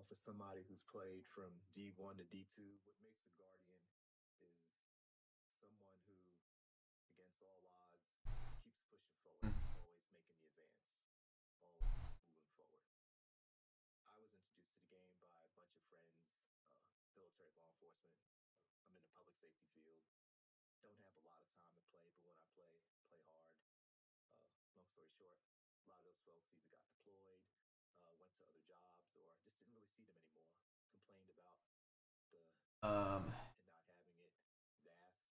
for somebody who's played from D1 to D2, what makes a guardian is someone who, against all odds, keeps pushing forward, always making the advance, always moving forward. I was introduced to the game by a bunch of friends, military law enforcement. I'm in the public safety field. Don't have a lot of time to play, but when I play, play hard. Long story short, a lot of those folks either got deployed, went to other jobs, or just didn't really see them anymore. Complained about the Um. and not having it vast.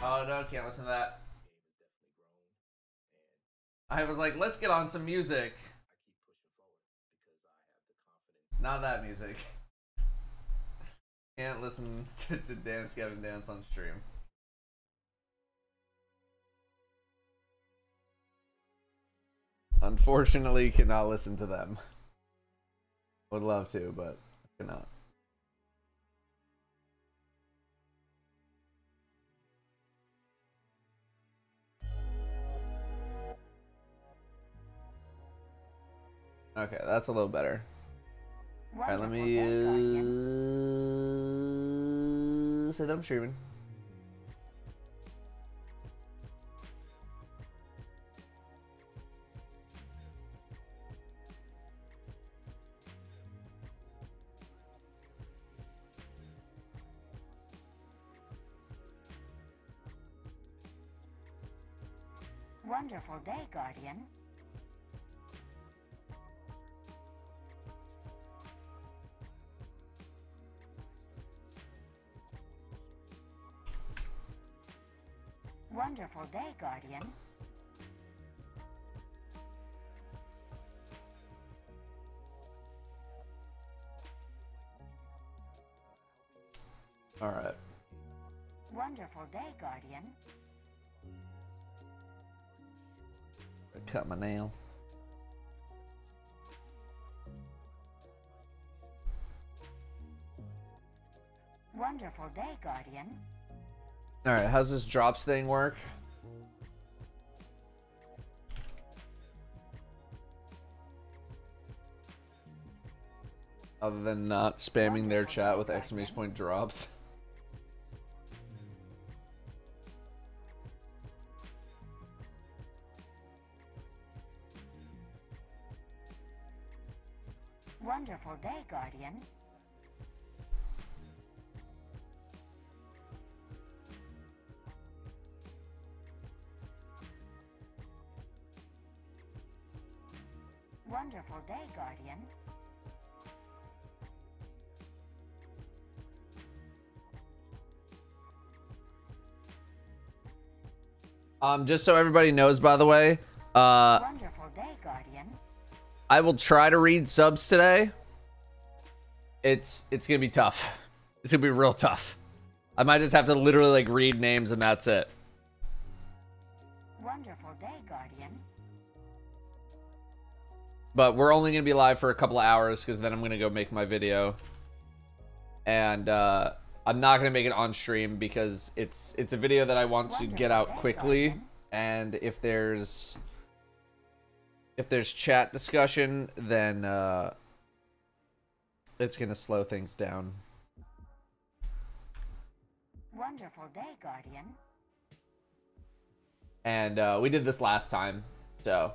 Oh no, can't listen to that. The game has definitely grown, and I was like, let's get on some music. I keep pushing forward because I have the confidence. Not that music. Can't listen to Dance Gavin Dance on stream. Unfortunately, cannot listen to them. Would love to, but cannot. Okay, that's a little better. Alright, let me say that I'm streaming. Wonderful day, Guardian. Wonderful day, Guardian. All right. Wonderful day, Guardian. I cut my nail. Wonderful day, Guardian. All right, how's this drops thing work? Other than not spamming their chat with exclamation point drops. Wonderful day, Guardian. Wonderful day, Guardian. Just so everybody knows, by the way, Wonderful day, Guardian. I will try to read subs today. It's gonna be tough. It's gonna be real tough. I might just have to literally like read names and that's it. Wonderful day, Guardian. But we're only gonna be live for a couple of hours because then I'm gonna go make my video. And I'm not gonna make it on stream because it's a video that I want to get out quickly. And if there's chat discussion, then it's gonna slow things down. Wonderful day, Guardian. And we did this last time, so.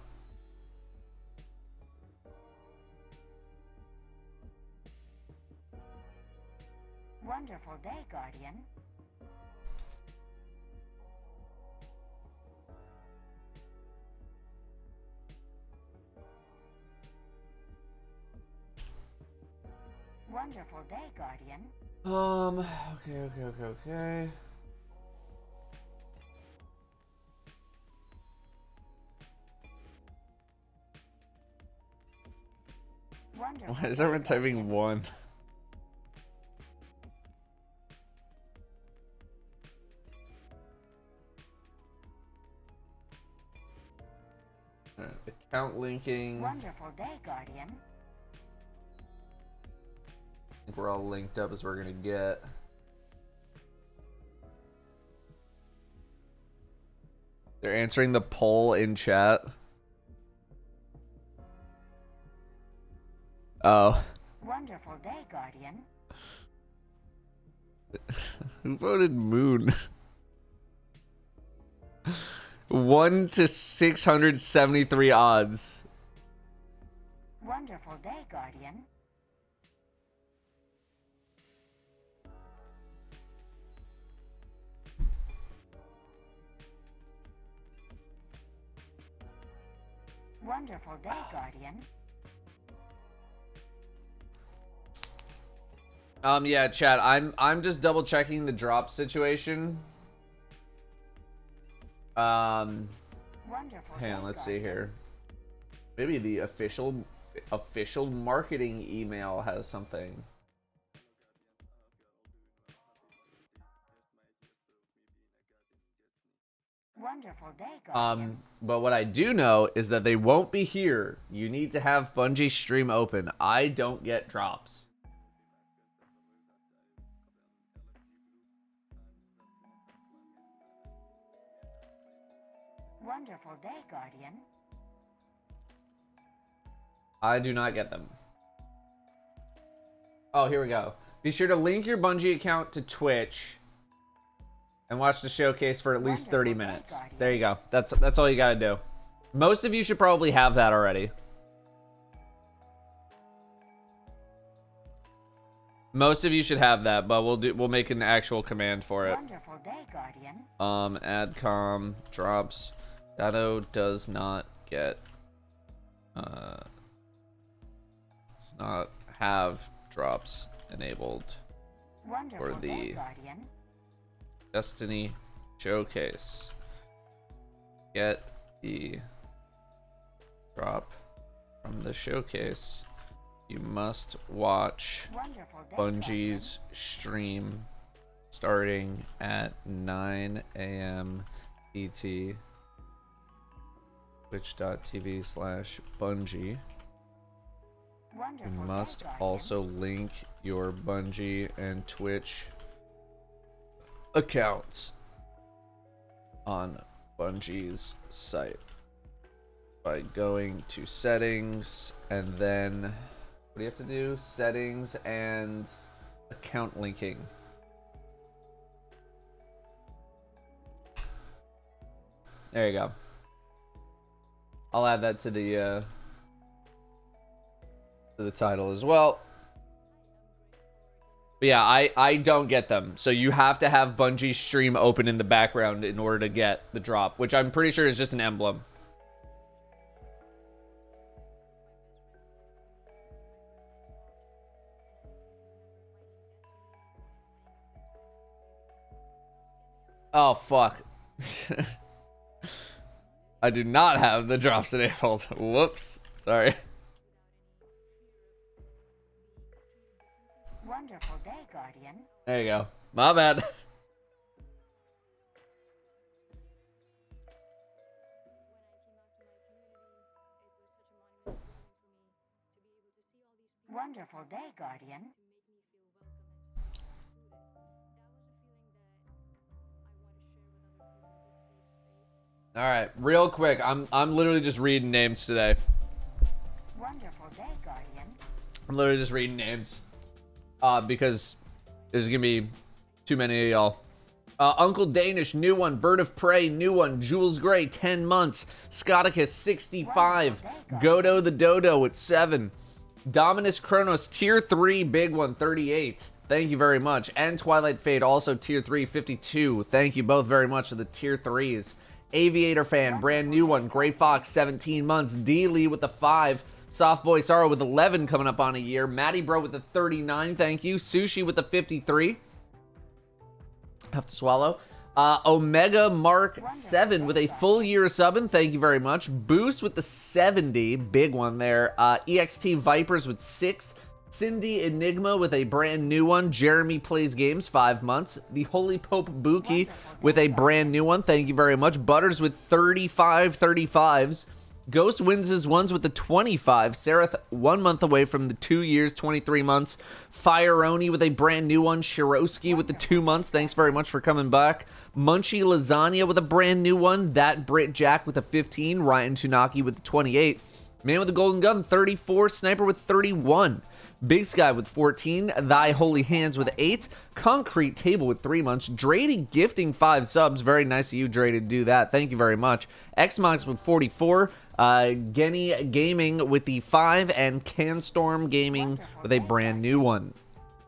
Wonderful day, Guardian. Wonderful day, Guardian. Okay. Wonderful Why is day, everyone typing Guardian. one? Alright, account linking. I Wonderful day, Guardian. think we're all linked up as we're gonna get. They're answering the poll in chat. Oh. Wonderful day, Guardian. Who voted Moon? 1 to 673 odds. Wonderful day, Guardian. Wonderful day, Guardian. Yeah, chat. I'm just double checking the drop situation. Wonderful Hang on, day, let's see Guardian. here. Maybe the official marketing email has something. Wonderful day, Guardian. But what I do know is that they won't be here. You need to have Bungie stream open. I don't get drops. Wonderful day, Guardian. I do not get them. Oh, here we go. Be sure to link your Bungie account to Twitch and watch the showcase for at least 30 minutes. There you go. That's all you gotta do. Most of you should probably have that already. Most of you should have that, but we'll make an actual command for it. Wonderful day, Guardian. Adcom drops. Shadow does not get does not have drops enabled Wonderful for day, the Guardian. Destiny showcase. Get the drop from the showcase. You must watch Wonderful day, Bungie's stream starting at 9 a.m. ET. Twitch.tv/Bungie. Wonderful You day, must Guardian. also link your Bungie and Twitch accounts on Bungie's site by going to settings and then what do you have to do? Settings and account linking. There you go. I'll add that to the title as well. But yeah, I don't get them. So you have to have Bungie's stream open in the background in order to get the drop, which I'm pretty sure is just an emblem. Oh, fuck. I do not have the drops enabled. Whoops. Sorry. Wonderful day, Guardian. There you go. My bad. Wonderful day, Guardian. All right, real quick. I'm literally just reading names today. Wonderful day, Guardian. I'm literally just reading names. Because there's gonna be too many of y'all. Uncle Danish, new one. Bird of Prey, new one. Jules Gray, 10 months. Scotticus, 65. Godo the Dodo at 7. Dominus Kronos, tier 3, big one, 38. Thank you very much. And Twilight Fade, also tier 3, 52. Thank you both very much for the tier 3s. Aviator Fan, brand new one. Gray Fox, 17 months. D Lee with the 5. Soft Boy Sorrow with 11 coming up on a year. Matty Bro with the 39, thank you. Sushi with the 53. Have to swallow. Omega Mark 7 with a full year of subbing, thank you very much. Boost with the 70, big one there. EXT Vipers with 6. Cindy Enigma with a brand new one. Jeremy Plays Games, 5 months. The Holy Pope Buki with a brand new one, thank you very much. Butters with 35 35s. Ghost wins his ones with the 25. Seraph 1 month away from the 2 years, 23 months. Fireoni with a brand new one. Shiroski with the 2 months. Thanks very much for coming back. Munchie Lasagna with a brand new one. That Brit Jack with a 15. Ryan Tunaki with the 28. Man with the Golden Gun, 34. Sniper with 31. Big Sky with 14, Thy Holy Hands with 8, Concrete Table with 3 months, Drady gifting 5 subs. Very nice of you, Dray, to do that. Thank you very much. Xmox with 44, Genny Gaming with the 5, and Canstorm Gaming with a brand new one.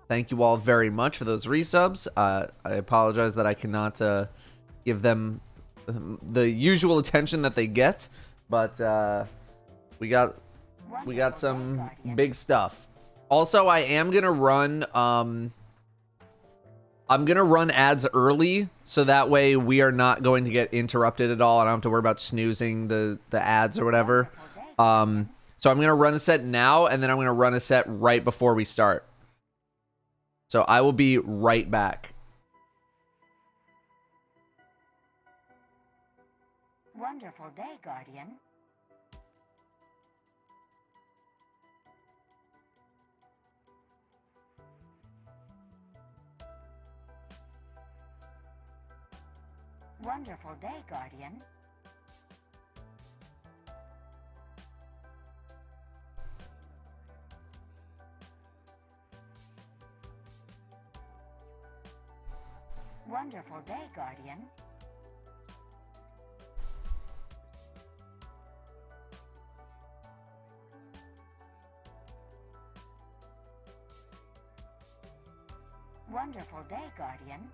Thank you all very much for those resubs. I apologize that I cannot give them the usual attention that they get, but we got some big stuff. Also, I am gonna run I'm gonna run ads early, so that way we are not going to get interrupted at all. I don't have to worry about snoozing the ads or whatever. So I'm gonna run a set now, and then I'm gonna run a set right before we start. So I will be right back. Wonderful day, Guardian. Wonderful day, Guardian. Wonderful day, Guardian. Wonderful day, Guardian.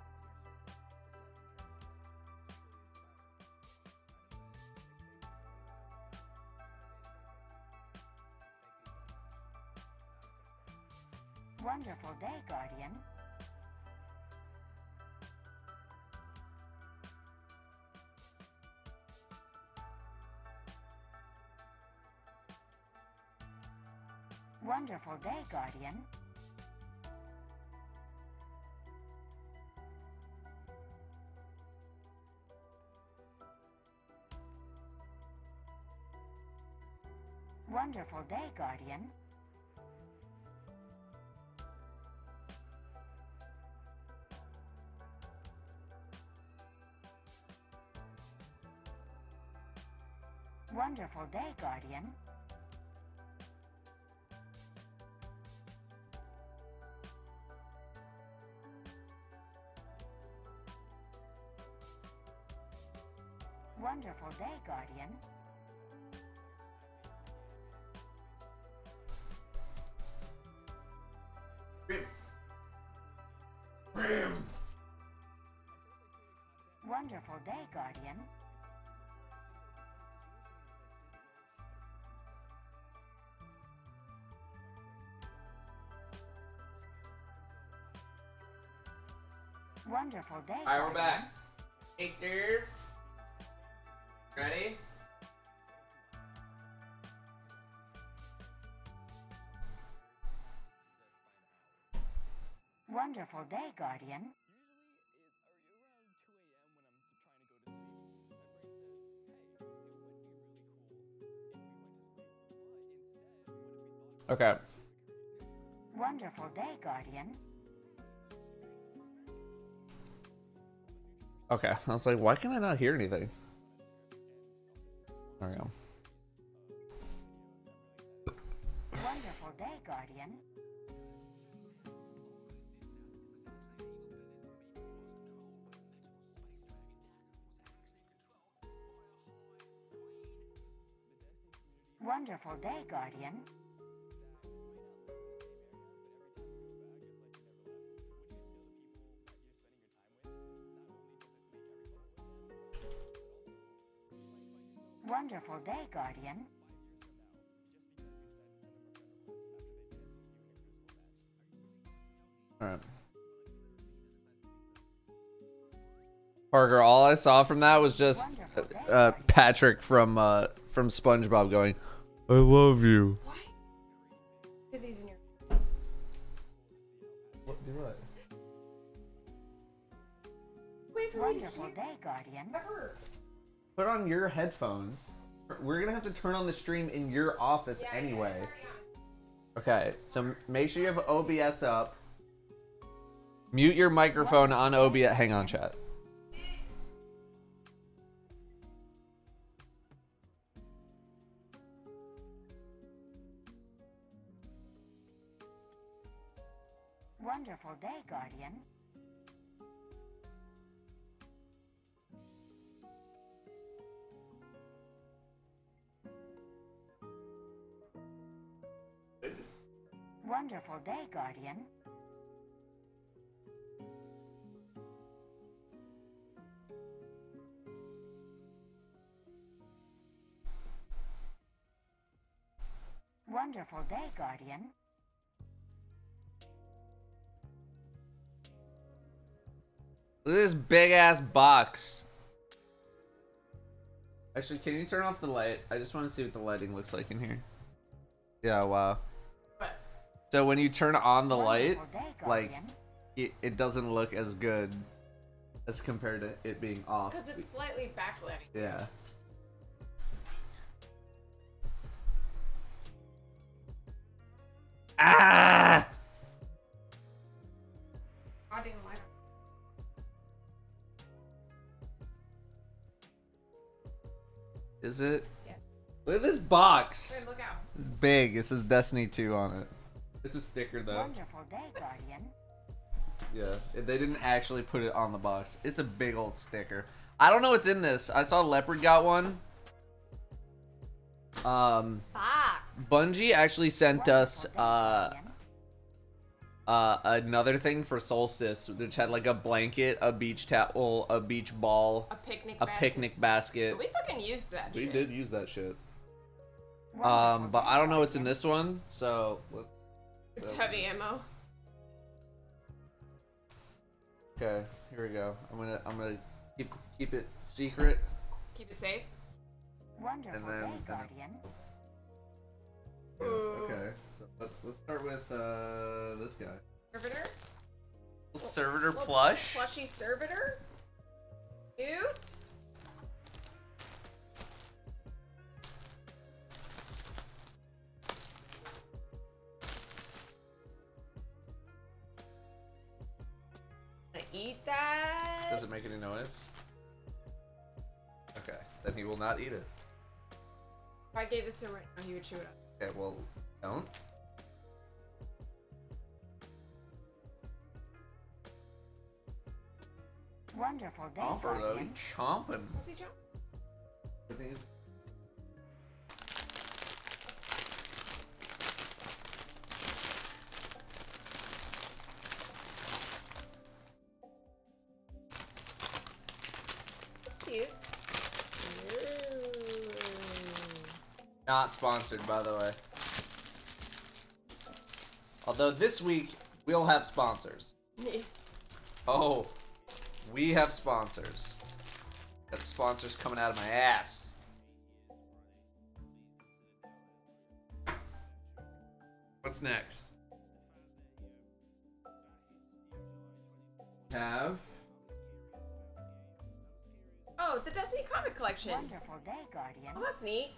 Wonderful day, Guardian. Wonderful day, Guardian. Wonderful day, Guardian. Wonderful day, Guardian. Wonderful day, Guardian. Wonderful day, Guardian. Wonderful day. All right, we're back. Victor, ready? Wonderful day, Guardian. Okay. Wonderful day, Guardian. Okay. I was like, why can I not hear anything? There we go. Wonderful day, Guardian. Wonderful day, Guardian. Wonderful day, Guardian. All right. Parker, all I saw from that was just Patrick from SpongeBob going, "I love you." What? Put these in your What? Do what? Wait for me to Wonderful hear. day, Guardian. Ever. Put on your headphones. We're gonna have to turn on the stream in your office anyway. Okay, so make sure you have OBS up. Mute your microphone on OBS. Hang on, chat. Wonderful day, Guardian. Wonderful day, Guardian. Wonderful day, Guardian. Look at this big ass box. Actually, can you turn off the light? I just want to see what the lighting looks like in here. Yeah, wow. What? So when you turn on the light, Wonderful day, like, Guardian. it doesn't look as good as compared to it being off. Because it's slightly backlit. Yeah. Ah! I didn't like it. Is it? Yeah. Look at this box. Wait, look out. It's big. It says Destiny 2 on it. It's a sticker though. Wonderful day, Guardian. Yeah. They didn't actually put it on the box. It's a big old sticker. I don't know what's in this. I saw Leopard got one. Fox. Bungie actually sent us Wonderful day, Guardian. another thing for Solstice, which had like a blanket, a beach towel, a beach ball, A picnic a basket. picnic basket. We fucking used that We shit. did use that shit. Wonderful But day, I don't know what's in Guardian. this one, so let's. It's heavy ammo. Okay, here we go. I'm gonna keep it secret. Keep it safe. Wonderful And then- day, and then- Guardian. Okay, so let's start with this guy. Servitor? Servitor Little plush. Plushy servitor? Cute. I eat that. Does it make any noise? Okay, then he will not eat it. If I gave this to him right now, he would chew it up. Okay, well, don't. Wonderful day, Chomper though, Guardian. he's chomping. What's he jump? I think it's- It's cute. Not sponsored, by the way. Although this week we'll have sponsors. Ooh. Oh, we have sponsors. Got sponsors coming out of my ass. What's next? Have Oh, the Destiny comic collection. Wonderful day, Guardian. Oh, that's neat.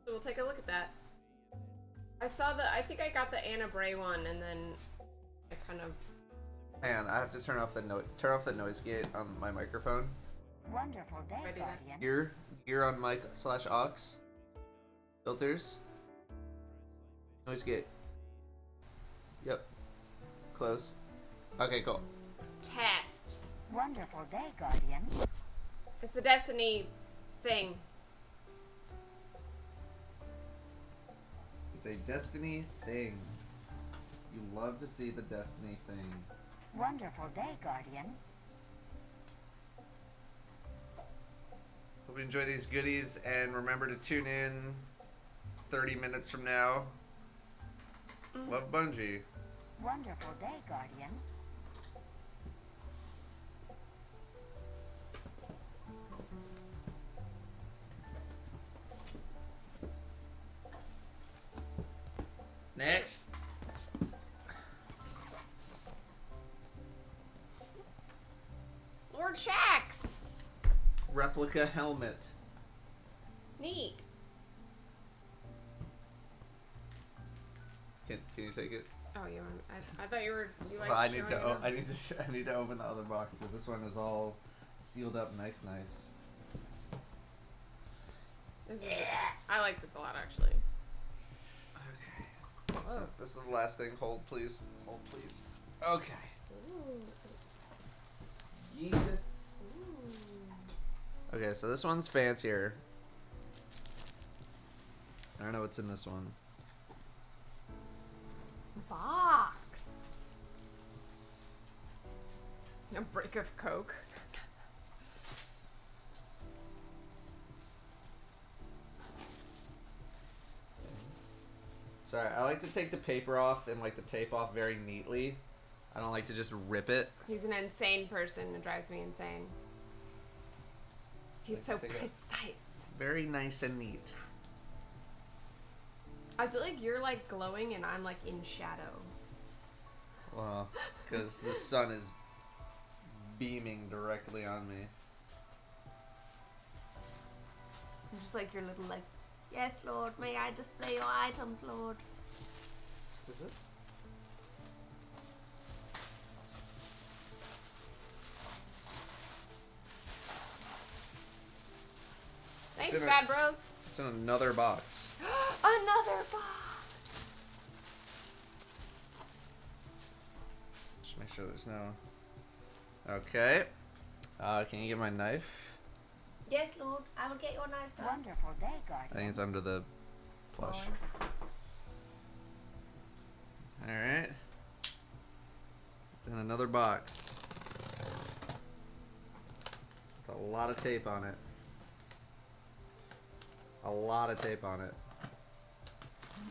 So we'll take a look at that. I think I got the Anna Bray one, and then I kind of. Man, I have to turn off the noise gate on my microphone. Wonderful day, I do that? Guardian. Gear on mic/aux. Filters. Noise gate. Yep. Close. Okay, cool. Test. Wonderful day, Guardian. It's the Destiny thing. It's a Destiny thing. You love to see the Destiny thing. Wonderful day, Guardian. Hope you enjoy these goodies and remember to tune in 30 minutes from now. Love Bungie. Wonderful day, Guardian. Next. Lord Shax. Replica helmet. Neat. Can you take it? Oh, you want? I thought you like. Well, I need showing to. it off. I need to open the other box because this one is all sealed up, nice. This is, I like this a lot, actually. Okay. Whoa. This is the last thing. Hold, please. Hold, please. Okay. Ooh. Yeet. Okay, so this one's fancier. I don't know what's in this one. Box. A break of Coke. Sorry, I like to take the paper off and like the tape off very neatly. I don't like to just rip it. He's an insane person. It drives me insane. He's so Let's take it. precise. Very nice and neat. I feel like you're like glowing and I'm like in shadow. Well, because the sun is beaming directly on me. I'm just like your little like, yes, Lord, may I display your items, Lord? Is this? Thanks, in a- Bad Bros. It's in another box. Another box. Just make sure there's no. Okay. Can you get my knife? Yes, Lord, I will get your knife, son. Wonderful day, I think Guardian. it's under the plush. Alright. It's in another box. With a lot of tape on it. A lot of tape on it.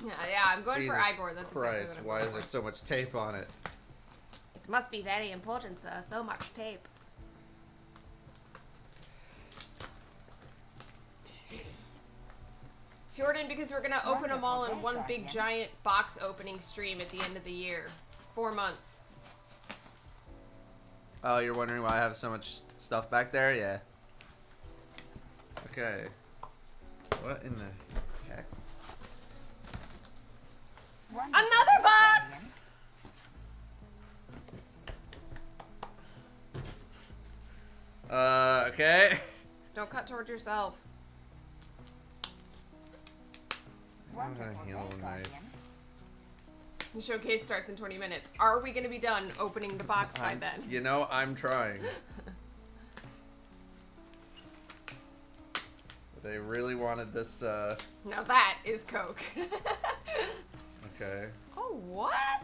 Yeah, I'm going Jesus for Igor. That's Christ, exactly what why I'm is going there so much tape on it? It must be very important, sir. So much tape. Fjorden, because we're gonna open them all in one big giant box opening stream at the end of the year. 4 months. Oh, you're wondering why I have so much stuff back there? Yeah. Okay. What in the heck? Wonderful Another day, box! Okay. Don't cut towards yourself. I'm gonna Wonderful handle day, the knife. Guardian. The showcase starts in 20 minutes. Are we gonna be done opening the box by then? You know, I'm trying. They really wanted this, Now that is Coke. okay. Oh, what?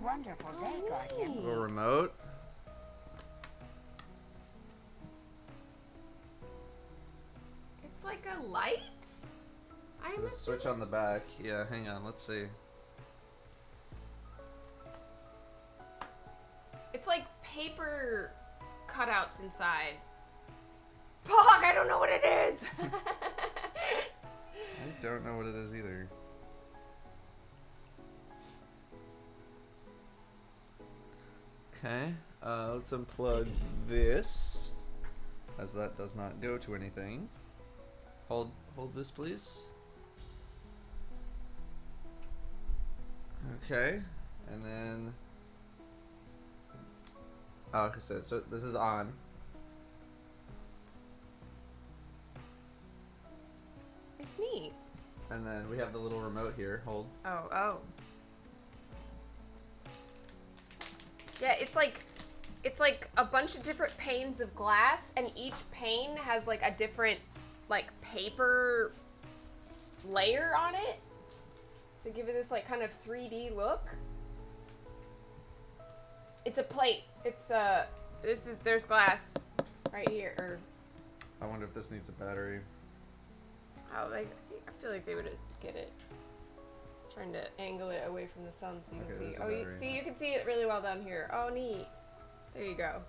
Wonderful day, Guardian. Little remote. It's like a light? I'm There's a switch on the back. Yeah, hang on, let's see. It's like paper cutouts inside. Pog, I don't know what it is. I don't know what it is either. Okay, let's unplug this, as that does not go to anything. Hold this, please. Okay, and then. Oh, okay, so this is on. It's neat. And then we have the little remote here. Hold. Oh. Yeah, it's like a bunch of different panes of glass, and each pane has like a different like paper layer on it to give it this like kind of 3D look. It's a plate. It's there's glass right here. Or I wonder if this needs a battery. how I feel like they would get it. Trying to angle it away from the sun so you Okay, can see. there's a Oh, battery. you can see it really well down here. Oh, neat. There you go.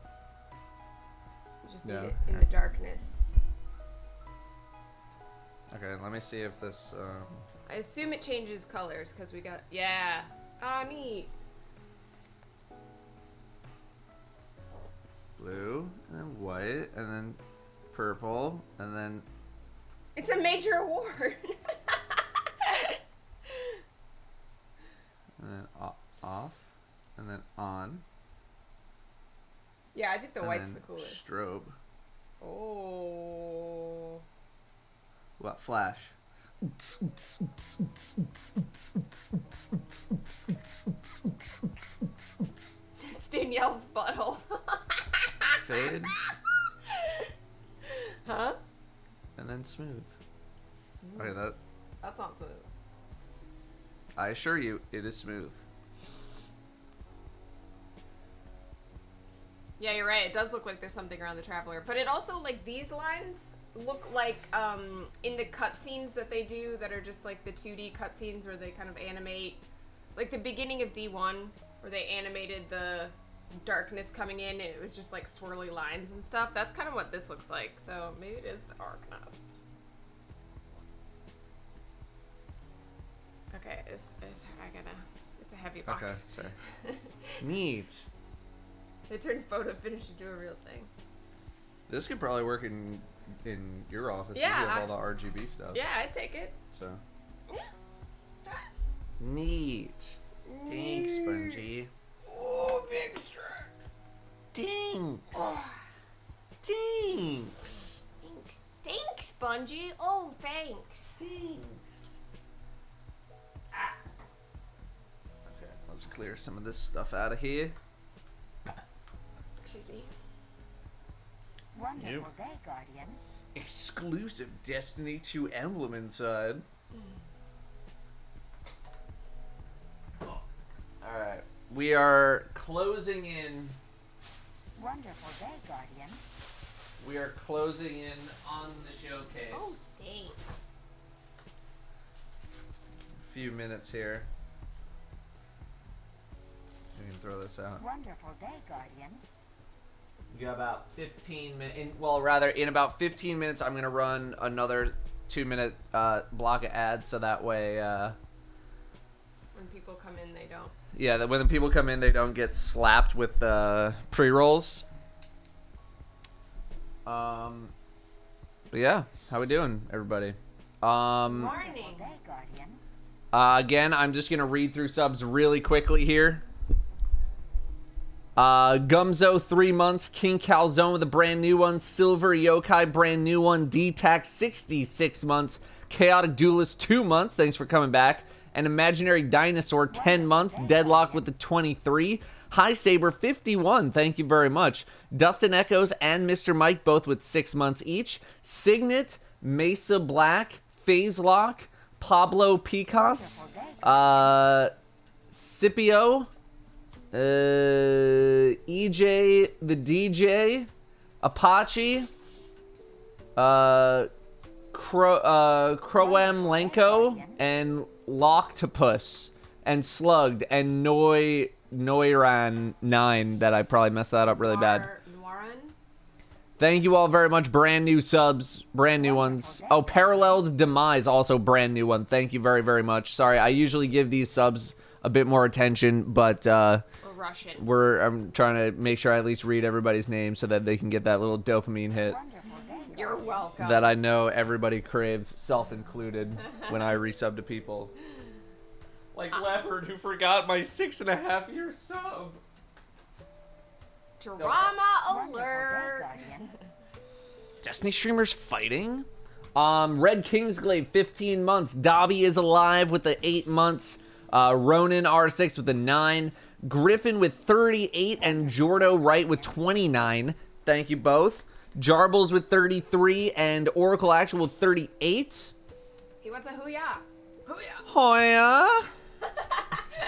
You just need Yeah, it in here. the darkness. Okay, let me see if this. I assume it changes colors because we got yeah. Oh, neat. Blue, and then white, and then purple, and then. It's a major award. And then off, and then on. Yeah, I think the and white's then the coolest. Strobe. Oh. What flash? It's Danielle's butthole. Fade. Huh? And then smooth. Okay, That's not smooth. I assure you, it is smooth. Yeah, you're right. It does look like there's something around the Traveler. But it also, like, these lines look like, in the cutscenes that they do that are just, like, the 2D cutscenes where they kind of animate, like, the beginning of D1, where they animated the darkness coming in and it was just, like, swirly lines and stuff. That's kind of what this looks like. So maybe it is the darkness. Okay, it's a heavy box. Okay, sorry. Neat. They turned photo finish into a real thing. This could probably work in your office. Yeah, You have all the RGB stuff. Yeah, I'd take it. So. Yeah. Neat. Thanks, Spongy. Oh, big stretch. Thanks. Oh. Thanks. Thanks, Spongy. Oh, thanks. Thanks. Okay, let's clear some of this stuff out of here. Excuse me. Wonderful Yep. day, Guardian. Exclusive Destiny 2 emblem inside. Alright. We are closing in. Wonderful day, Guardian. We are closing in on the showcase. Oh, thanks. A few minutes here. We can throw this out. Wonderful day, Guardian. We got about 15 minutes. Well, rather, in about 15 minutes, I'm going to run another 2-minute block of ads so that way. When people come in, they don't. Yeah, that when the people come in, they don't get slapped with pre-rolls. But yeah, how we doing, everybody? Morning. Wonderful day, Guardian. Again, I'm just gonna read through subs really quickly here. Gumzo 3 months, King Calzone with a brand new one, Silver Yokai brand new one, D-Tac 66 months, Chaotic Duelist 2 months, thanks for coming back. An Imaginary Dinosaur 10 months, Deadlock with the 23, High Saber 51, thank you very much. Dustin Echoes and Mr. Mike both with 6 months each. Signet, Mesa Black, Phase Lock, Pablo Picas, Scipio, EJ the DJ, Apache, Croem Lenko, and Loctopus, and Slugged, and Noiran 9, that I probably messed that up really bad. Noiran? Thank you all very much. Brand new subs, brand new ones. Oh, Paralleled Demise, also brand new one. Thank you very, very much. Sorry, I usually give these subs a bit more attention, but We're Russian. I'm trying to make sure I at least read everybody's name so that they can get that little dopamine hit You're welcome. that I know everybody craves, self included, when I resub to people. Like Leopard, who forgot my 6.5-year sub. Drama Wonderful day, alert. Guardian. Destiny streamers fighting? Red Kingsglaive, 15 months. Dobby is alive with the 8 months. Ronan R6 with the 9. Griffin with 38 and Jordo Wright with 29. Thank you both. Jarbles with 33 and Oracle Actual with 38. He wants a hooyah. Hooyah. Hoya.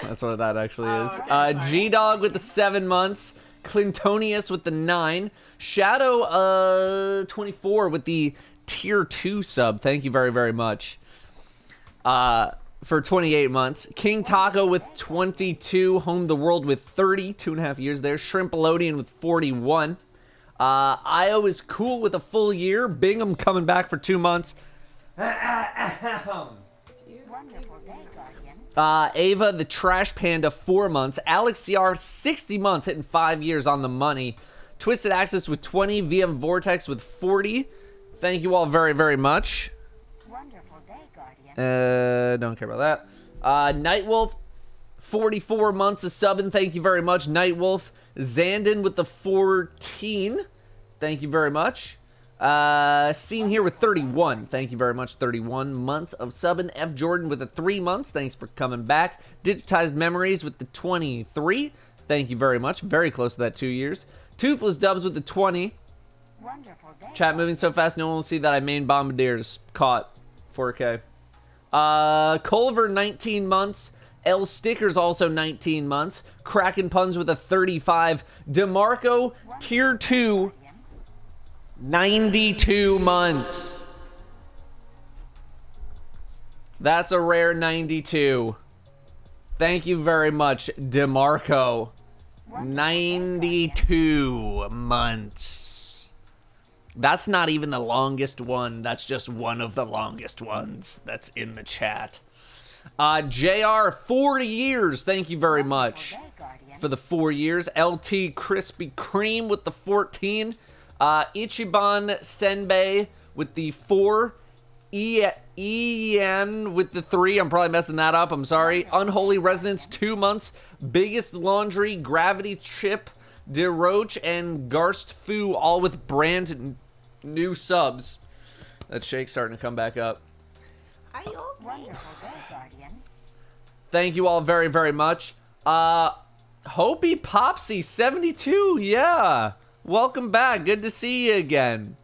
That's what that actually is. okay, sorry. G-Dog with the 7 months. Clintonius with the 9. Shadow 24 with the tier 2 sub. Thank you very, very much. For 28 months. King Taco with 22. Home the World with 30. 2.5 years there. Shrimpolodian with 41. Io is cool with a full year. Bingham coming back for 2 months. Wonderful day, Guardian. Ava the Trash Panda 4 months. Alex CR 60 months, hitting 5 years on the money. Twisted Axis with 20. VM Vortex with 40. Thank you all very, very much. Wonderful day, Guardian. Don't care about that. Nightwolf 44 months of subbing. Thank you very much, Nightwolf. Zandon with the 14. Thank you very much. Seen here with 31. Thank you very much. 31 months of subbing. F. Jordan with the 3 months. Thanks for coming back. Digitized Memories with the 23. Thank you very much. Very close to that 2 years. Toothless Dubs with the 20. Wonderful day. Chat moving so fast, no one will see that I main Bombardiers. Caught. 4K. Culver, 19 months. L Stickers, also 19 months. Kraken Puns with a 35. DeMarco, Tier 2, 92 months. That's a rare 92. Thank you very much, DeMarco. 92 months. That's not even the longest one. That's just one of the longest ones that's in the chat. JR, 40 years. Thank you very much for the 4 years. LT Krispy Kreme with the 14. Ichiban Senbei with the 4. EN with the 3. I'm probably messing that up. I'm sorry. Unholy Resonance, 2 months. Biggest Laundry, Gravity Chip, DeRoche, and Garst Fu, all with brand new subs. That shake's starting to come back up. Wonderful day, Guardian. Thank you all very, very much. Hopi Popsy, 72. Yeah. Welcome back. Good to see you again.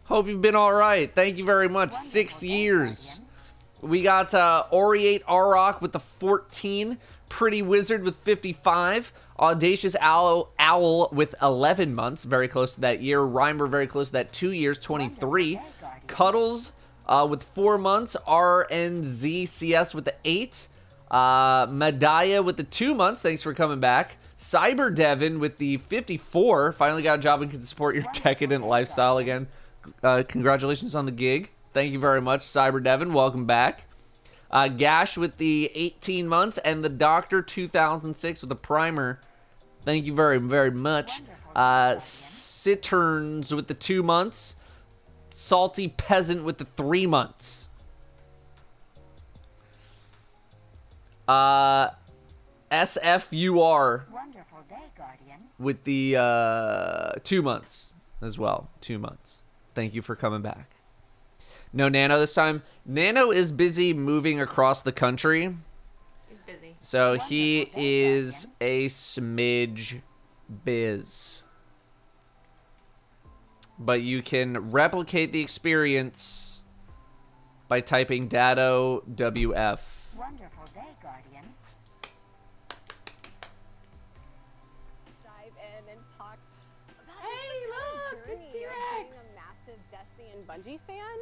Hope you've been all right. Thank you very much. 6 years. We got Oriate Arok with the 14. Pretty Wizard with 55. Audacious Owl with 11 months. Very close to that year. Rhymer very close to that 2 years. 23. Cuddles with 4 months. RNZCS with the 8. Medaya with the 2 months. Thanks for coming back. Cyber Devin with the 54. Finally got a job and can support your decadent lifestyle again. Congratulations on the gig. Thank you very much, Cyber Devin. Welcome back. Gash with the 18 months and the Doctor 2006 with the primer. Thank you very, very much. Citerns with the 2 months. Salty Peasant with the 3 months. SFUR Wonderful day, Guardian. with the 2 months as well. 2 months. Thank you for coming back. No Nano this time. Nano is busy moving across the country. He's busy. So he is a smidge biz. But you can replicate the experience by typing Dado WF. Wonderful day, Guardian. Dive in and talk about Hey, look, it's journey of being T-Rex. a massive Destiny and Bungie fan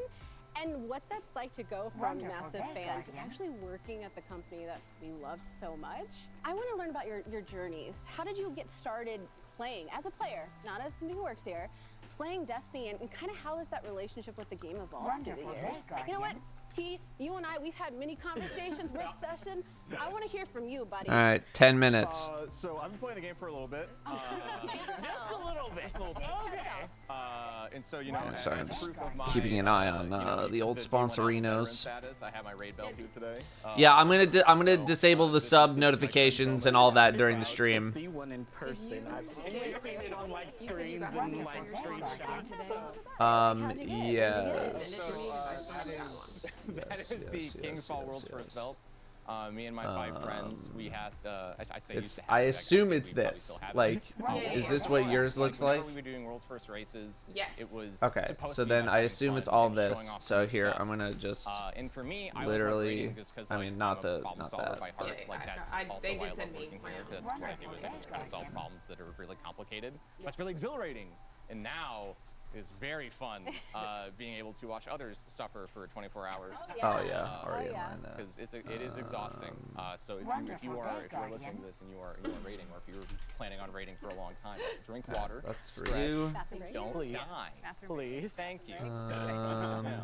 and what that's like to go from Wonderful massive day, fan to Guardian. actually working at the company that we loved so much. I want to learn about your journeys. How did you get started playing as a player, not as somebody who works here, playing Destiny, and kind of how has that relationship with the game evolved through the Wonderful day, years? You know what, Guardian. T, you and I, we've had many conversations mid-session. I want to hear from you, buddy. All right, 10 minutes. So I've been playing the game for a little bit. Just a little bit. Just a little bit. And so, you know, Yeah, sorry, I'm as just proof of my, keeping an eye on, you know, the old D1 veteran sponsorinos. status, I have my raid belt today. Yeah, I'm gonna So, disable the this sub is my notifications game and all builder. that during the stream. See one in person. I've only seen it on like You said you screens got and one like from screenshots. Yeah. That is the King's Fall World's first belt. Me and my 5 friends, we has I say used It's. to have I it, assume actually, it's we probably this. still have it. Like, Yeah, is yeah, this yeah. what yours looks like? Whenever we were doing World's First Races, Yes. it was Okay, supposed so to be then about I having assume fun it's all and this. showing off So new here, stuff. I'm gonna just And for me, I literally- was reading just 'cause, I like, mean, not I'm a the- problem not solver that. by heart. Yeah, Like yeah, that's I- also they why I did love send me working my here. own. Because what I do is I just kind of solve Guardian. problems that are really complicated. That's really exhilarating. And now is very fun being able to watch others suffer for 24 hours. Oh yeah, already in yeah. line that. Because it is exhausting. So if Wonderful you day, are listening Guardian. to this and you are raiding, or if you're planning on raiding for a long time, drink water. That's for stretch, you. Bathroom break. Don't Please. die. Please. Thank you.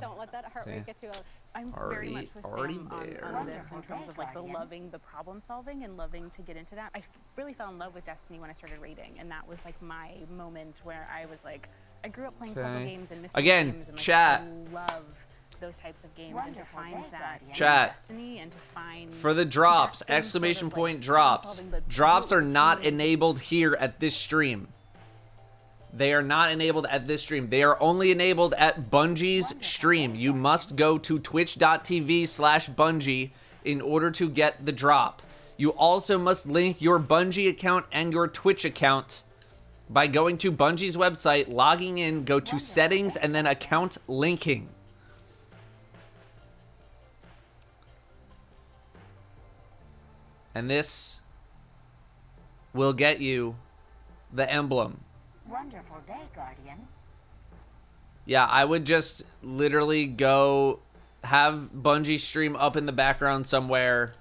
Don't let that heart rate get you up. I'm Already- very much with already Sam there. on this in Wonderful terms day, of like the Guardian. loving the problem solving and loving to get into that. I really fell in love with Destiny when I started raiding, and that was like my moment where I was like, I grew up playing puzzle Okay. games and mystery Again, games, and like, chat. I love those types of games, and to Wonderful find day, that Guardian. in Chat. Destiny and to find For the drops, that same exclamation sort of, point like, drops. problem-solving, but Drops do it are not between- enabled here at this stream. They are not enabled at this stream. They are only enabled at Bungie's stream. You must go to twitch.tv/Bungie in order to get the drop. You also must link your Bungie account and your Twitch account by going to Bungie's website, logging in, go to settings, and then account linking. And this will get you the emblem. Wonderful day, Guardian. Yeah, I would just literally go have Bungie stream up in the background somewhere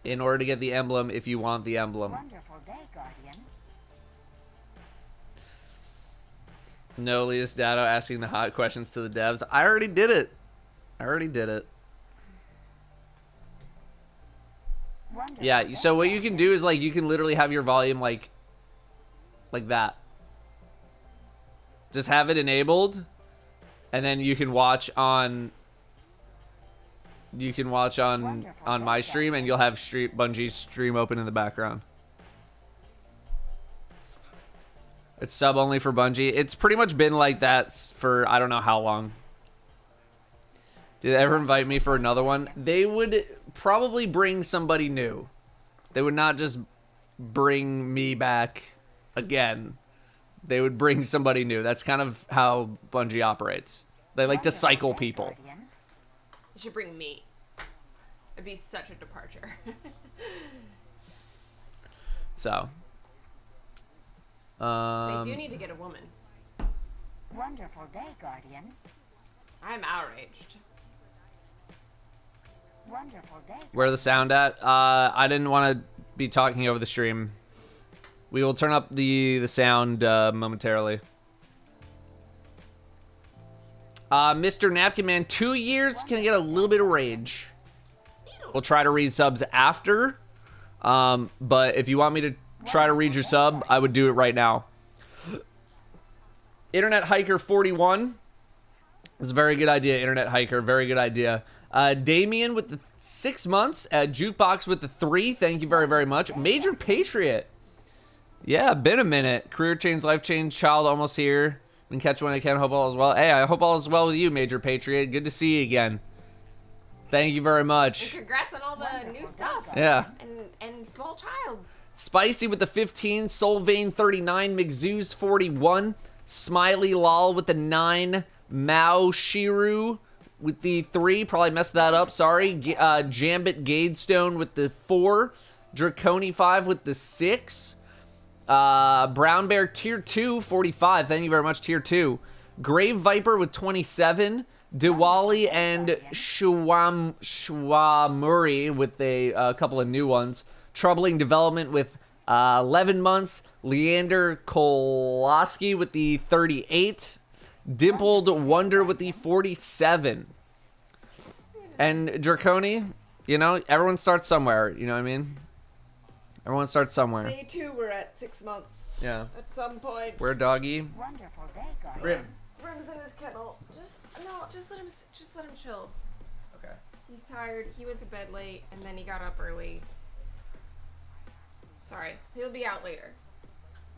in order to get the emblem if you want the emblem. Wonderful day, Guardian. No, Leus Dado asking the hot questions to the devs. I already did it. Wonderful Yeah, day, so what you Guardian. can do is, like, you can literally have your volume, like that. Just have it enabled, and then you can watch on my stream, and you'll have Bungie's stream open in the background. It's sub only for Bungie. It's pretty much been like that for I don't know how long. Did they ever invite me for another one? They would probably bring somebody new. They would not just bring me back again. They would bring somebody new. That's kind of how Bungie operates. They like to Wonderful cycle day, people. Guardian. You should bring me. It'd be such a departure. So. They do need to get a woman. Wonderful day, Guardian. I'm outraged. Wonderful day. Where the sound at? I didn't want to be talking over the stream. We will turn up the sound momentarily. Mr. Napkin Man, 2 years can get a little bit of rage. We'll try to read subs after. But if you want me to try to read your sub, I would do it right now. Internet Hiker 41. This is a very good idea, Internet Hiker. Very good idea. Damien with the 6 months. Jukebox with the 3. Thank you very, very much. Major Patriot. Yeah, been a minute. Career change, life change, child almost here. Been catch when I can. Hope all is well. Hey, I hope all is well with you, Major Patriot. Good to see you again. Thank you very And much. congrats on all the new stuff. Yeah. And small child. Spicy with the 15. Solvane 39. McZeus 41. Smiley Lol with the 9. Mao Shiru with the 3. Probably messed that up. Sorry. Jambit Gadestone with the 4. Draconi 5 with the 6. Brown Bear Tier 2, 45. Thank you very much, Tier 2. Grave Viper with 27. Diwali and Shwamuri with a couple of new ones. Troubling Development with 11 months. Leander Koloski with the 38. Dimpled Wonder with the 47. And Draconi, you know, everyone starts somewhere. You know what I mean? Everyone starts somewhere. Me too, we're at 6 months. Yeah. At some point. Where doggy? Wonderful day, Guardian. Rim's in his kennel. Just let him chill. Okay. He's tired. He went to bed late and then he got up early. Sorry. He'll be out later.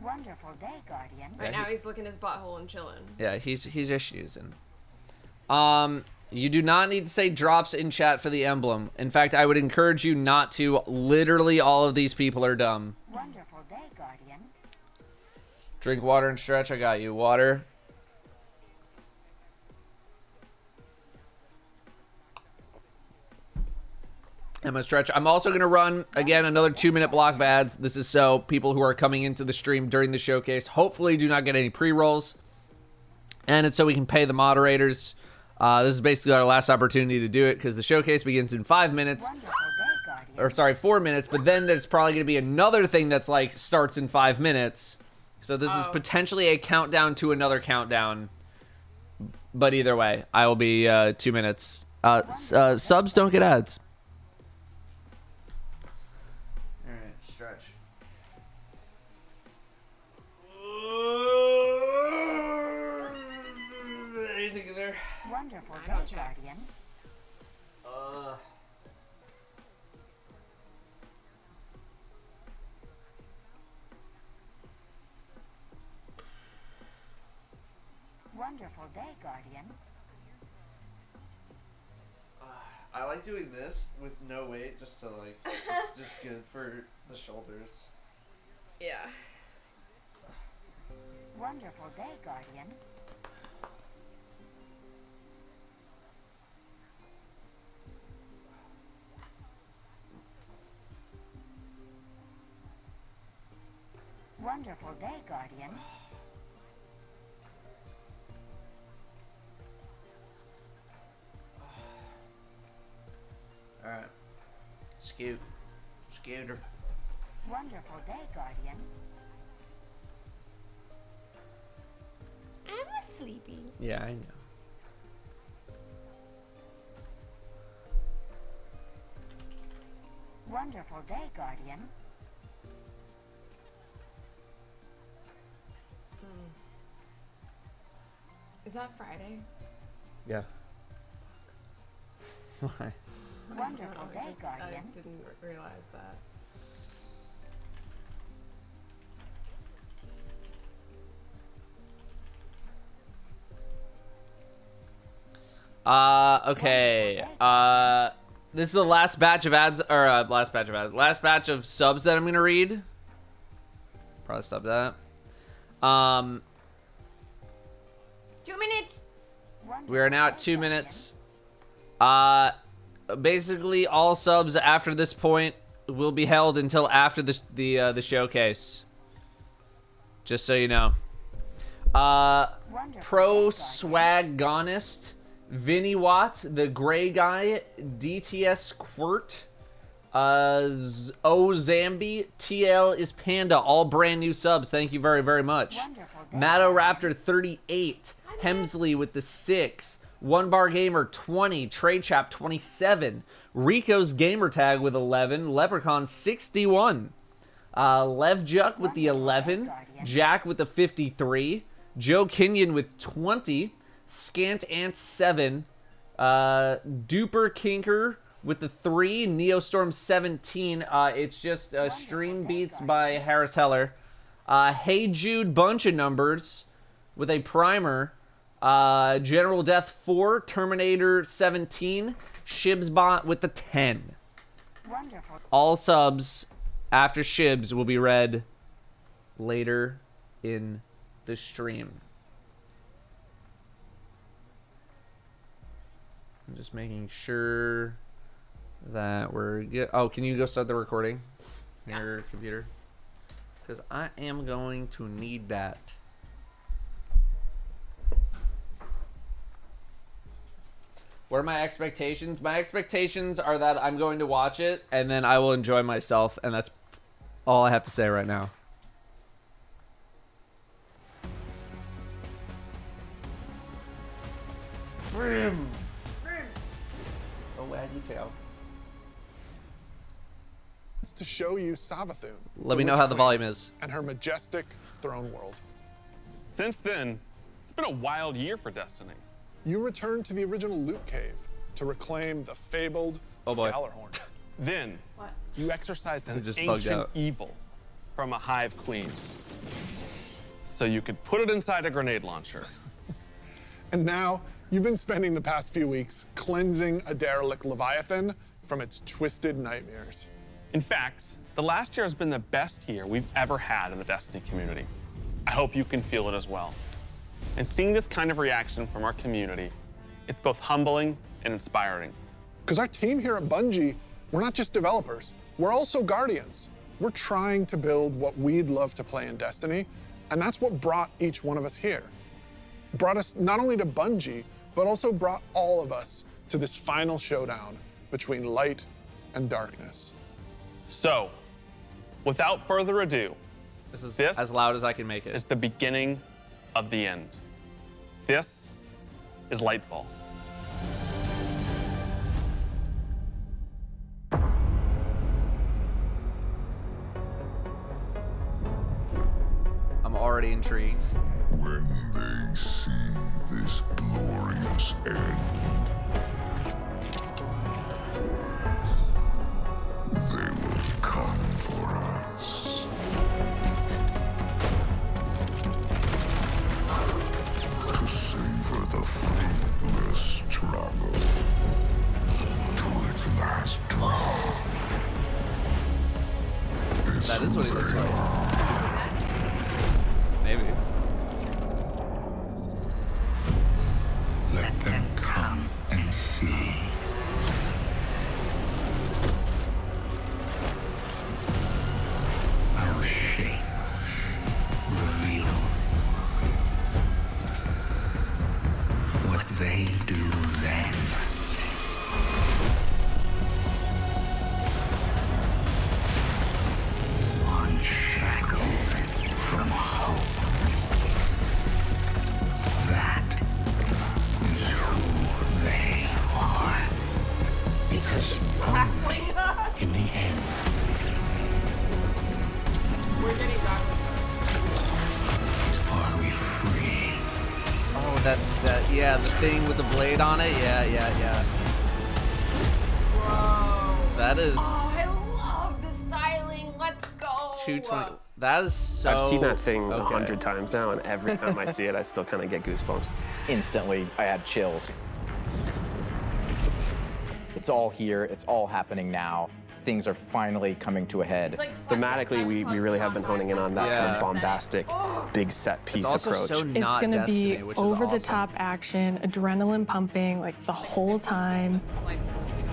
Wonderful day, Guardian. Right now he's licking his butthole and chilling. Yeah, he's just using. You do not need to say drops in chat for the emblem. In fact, I would encourage you not to. Literally all of these people are dumb. Wonderful day, Guardian. Drink water and stretch. I got you. Water. I'm gonna stretch. I'm also gonna run again another 2-minute block of ads. This is so people who are coming into the stream during the showcase hopefully do not get any pre-rolls, and it's so we can pay the moderators. This is basically our last opportunity to do it because the showcase begins in 5 minutes. Wonderful day, Guardian. Or sorry, 4 minutes. But then there's probably gonna be another thing that's like starts in 5 minutes. So this is potentially a countdown to another countdown. But either way, I will be 2 minutes. Subs don't get ads. Alright, stretch. Anything in there? Wonderful I day, don't check. Guardian. Wonderful day, Guardian. I like doing this with no weight, just to like, it's just good for the shoulders. Yeah. Wonderful day, Guardian. Wonderful day, Guardian. Alright. Scooter. Wonderful day, Guardian. I'm sleepy. Yeah, I know. Wonderful day, Guardian. Is that Friday? Yeah. Why? Wonderful day, Guardian. I didn't realize that. Okay. This is the last batch of ads, or last batch of subs that I'm gonna read. Probably stop that. 2 minutes. We are now at 2 minutes. Basically, all subs after this point will be held until after the showcase. Just so you know. Pro Swagonist, Vinny Watt, the Gray Guy, DTS Quirt, Zambi, TL is Panda, all brand new subs. Thank you very, very much. Matto Raptor 38, Hemsley with the 6, One Bar Gamer 20, Trade Chap 27, Rico's Gamer Tag with 11, Leprechaun 61, Lev Juk with the 11, Jack with the 53, Joe Kenyon with 20, Scant Ant 7, Duper Kinker with the 3, Neostorm 17. It's just Stream Beats by Harris Heller. Hey Jude, bunch of numbers with a primer. General Death 4, Terminator 17, Shibsbot with the 10. Wonderful. All subs after Shibs will be read later in the stream. I'm just making sure that we're good. Oh, can you go start the recording on your computer? Because I am going to need that. What are my expectations? My expectations are that I'm going to watch it and then I will enjoy myself, and that's all I have to say right now. Brim. A waggy tail. It's to show you Savathun. Let me know how the volume is. And her majestic throne world. Since then, it's been a wild year for Destiny. You return to the original loot cave to reclaim the fabled Gallarhorn. Then, you exorcised an just bugged ancient out. evil from a hive queen. So you could put it inside a grenade launcher. And now, you've been spending the past few weeks cleansing a derelict Leviathan from its twisted nightmares. In fact, the last year has been the best year we've ever had in the Destiny community. I hope you can feel it as well. And seeing this kind of reaction from our community, it's both humbling and inspiring. Because our team here at Bungie, we're not just developers, we're also guardians. We're trying to build what we'd love to play in Destiny, and that's what brought each one of us here. Brought us not only to Bungie, but also brought all of us to this final showdown between light and darkness. So, without further ado, this is as loud as I can make it. Is the beginning of the end. This is Lightfall. I'm already intrigued. When they see this glorious end, they will come for us. To save Yeah, the thing with the blade on it. Yeah. Whoa. That is. Oh, I love the styling. Let's go. 220. That is so. I've seen that thing 100 times now, and every time I see it, I still kind of get goosebumps. Instantly, I had chills. It's all here. It's all happening now. Things are finally coming to a head. Thematically, we really have been honing in on that kind of bombastic, big set piece approach. It's going to be over-the-top action, adrenaline pumping, like the whole time.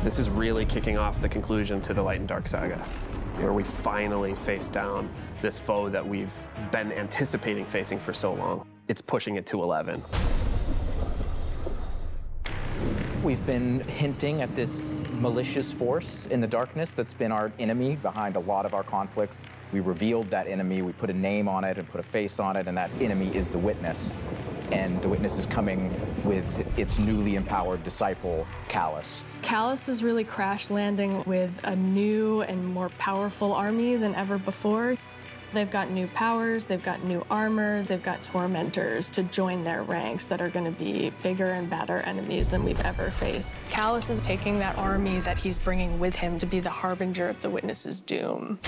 This is really kicking off the conclusion to the Light and Dark saga, where we finally face down this foe that we've been anticipating facing for so long. It's pushing it to 11. We've been hinting at this malicious force in the darkness that's been our enemy behind a lot of our conflicts. We revealed that enemy, we put a name on it and put a face on it, and that enemy is the Witness. And the Witness is coming with its newly empowered disciple, Calus. Calus is really crash landing with a new and more powerful army than ever before. They've got new powers, they've got new armor, they've got tormentors to join their ranks that are going to be bigger and badder enemies than we've ever faced. Calus is taking that army that he's bringing with him to be the harbinger of the Witness's doom.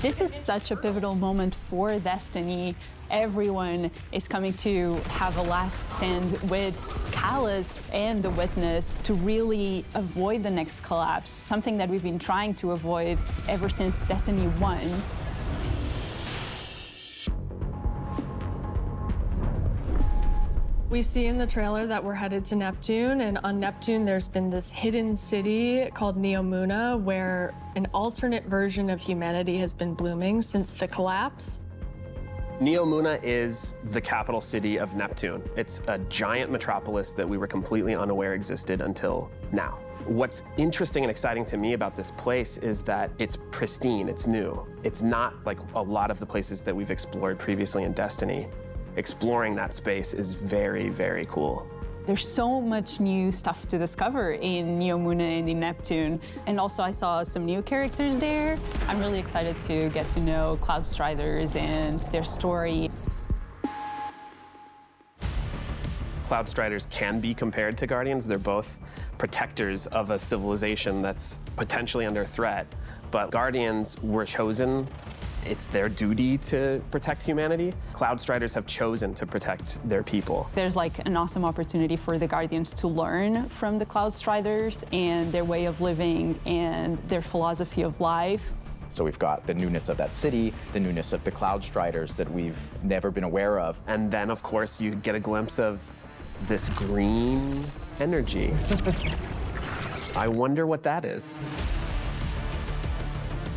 This is such a pivotal moment for Destiny. Everyone is coming to have a last stand with Calus and the Witness to really avoid the next collapse, something that we've been trying to avoid ever since Destiny 1. We see in the trailer that we're headed to Neptune, and on Neptune there's been this hidden city called Neomuna where an alternate version of humanity has been blooming since the collapse. Neomuna is the capital city of Neptune. It's a giant metropolis that we were completely unaware existed until now. What's interesting and exciting to me about this place is that it's pristine, it's new. It's not like a lot of the places that we've explored previously in Destiny. Exploring that space is very, very cool. There's so much new stuff to discover in Neomuna and in Neptune. And also I saw some new characters there. I'm really excited to get to know Cloudstriders and their story. Cloudstriders can be compared to Guardians. They're both protectors of a civilization that's potentially under threat. But Guardians were chosen. It's their duty to protect humanity. Cloudstriders have chosen to protect their people. There's like an awesome opportunity for the Guardians to learn from the Cloudstriders and their way of living and their philosophy of life. So we've got the newness of that city, the newness of the Cloudstriders that we've never been aware of. And then, of course, you get a glimpse of this green energy. I wonder what that is.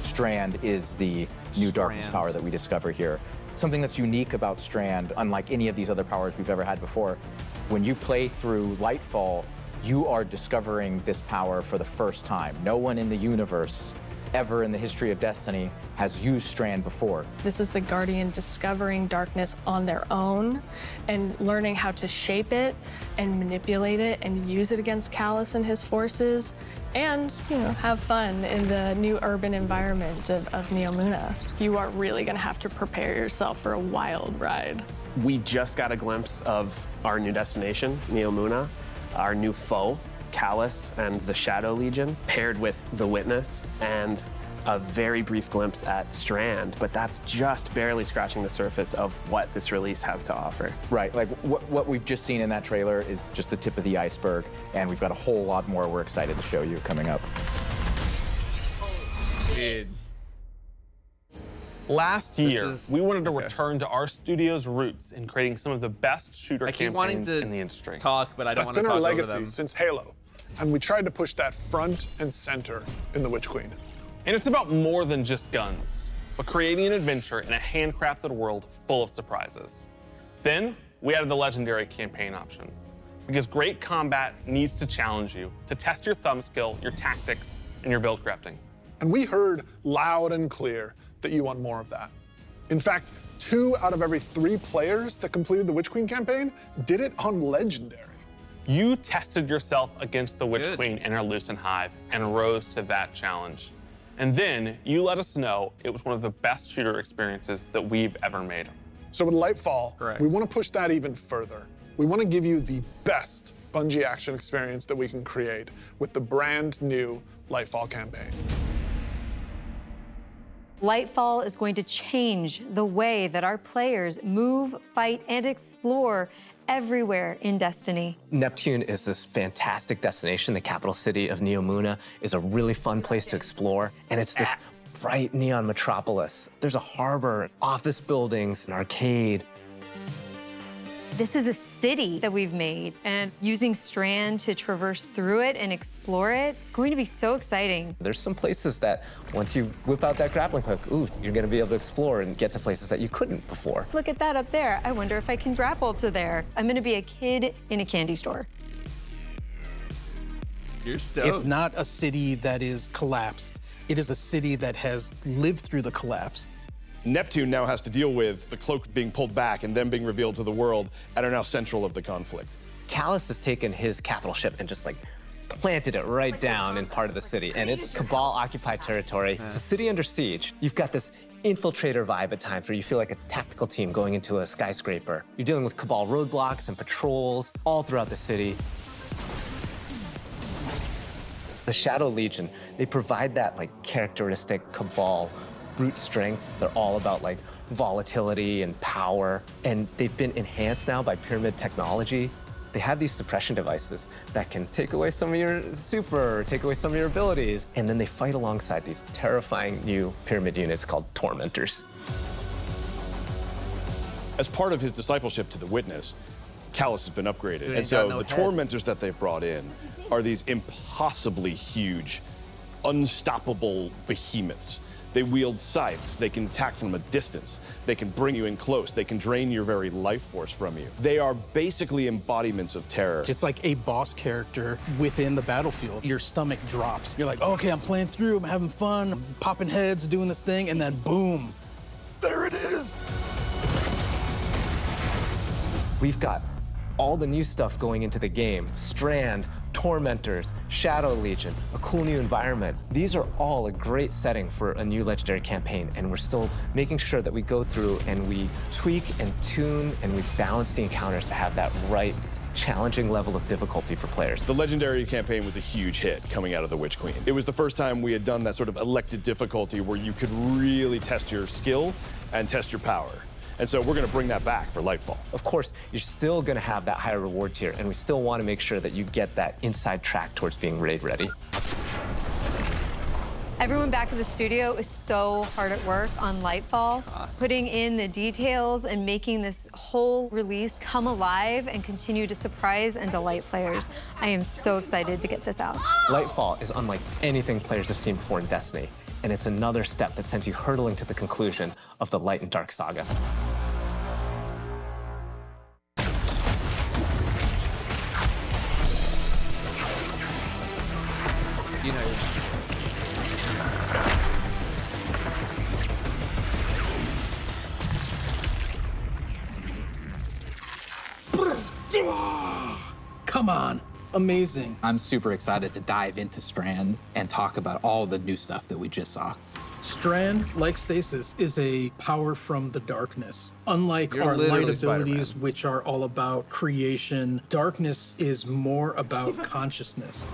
Strand is the new darkness power that we discover here. Something that's unique about Strand, unlike any of these other powers we've ever had before, when you play through Lightfall, you are discovering this power for the first time. No one in the universe ever in the history of Destiny has used Strand before. This is the Guardian discovering darkness on their own and learning how to shape it and manipulate it and use it against Calus and his forces and, you know, have fun in the new urban environment of Neomuna. You are really gonna have to prepare yourself for a wild ride. We just got a glimpse of our new destination, Neomuna, our new foe, Calus and the Shadow Legion, paired with the Witness, and a very brief glimpse at Strand, but that's just barely scratching the surface of what this release has to offer. Right, like what we've just seen in that trailer is just the tip of the iceberg, and we've got a whole lot more we're excited to show you coming up. Dude. Last year, we wanted to return to our studio's roots in creating some of the best shooter campaigns in the industry. Talk, but I don't want to talk over them. That's been our legacy since Halo, and we tried to push that front and center in The Witch Queen. And it's about more than just guns, but creating an adventure in a handcrafted world full of surprises. Then, we added the legendary campaign option, because great combat needs to challenge you, to test your thumb skill, your tactics, and your build crafting. And we heard loud and clear that you want more of that. In fact, 2 out of every 3 players that completed the Witch Queen campaign did it on Legendary. You tested yourself against the Witch Queen in our Lucent Hive and rose to that challenge. And then you let us know it was one of the best shooter experiences that we've ever made. So with Lightfall, we want to push that even further. We want to give you the best Bungie action experience that we can create with the brand new Lightfall campaign. Lightfall is going to change the way that our players move, fight, and explore everywhere in Destiny. Neptune is this fantastic destination. The capital city of Neomuna is a really fun place to explore, and it's this bright neon metropolis. There's a harbor, office buildings, an arcade. This is a city that we've made, and using Strand to traverse through it and explore it, it's going to be so exciting. There's some places that once you whip out that grappling hook, ooh, you're gonna be able to explore and get to places that you couldn't before. Look at that up there. I wonder if I can grapple to there. I'm gonna be a kid in a candy store. You're stoked. It's not a city that is collapsed. It is a city that has lived through the collapse. Neptune now has to deal with the cloak being pulled back and them being revealed to the world and are now central of the conflict. Callus has taken his capital ship and just like planted it right down in part of the city, and it's Cabal-occupied territory. It's a city under siege. You've got this infiltrator vibe at times where you feel like a tactical team going into a skyscraper. You're dealing with Cabal roadblocks and patrols all throughout the city. The Shadow Legion, they provide that like characteristic Cabal brute strength. They're all about like volatility and power, and they've been enhanced now by Pyramid technology. They have these suppression devices that can take away some of your super, take away some of your abilities, and then they fight alongside these terrifying new Pyramid units called Tormentors. As part of his discipleship to the Witness, Callus has been upgraded, Dude, and so no the head. Tormentors that they've brought in are these impossibly huge, unstoppable behemoths. They wield scythes, they can attack from a distance, they can bring you in close, they can drain your very life force from you. They are basically embodiments of terror. It's like a boss character within the battlefield. Your stomach drops. You're like, okay, I'm playing through, I'm having fun, I'm popping heads, doing this thing, and then boom, there it is. We've got all the new stuff going into the game. Strand, Tormentors, Shadow Legion, a cool new environment. These are all a great setting for a new Legendary campaign, and we're still making sure that we go through and we tweak and tune and we balance the encounters to have that right challenging level of difficulty for players. The Legendary campaign was a huge hit coming out of the Witch Queen. It was the first time we had done that sort of elected difficulty where you could really test your skill and test your power. And so we're going to bring that back for Lightfall. Of course, you're still going to have that higher reward tier, and we still want to make sure that you get that inside track towards being raid ready. Everyone back in the studio is so hard at work on Lightfall, putting in the details and making this whole release come alive and continue to surprise and delight players. I am so excited to get this out. Lightfall is unlike anything players have seen before in Destiny, and it's another step that sends you hurtling to the conclusion of the Light and Dark saga. You know, Come on, amazing. I'm super excited to dive into Strand and talk about all the new stuff that we just saw. Strand, like Stasis, is a power from the darkness. Unlike You're our light literally abilities, Spider-Man. which are all about creation, darkness is more about consciousness.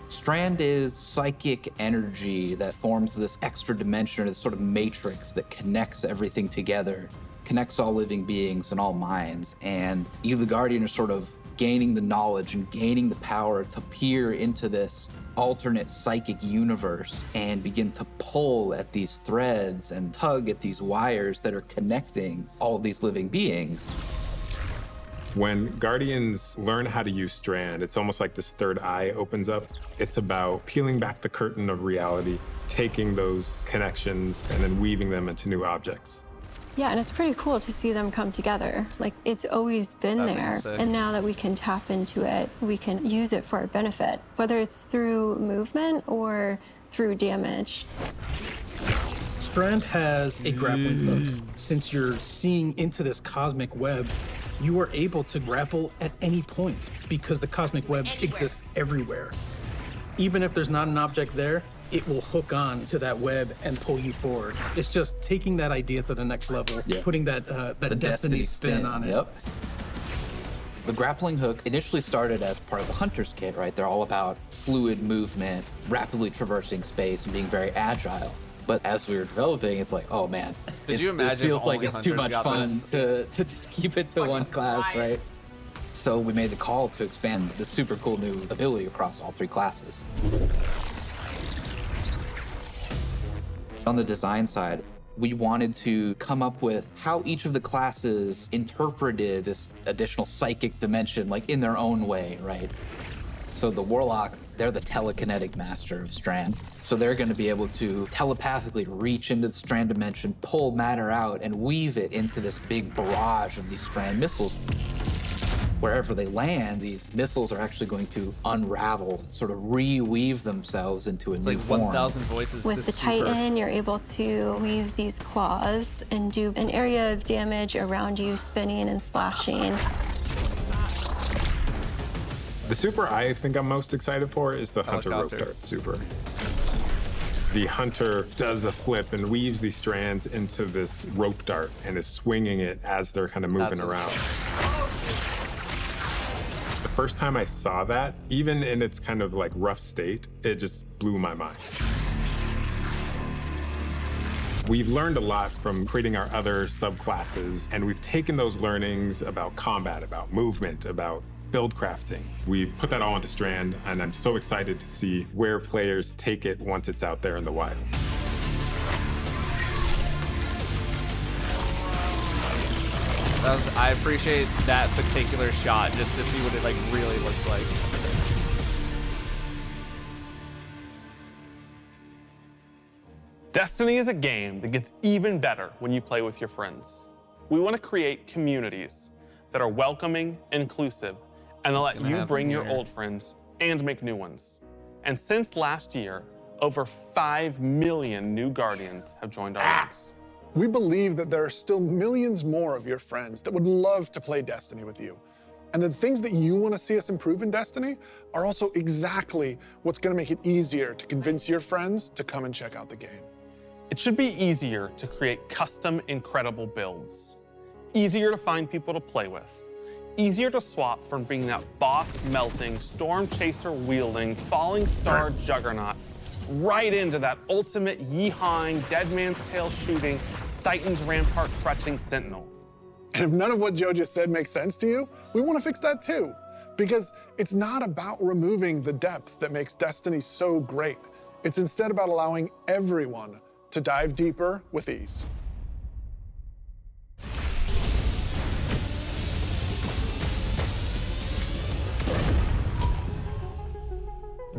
Strand is psychic energy that forms this extra dimension, or this sort of matrix that connects everything together, connects all living beings and all minds. And you, the Guardian, are sort of gaining the knowledge and gaining the power to peer into this alternate psychic universe and begin to pull at these threads and tug at these wires that are connecting all of these living beings. When Guardians learn how to use Strand, it's almost like this third eye opens up. It's about peeling back the curtain of reality, taking those connections and then weaving them into new objects. Yeah, and it's pretty cool to see them come together. Like, it's always been That'd be there, sick. and now that we can tap into it, we can use it for our benefit, whether it's through movement or through damage. Strand has a grappling hook. Since you're seeing into this cosmic web, you are able to grapple at any point because the cosmic web exists everywhere. Even if there's not an object there, it will hook on to that web and pull you forward. It's just taking that idea to the next level, putting that that Destiny spin on it. Yep. The grappling hook initially started as part of the Hunter's Kit, right? They're all about fluid movement, rapidly traversing space, and being very agile. But as we were developing, it's like, oh man, Did you imagine this feels like only it's too much Hunters got fun to just keep it to one class, right? So we made the call to expand this super cool new ability across all 3 classes. On the design side, we wanted to come up with how each of the classes interpreted this additional psychic dimension, like in their own way, right? So the Warlock, they're the telekinetic master of Strand. So they're going to be able to telepathically reach into the Strand dimension, pull matter out, and weave it into this big barrage of these Strand missiles. Wherever they land, these missiles are actually going to unravel, sort of reweave themselves into a new form. 1,000 voices. With the Titan, you're able to weave these claws and do an area of damage around you, spinning and slashing. The super I think I'm most excited for is the Hunter Rope Dart super. The Hunter does a flip and weaves these strands into this rope dart and is swinging it as they're kind of moving around. The first time I saw that, even in its kind of like rough state, it just blew my mind. We've learned a lot from creating our other subclasses, and we've taken those learnings about combat, about movement, about build crafting. We've put that all into Strand, and I'm so excited to see where players take it once it's out there in the wild. I appreciate that particular shot just to see what it like really looks like. Destiny is a game that gets even better when you play with your friends. We want to create communities that are welcoming, inclusive, and that let you bring your old friends and make new ones. And since last year, over 5 million new Guardians have joined our ranks. We believe that there are still millions more of your friends that would love to play Destiny with you. And the things that you want to see us improve in Destiny are also exactly what's going to make it easier to convince your friends to come and check out the game. It should be easier to create custom, incredible builds. Easier to find people to play with. Easier to swap from being that boss-melting, storm-chaser-wielding, falling star juggernaut right into that ultimate yeehawing, dead man's tail shooting, Titan's rampart crutching sentinel. And if none of what Joe just said makes sense to you, we want to fix that too. Because it's not about removing the depth that makes Destiny so great. It's instead about allowing everyone to dive deeper with ease.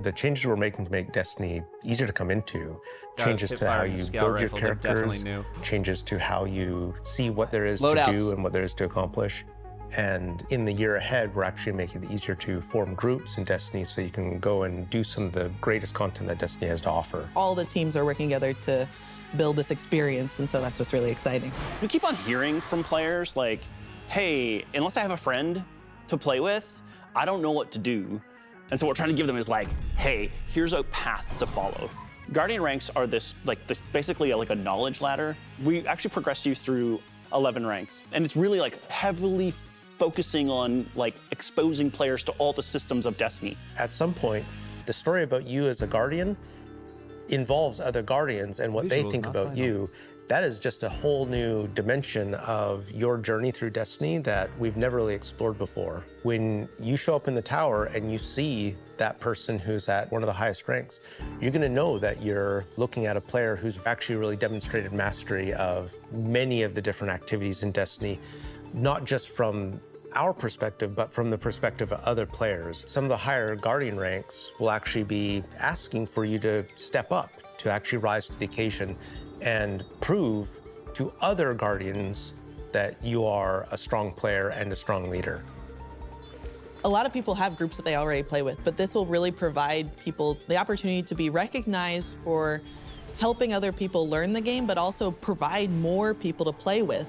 The changes we're making to make Destiny easier to come into, changes to how you build your characters, changes to how you see what there is to do and what there is to accomplish. And in the year ahead, we're actually making it easier to form groups in Destiny so you can go and do some of the greatest content that Destiny has to offer. All the teams are working together to build this experience, and so that's what's really exciting. We keep on hearing from players like, hey, unless I have a friend to play with, I don't know what to do. And so what we're trying to give them is like, hey, here's a path to follow. Guardian ranks are basically like a knowledge ladder. We actually progress you through 11 ranks. And it's really like heavily focusing on like exposing players to all the systems of Destiny. At some point, the story about you as a Guardian involves other Guardians and what they think about you. That is just a whole new dimension of your journey through Destiny that we've never really explored before. When you show up in the tower and you see that person who's at one of the highest ranks, you're gonna know that you're looking at a player who's actually really demonstrated mastery of many of the different activities in Destiny, not just from our perspective, but from the perspective of other players. Some of the higher Guardian ranks will actually be asking for you to step up, to actually rise to the occasion and prove to other Guardians that you are a strong player and a strong leader. A lot of people have groups that they already play with, but this will really provide people the opportunity to be recognized for helping other people learn the game, but also provide more people to play with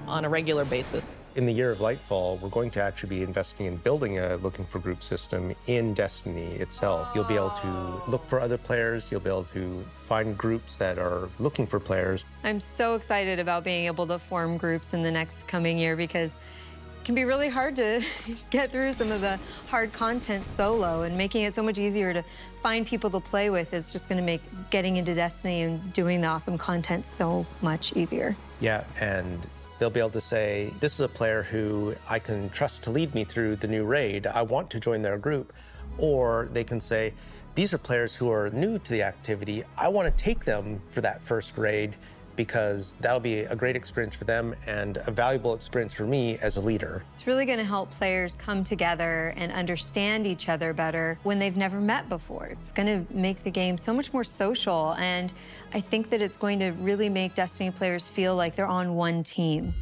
on a regular basis. In the year of Lightfall, we're going to actually be investing in building a looking for group system in Destiny itself. You'll be able to look for other players, you'll be able to find groups that are looking for players. I'm so excited about being able to form groups in the next coming year because it can be really hard to get through some of the hard content solo, and making it so much easier to find people to play with is just going to make getting into Destiny and doing the awesome content so much easier. Yeah, and they'll be able to say, this is a player who I can trust to lead me through the new raid. I want to join their group. Or they can say, these are players who are new to the activity. I want to take them for that first raid because that'll be a great experience for them and a valuable experience for me as a leader. It's really going to help players come together and understand each other better when they've never met before. It's going to make the game so much more social, and I think that it's going to really make Destiny players feel like they're on one team.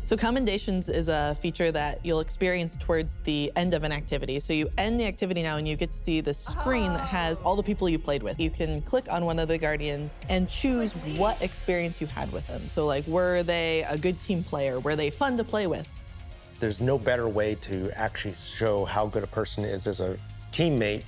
So commendations is a feature that you'll experience towards the end of an activity. So you end the activity now and you get to see the screen that has all the people you played with. You can click on one of the Guardians and choose what experience you had with them. So like, were they a good team player? Were they fun to play with? There's no better way to actually show how good a person is as a teammate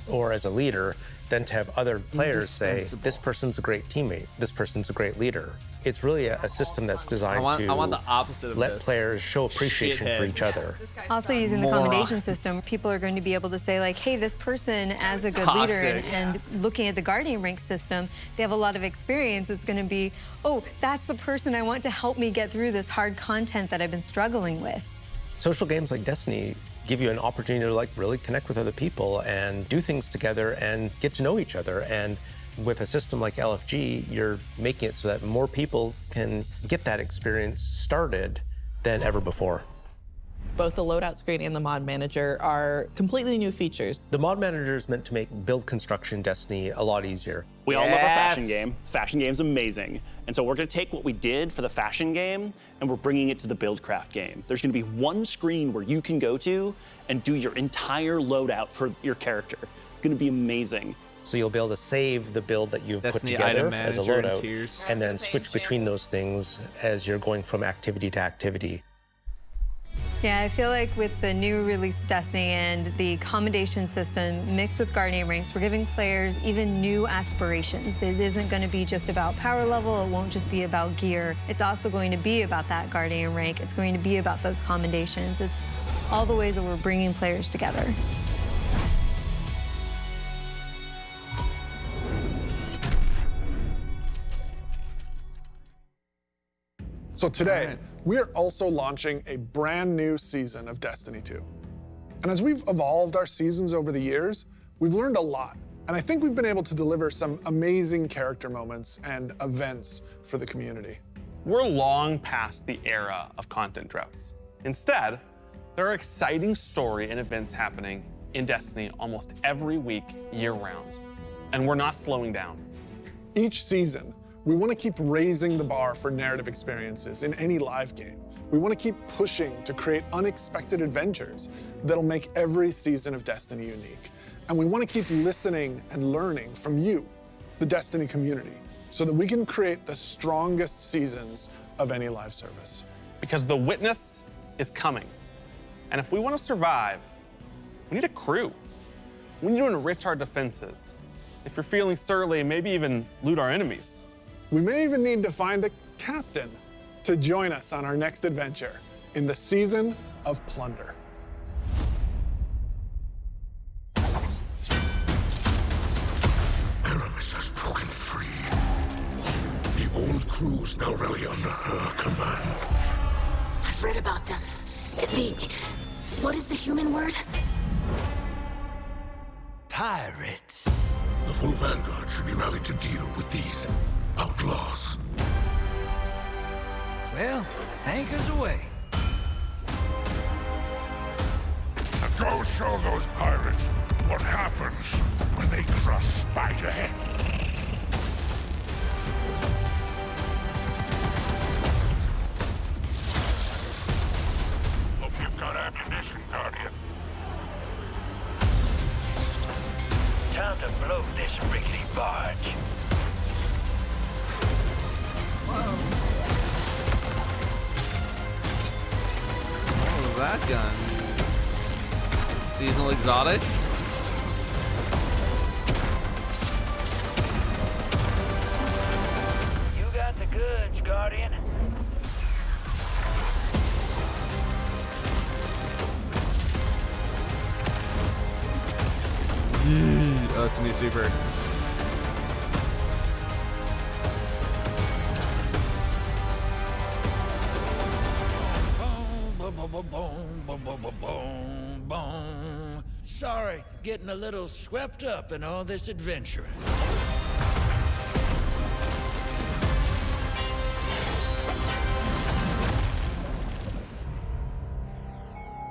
or as a leader than to have other players say, this person's a great teammate, this person's a great leader. It's really a system that's designed I want the opposite of let this. players show appreciation for each other. Also, using the commendation system, people are going to be able to say, like, hey, this person, as a good leader, and looking at the Guardian rank system, they have a lot of experience. It's going to be, oh, that's the person I want to help me get through this hard content that I've been struggling with. Social games like Destiny give you an opportunity to like really connect with other people and do things together and get to know each other. And with a system like LFG, you're making it so that more people can get that experience started than ever before. Both the loadout screen and the mod manager are completely new features. The mod manager is meant to make build construction Destiny a lot easier. We all love our fashion game. The fashion game's amazing. And so we're gonna take what we did for the fashion game and we're bringing it to the Buildcraft game. There's gonna be one screen where you can go to and do your entire loadout for your character. It's gonna be amazing. So you'll be able to save the build that you've put together as a loadout and then switch between those things as you're going from activity to activity. Yeah, I feel like with the new release of Destiny and the commendation system mixed with Guardian ranks, we're giving players even new aspirations. It isn't going to be just about power level. It won't just be about gear. It's also going to be about that Guardian rank. It's going to be about those commendations. It's all the ways that we're bringing players together. So today, we are also launching a brand new season of Destiny 2. And as we've evolved our seasons over the years, we've learned a lot. And I think we've been able to deliver some amazing character moments and events for the community. We're long past the era of content droughts. Instead, there are exciting story and events happening in Destiny almost every week, year-round. And we're not slowing down. Each season, we want to keep raising the bar for narrative experiences in any live game. We want to keep pushing to create unexpected adventures that'll make every season of Destiny unique. And we want to keep listening and learning from you, the Destiny community, so that we can create the strongest seasons of any live service. Because the witness is coming. And if we want to survive, we need a crew. We need to enrich our defenses. If you're feeling surly, maybe even loot our enemies. We may even need to find a captain to join us on our next adventure in the Season of Plunder. Aramis has broken free. The old crews now rally under her command. I've read about them. What is the human word? Pirates. The full vanguard should be rallied to deal with these outlaws. Well, anchors away. And go show those pirates what happens when they crush Spiderhead. Hope you've got ammunition, Guardian. Time to blow this rickety barge. shotgun. Seasonal exotic. You got the goods, Guardian. Oh, it's a new super. Boom. Sorry, getting a little swept up in all this adventuring.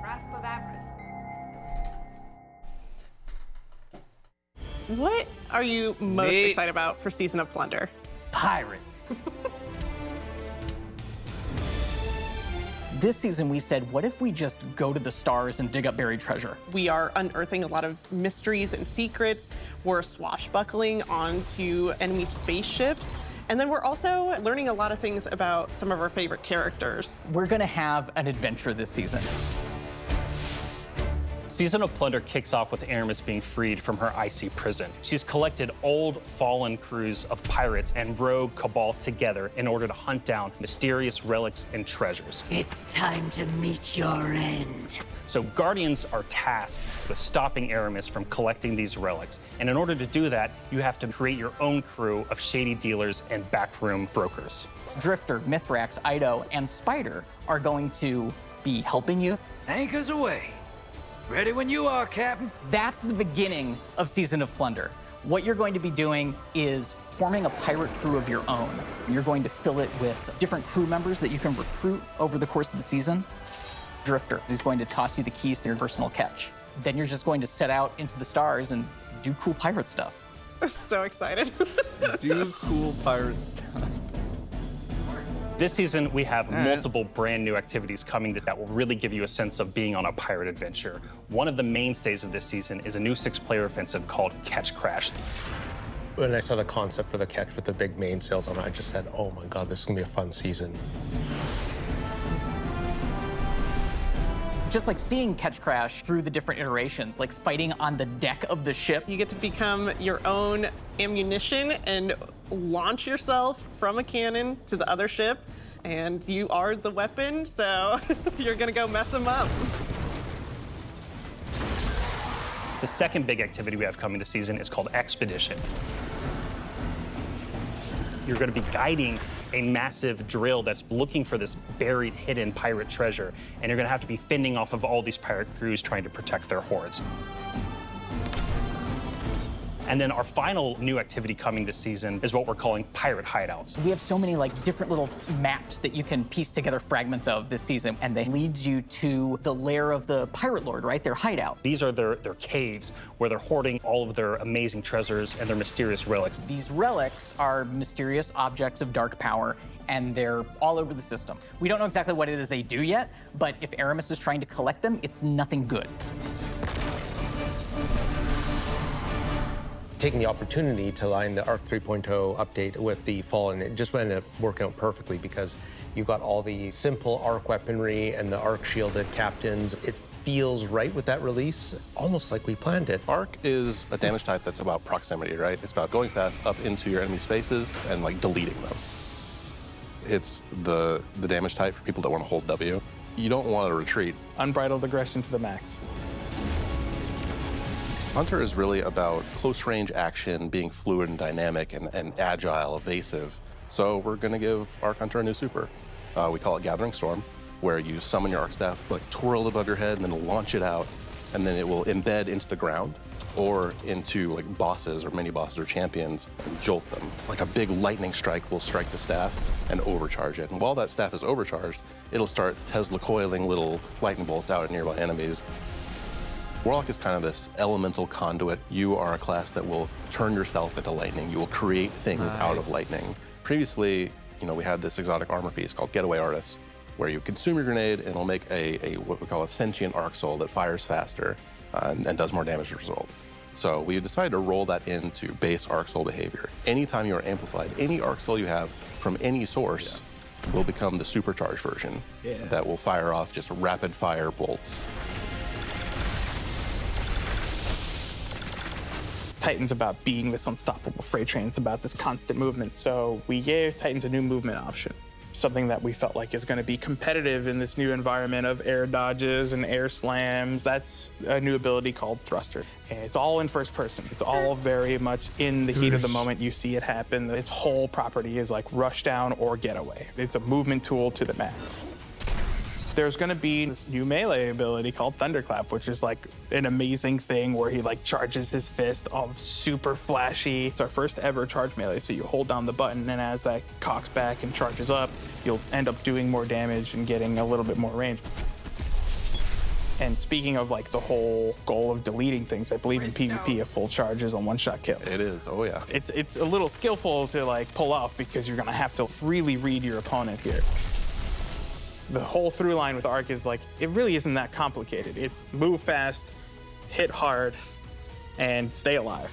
Rasp of Avarice. What are you most Me. excited about for Season of Plunder? Pirates. This season, we said, what if we just go to the stars and dig up buried treasure? We are unearthing a lot of mysteries and secrets. We're swashbuckling onto enemy spaceships. And then we're also learning a lot of things about some of our favorite characters. We're gonna have an adventure this season. Season of Plunder kicks off with Aramis being freed from her icy prison. She's collected old, fallen crews of pirates and rogue cabal together in order to hunt down mysterious relics and treasures. It's time to meet your end. So Guardians are tasked with stopping Aramis from collecting these relics. And in order to do that, you have to create your own crew of shady dealers and backroom brokers. Drifter, Mithrax, Ido, and Spider are going to be helping you. Anchors away. Ready when you are, Captain. That's the beginning of Season of Plunder. What you're going to be doing is forming a pirate crew of your own. You're going to fill it with different crew members that you can recruit over the course of the season. Drifter is going to toss you the keys to your personal catch. Then you're just going to set out into the stars and do cool pirate stuff. So excited. Do cool pirate stuff. This season, we have multiple brand new activities coming that will really give you a sense of being on a pirate adventure. One of the mainstays of this season is a new 6-player offensive called Catch Crash. When I saw the concept for the catch with the big mainsails on it, I just said, oh my God, this is gonna be a fun season. Just like seeing Catch Crash through the different iterations, like fighting on the deck of the ship. You get to become your own ammunition and launch yourself from a cannon to the other ship, and you are the weapon, so you're gonna go mess them up. The second big activity we have coming this season is called Expedition. You're going to be guiding a massive drill that's looking for this buried, hidden pirate treasure, and you're going to have to be fending off of all these pirate crews trying to protect their hoards. And then our final new activity coming this season is what we're calling Pirate Hideouts. We have so many like different little maps that you can piece together fragments of this season, and they lead you to the lair of the Pirate Lord, right? Their hideout. These are their caves where they're hoarding all of their amazing treasures and their mysterious relics. These relics are mysterious objects of dark power, and they're all over the system. We don't know exactly what it is they do yet, but if Aramis is trying to collect them, it's nothing good. Taking the opportunity to line the ARC 3.0 update with the Fallen, it just ended up working out perfectly because you got all the simple ARC weaponry and the ARC shielded captains. It feels right with that release, almost like we planned it. ARC is a damage type that's about proximity, right? It's about going fast up into your enemy spaces and like deleting them. It's the damage type for people that want to hold W. You don't want to retreat. Unbridled aggression to the max. Hunter is really about close range action, being fluid and dynamic and agile, evasive. So we're gonna give Arc Hunter a new super. We call it Gathering Storm, where you summon your Arc Staff, like twirl it above your head and then launch it out, and then it will embed into the ground or into like bosses or mini bosses or champions and jolt them. Like a big lightning strike will strike the staff and overcharge it. And while that staff is overcharged, it'll start Tesla coiling little lightning bolts out at nearby enemies. Warlock is kind of this elemental conduit. You are a class that will turn yourself into lightning. You will create things out of lightning. Previously, we had this exotic armor piece called Getaway Artist, where you consume your grenade and it'll make a what we call a sentient arc soul that fires faster and does more damage as a result. So we decided to roll that into base arc soul behavior. Anytime you are amplified, any arc soul you have from any source will become the supercharged version that will fire off just rapid fire bolts. Titan's about being this unstoppable freight train. It's about this constant movement. So we gave Titans a new movement option, something that we felt like is going to be competitive in this new environment of air dodges and air slams. That's a new ability called Thruster. And it's all in first person. It's all very much in the heat of the moment. You see it happen. Its whole property is like rush down or get away. It's a movement tool to the max. There's gonna be this new melee ability called Thunderclap, which is like an amazing thing where he like charges his fist, all super flashy. It's our first ever charge melee, so you hold down the button, and as that cocks back and charges up, you'll end up doing more damage and getting a little bit more range. And speaking of like the whole goal of deleting things, I believe in PvP a full charge is a one-shot kill. It is, oh yeah. It's a little skillful to like pull off because you're gonna have to really read your opponent here. The whole through line with Arc is like, it really isn't that complicated. It's move fast, hit hard, and stay alive.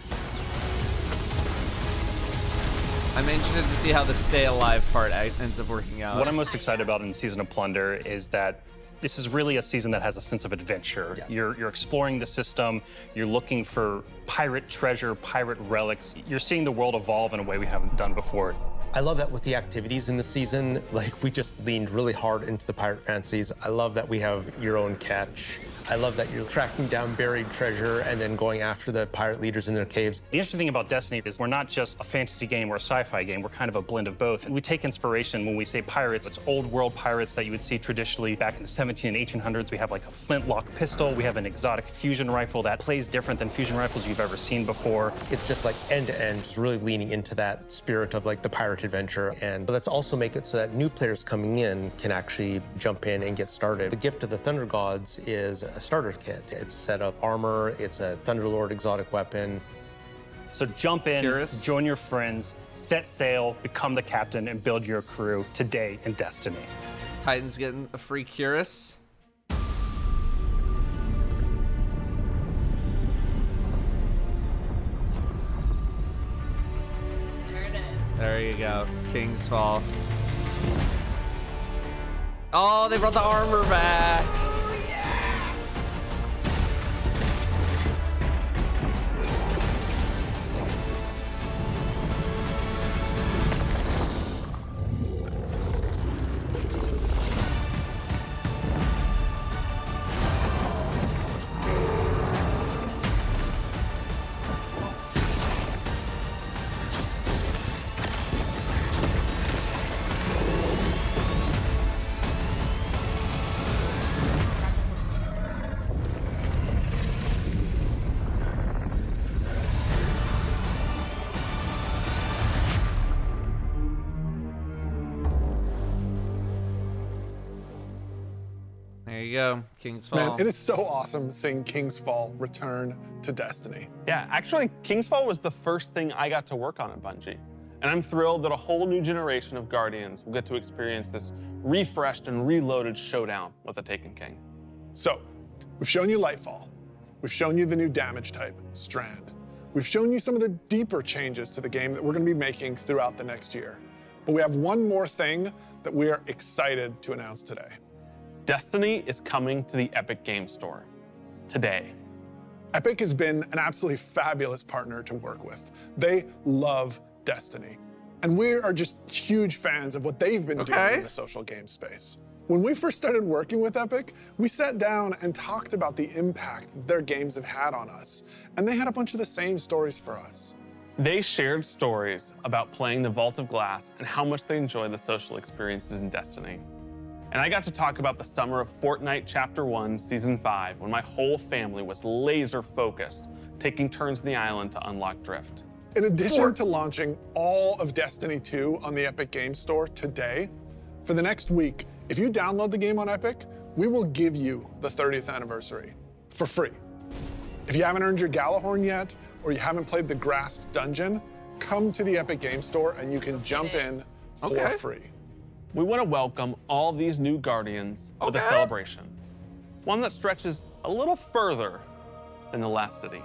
I'm interested to see how the stay alive part ends up working out. What I'm most excited about in Season of Plunder is that this is really a season that has a sense of adventure. Yeah. You're exploring the system, you're looking for pirate treasure, pirate relics. You're seeing the world evolve in a way we haven't done before. I love that with the activities in the season, like we just leaned really hard into the pirate fancies. I love that we have your own catch. I love that you're tracking down buried treasure and then going after the pirate leaders in their caves. The interesting thing about Destiny is we're not just a fantasy game or a sci-fi game, we're kind of a blend of both. And we take inspiration when we say pirates. It's old world pirates that you would see traditionally back in the 17 and 1800s. We have like a flintlock pistol, we have an exotic fusion rifle that plays different than fusion rifles you've ever seen before. It's just like end to end, just really leaning into that spirit of like the pirate adventure. And let's also make it so that new players coming in can actually jump in and get started. The gift of the Thunder Gods is a starter kit. It's a set of armor, it's a Thunderlord exotic weapon. So jump in, join your friends, set sail, become the captain, and build your crew today in Destiny. Titan's getting a free Curus. There you go, King's Fall. Oh, they brought the armor back. There you go, King's Fall. Man, it is so awesome seeing King's Fall return to Destiny. Yeah, actually, King's Fall was the first thing I got to work on at Bungie. And I'm thrilled that a whole new generation of Guardians will get to experience this refreshed and reloaded showdown with the Taken King. So, we've shown you Lightfall. We've shown you the new damage type, Strand. We've shown you some of the deeper changes to the game that we're going to be making throughout the next year. But we have one more thing that we are excited to announce today. Destiny is coming to the Epic Games Store today. Epic has been an absolutely fabulous partner to work with. They love Destiny. And we are just huge fans of what they've been doing in the social game space. When we first started working with Epic, we sat down and talked about the impact that their games have had on us. And they had a bunch of the same stories for us. They shared stories about playing the Vault of Glass and how much they enjoy the social experiences in Destiny. And I got to talk about the summer of Fortnite Chapter 1, Season 5, when my whole family was laser focused, taking turns in the island to unlock Drift. In addition to launching all of Destiny 2 on the Epic Games Store today, for the next week, if you download the game on Epic, we will give you the 30th anniversary for free. If you haven't earned your Galahorn yet, or you haven't played the Grasp Dungeon, come to the Epic Games Store and you can jump in for free. We want to welcome all these new Guardians with a celebration. One that stretches a little further than the last city.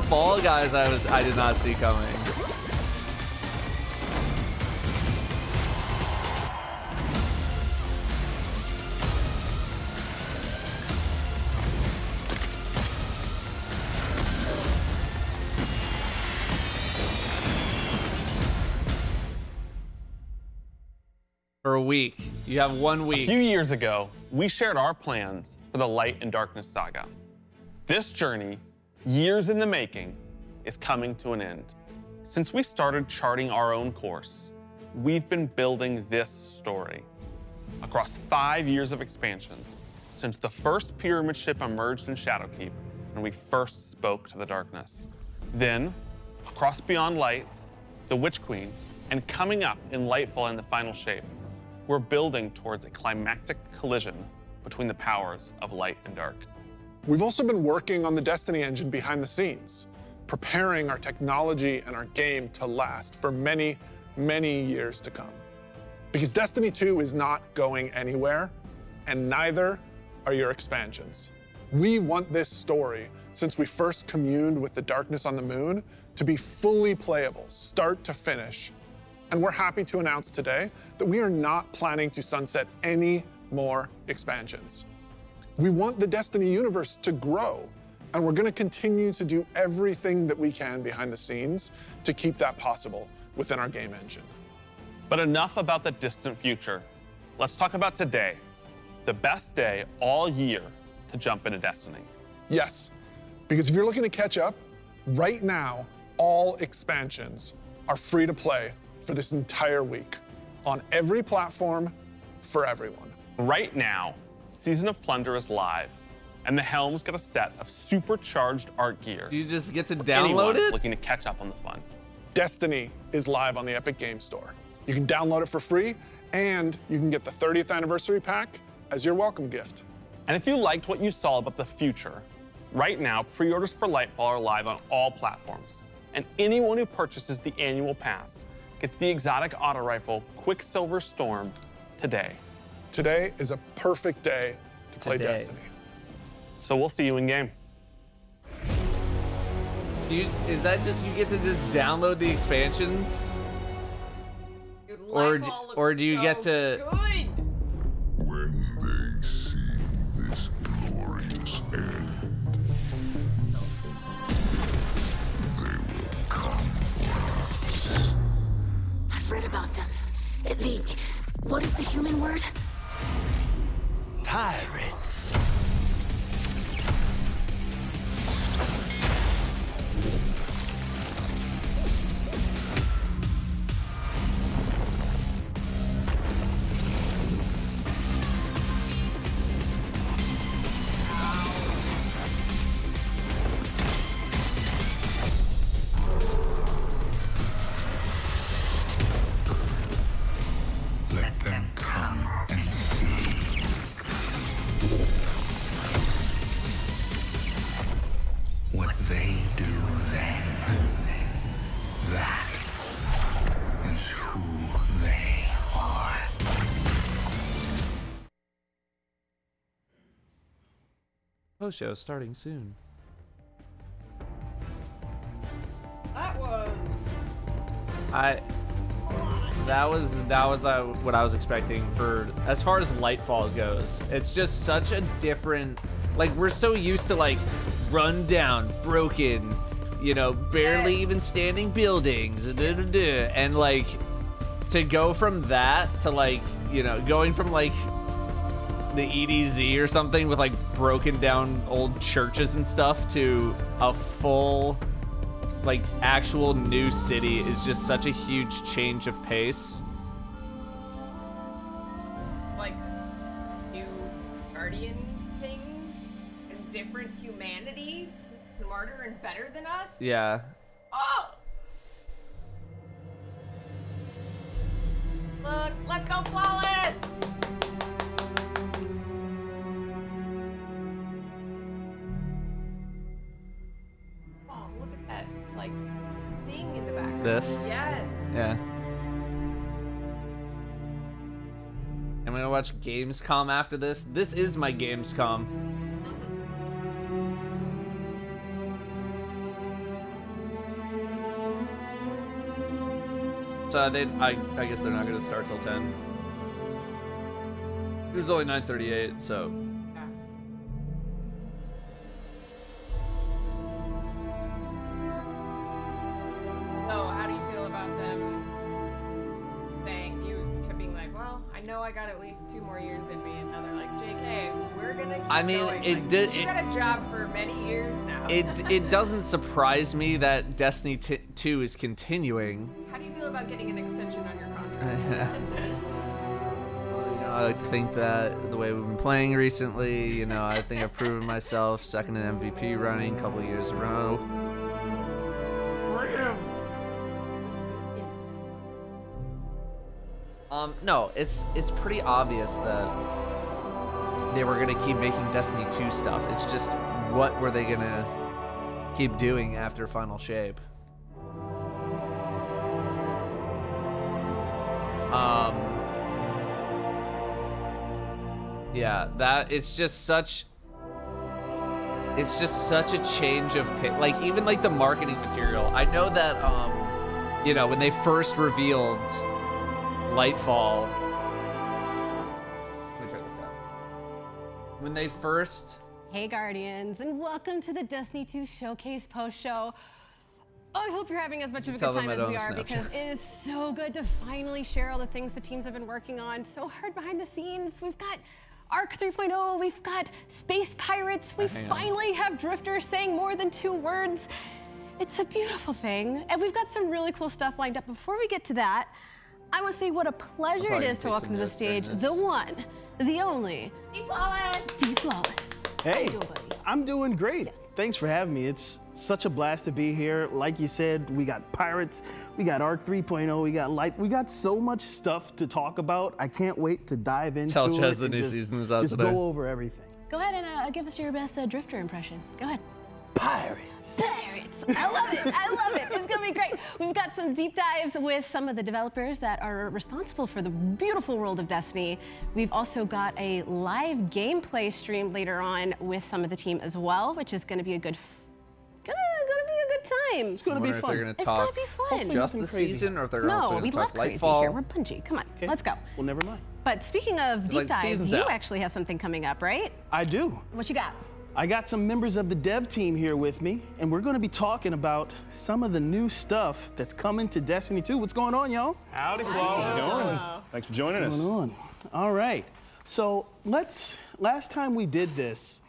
Fall Guys I did not see coming. For a week. You have 1 week. A few years ago, we shared our plans for the Light and Darkness saga. This journey, years in the making, is coming to an end. Since we started charting our own course, we've been building this story. Across 5 years of expansions, since the first pyramid ship emerged in Shadowkeep and we first spoke to the darkness. Then, across Beyond Light, the Witch Queen, and coming up in Lightfall in the final shape, we're building towards a climactic collision between the powers of light and dark. We've also been working on the Destiny engine behind the scenes, preparing our technology and our game to last for many, many years to come. Because Destiny 2 is not going anywhere, and neither are your expansions. We want this story, since we first communed with the darkness on the moon, to be fully playable, start to finish. And we're happy to announce today that we are not planning to sunset any more expansions. We want the Destiny universe to grow, and we're going to continue to do everything that we can behind the scenes to keep that possible within our game engine. But enough about the distant future. Let's talk about today, the best day all year to jump into Destiny. Yes, because if you're looking to catch up, right now, all expansions are free to play for this entire week on every platform for everyone. Right now, Season of Plunder is live, and the Helm's got a set of supercharged art gear. You just get to for download anyone it? looking to catch up on the fun. Destiny is live on the Epic Games Store. You can download it for free, and you can get the 30th anniversary pack as your welcome gift. And if you liked what you saw about the future, right now, pre-orders for Lightfall are live on all platforms. And anyone who purchases the annual pass gets the exotic auto rifle Quicksilver Storm today. Today is a perfect day to play Today. Destiny. So we'll see you in game. Is that just you get to just download the expansions? Dude, Or Lightfall or looks do you so get to good. When they see this glorious end, they will come for us. I've read about them. What is the human word? Pirates. Let them come and see. What they do then, that is who they are. Post show starting soon. That was what I was expecting for as far as Lightfall goes. It's just such a different, like, we're so used to like run down, broken, you know, barely even standing buildings, and like to go from that to like, you know, going from like the EDZ or something with like broken down old churches and stuff to a full like actual new city is just such a huge change of pace. Like new guardian things and different humanity, smarter and better than us. Yeah. Oh! Look, let's go flawless! Oh, look at that, like, thing in the background. This? Yes. Yeah. I'm gonna watch Gamescom after this. This is my Gamescom. So I guess they're not going to start till 10. It was only 9:38, so. So how do you feel about them saying, you kept being like, well, I know I got at least 2 more years in me, and now they're like, JK, we're gonna keep going. It did. You got a job for many years now. It doesn't surprise me that Destiny 2 is continuing. How do you feel about getting an extension on your contract? I like to think that the way we've been playing recently, I think I've proven myself. Second in MVP running, a couple years in a row. No, it's pretty obvious that they were gonna keep making Destiny 2 stuff. It's just, what were they gonna keep doing after Final Shape? Yeah, it's just such a change of pace. Like, even like the marketing material. I know that when they first revealed Lightfall. Let me turn this down. When they first. Hey Guardians, and welcome to the Destiny 2 Showcase post-show. I hope you're having as much of a good time as we are, because it is so good to finally share all the things the teams have been working on so hard behind the scenes. We've got Arc 3.0, we've got Space Pirates, we finally have Drifters saying more than 2 words. It's a beautiful thing, and we've got some really cool stuff lined up. Before we get to that, I want to say what a pleasure it is to welcome to the stage the one, the only, D-Flawless. Hey, How you doing, buddy? I'm doing great. Thanks for having me. It's such a blast to be here. Like you said, we got Pirates, we got Arc 3.0, we got Light, we got so much stuff to talk about. I can't wait to dive into it. Chaz, the new season is out just today. go over everything. Go ahead and give us your best Drifter impression. Go ahead. Pirates. Pirates. I love it. I love it. It's going to be great. We've got some deep dives with some of the developers that are responsible for the beautiful world of Destiny. We've also got a live gameplay stream later on with some of the team as well, which is going to be a good time. It's going to be fun. It's going to be fun. Just the season, or if they're also No, we going to love talk crazy Lightfall? here. We're Bungie. Come on, let's go. Well, never mind. But speaking of It's deep like the dives, season's you out. actually have something coming up, right? I do. What you got? I got some members of the dev team here with me, and we're going to be talking about some of the new stuff that's coming to Destiny 2. What's going on, y'all? Howdy, Flaw. How's it going? Thanks for joining us. What's going on? All right. So last time we did this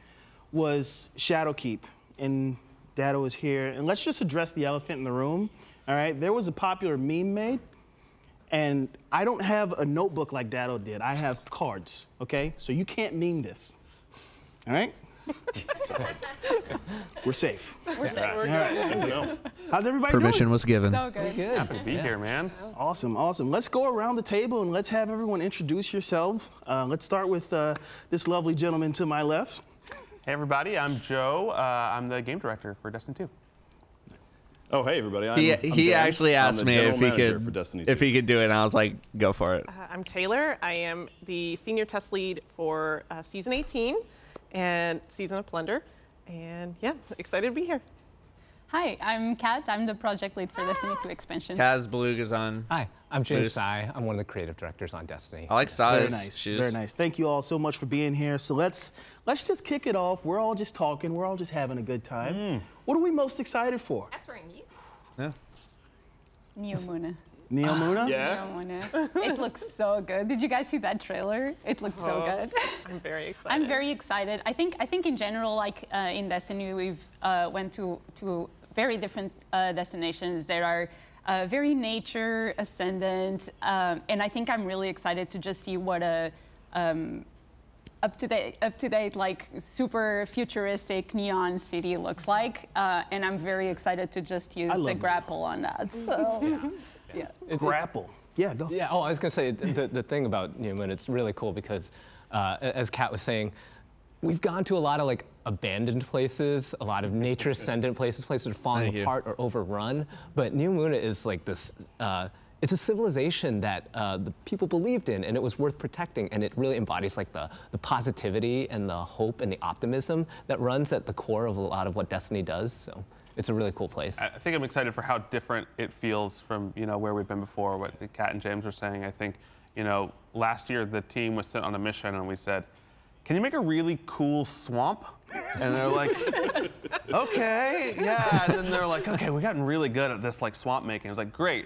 was Shadowkeep, and Dado was here. And let's just address the elephant in the room. All right. There was a popular meme made, and I don't have a notebook like Dado did. I have cards, okay? So you can't meme this. All right? We're safe. We're safe. All right. Good to know. How's everybody doing? Permission was given. So good. Happy to be here, man. Awesome, awesome. Let's go around the table and let's have everyone introduce yourselves. Let's start with this lovely gentleman to my left. Hey, everybody. I'm Joe. I'm the game director for Destiny 2. Oh, hey, everybody. I'm He Dan. actually asked I'm me the if he general manager for Destiny 2. could do it, and I was like, go for it. I'm Taylor. I am the senior test lead for season 18 and season of Plunder. And yeah, excited to be here. Hi, I'm Kat. I'm the project lead for Destiny 2 expansions. Kaz Beluga's on. Hi, I'm James Moose. Sai. I'm one of the creative directors on Destiny. I like Sai's Very nice. shoes. Very nice. Thank you all so much for being here. So let's just kick it off. We're all just talking. We're all just having a good time. What are we most excited for? That's wearing Yeezy. Yeah. Neomuna. Neomuna? Yeah. Neomuna. It looks so good. Did you guys see that trailer? It looked so good. I'm very excited. I'm very excited. I think in general, like in Destiny, we've went to very different destinations. There are very nature ascendant, and I think I'm really excited to just see what a up to date, like super futuristic neon city looks like, and I'm very excited to just use the grapple on that. So, yeah. Grapple. Yeah, go. Yeah. Oh, I was gonna say the thing about Newman. It's really cool because, as Kat was saying, we've gone to a lot of like abandoned places, a lot of nature ascendant places that are falling apart or overrun. But New Muna is like this. It's a civilization that the people believed in, and it was worth protecting. And it really embodies like the positivity and the hope and the optimism that runs at the core of a lot of what Destiny does. So it's a really cool place. I think I'm excited for how different it feels from where we've been before. What Kat and James were saying. I think last year the team was sent on a mission and we said, can you make a really cool swamp? And they're like, okay, yeah. And then they're like, okay, we've gotten really good at this like swamp making. I was like, great.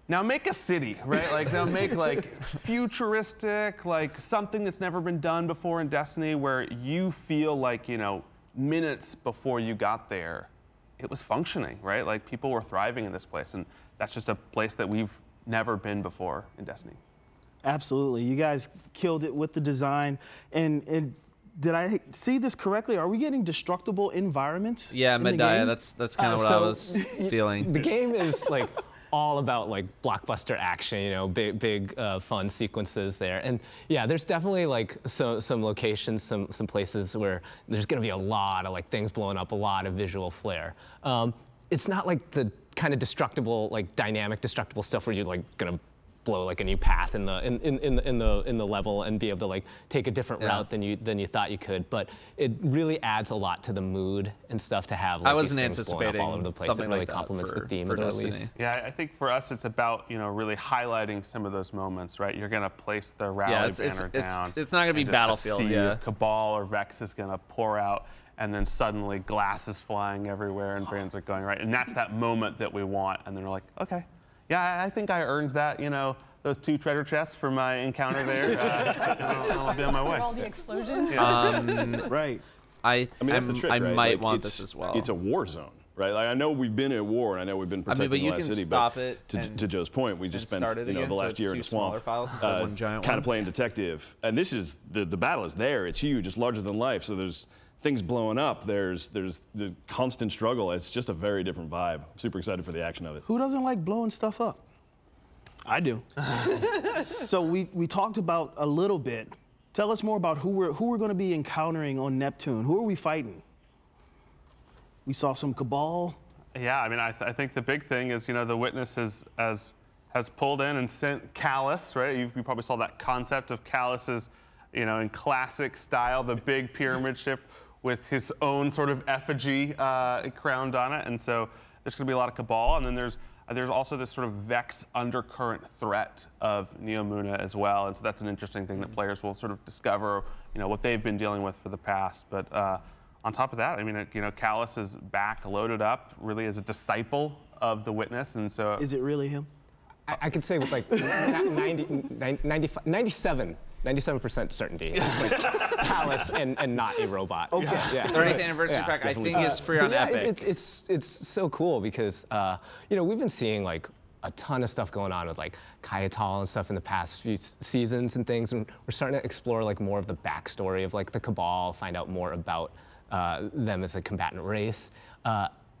Now make a city, right? Like now make like futuristic, like something that's never been done before in Destiny, where you feel like minutes before you got there, it was functioning, right? Like people were thriving in this place, and that's just a place that we've never been before in Destiny. Absolutely, you guys killed it with the design, and did I see this correctly? Are we getting destructible environments? Yeah, Medaya, that's kind of what I was feeling. The game is like all about like blockbuster action, big fun sequences there. And yeah, there's definitely like some locations, some places where there's gonna be a lot of like things blowing up, a lot of visual flair. It's not like the kind of destructible, like dynamic destructible stuff where you're like gonna blow like a new path in the level and be able to like take a different route than you thought you could. But it really adds a lot to the mood and stuff to have. Like, I wasn't these things blowing up anticipating all over the place. something It really like that complements for, the theme for of the Destiny. release. Yeah, I think for us it's about really highlighting some of those moments, right? You're gonna place the rally banner down. It's not gonna be and just Battlefield, a sea yeah. of Cabal or Vex is gonna pour out, and then suddenly glass is flying everywhere and brands are going right, and that's that moment that we want. And then we're like, okay, yeah, I think I earned that, those 2 treasure chests for my encounter there. I'll be on my way. After all the explosions. Right. I mean, that's the trick, I right? might Like, want this as well. It's a war zone, right? Like, I know we've been at war, and I know we've been protecting but the you last can city. stop but it to Joe's point, we just spent start it again, the so last it's year in 2 the swamp, smaller files instead of one giant kind one. of playing detective. And this is the battle is there. It's huge. It's larger than life. So there's things blowing up. There's the constant struggle. It's just a very different vibe. I'm super excited for the action of it. Who doesn't like blowing stuff up? I do. So we talked about a little bit. Tell us more about who we're going to be encountering on Neptune. Who are we fighting? We saw some Cabal. Yeah, I mean, I think the big thing is, the Witness has pulled in and sent Callus, right? You probably saw that concept of Callus's, in classic style, the big pyramid ship with his own sort of effigy crowned on it. And so there's going to be a lot of Cabal, and then there's also this sort of Vex undercurrent threat of Neomuna as well, and so that's an interesting thing that players will sort of discover, what they've been dealing with for the past. But on top of that, I mean, Callus is back, loaded up, really as a disciple of the Witness, and so. Is it really him? I could say with like 97% certainty. It's like Callus and not a robot. Okay. Yeah. 30th anniversary pack, I think, is free on Epic. It's so cool because we've been seeing like a ton of stuff going on with like Kaiatal and stuff in the past few seasons and things, and we're starting to explore like more of the backstory of like the Cabal, find out more about them as a combatant race.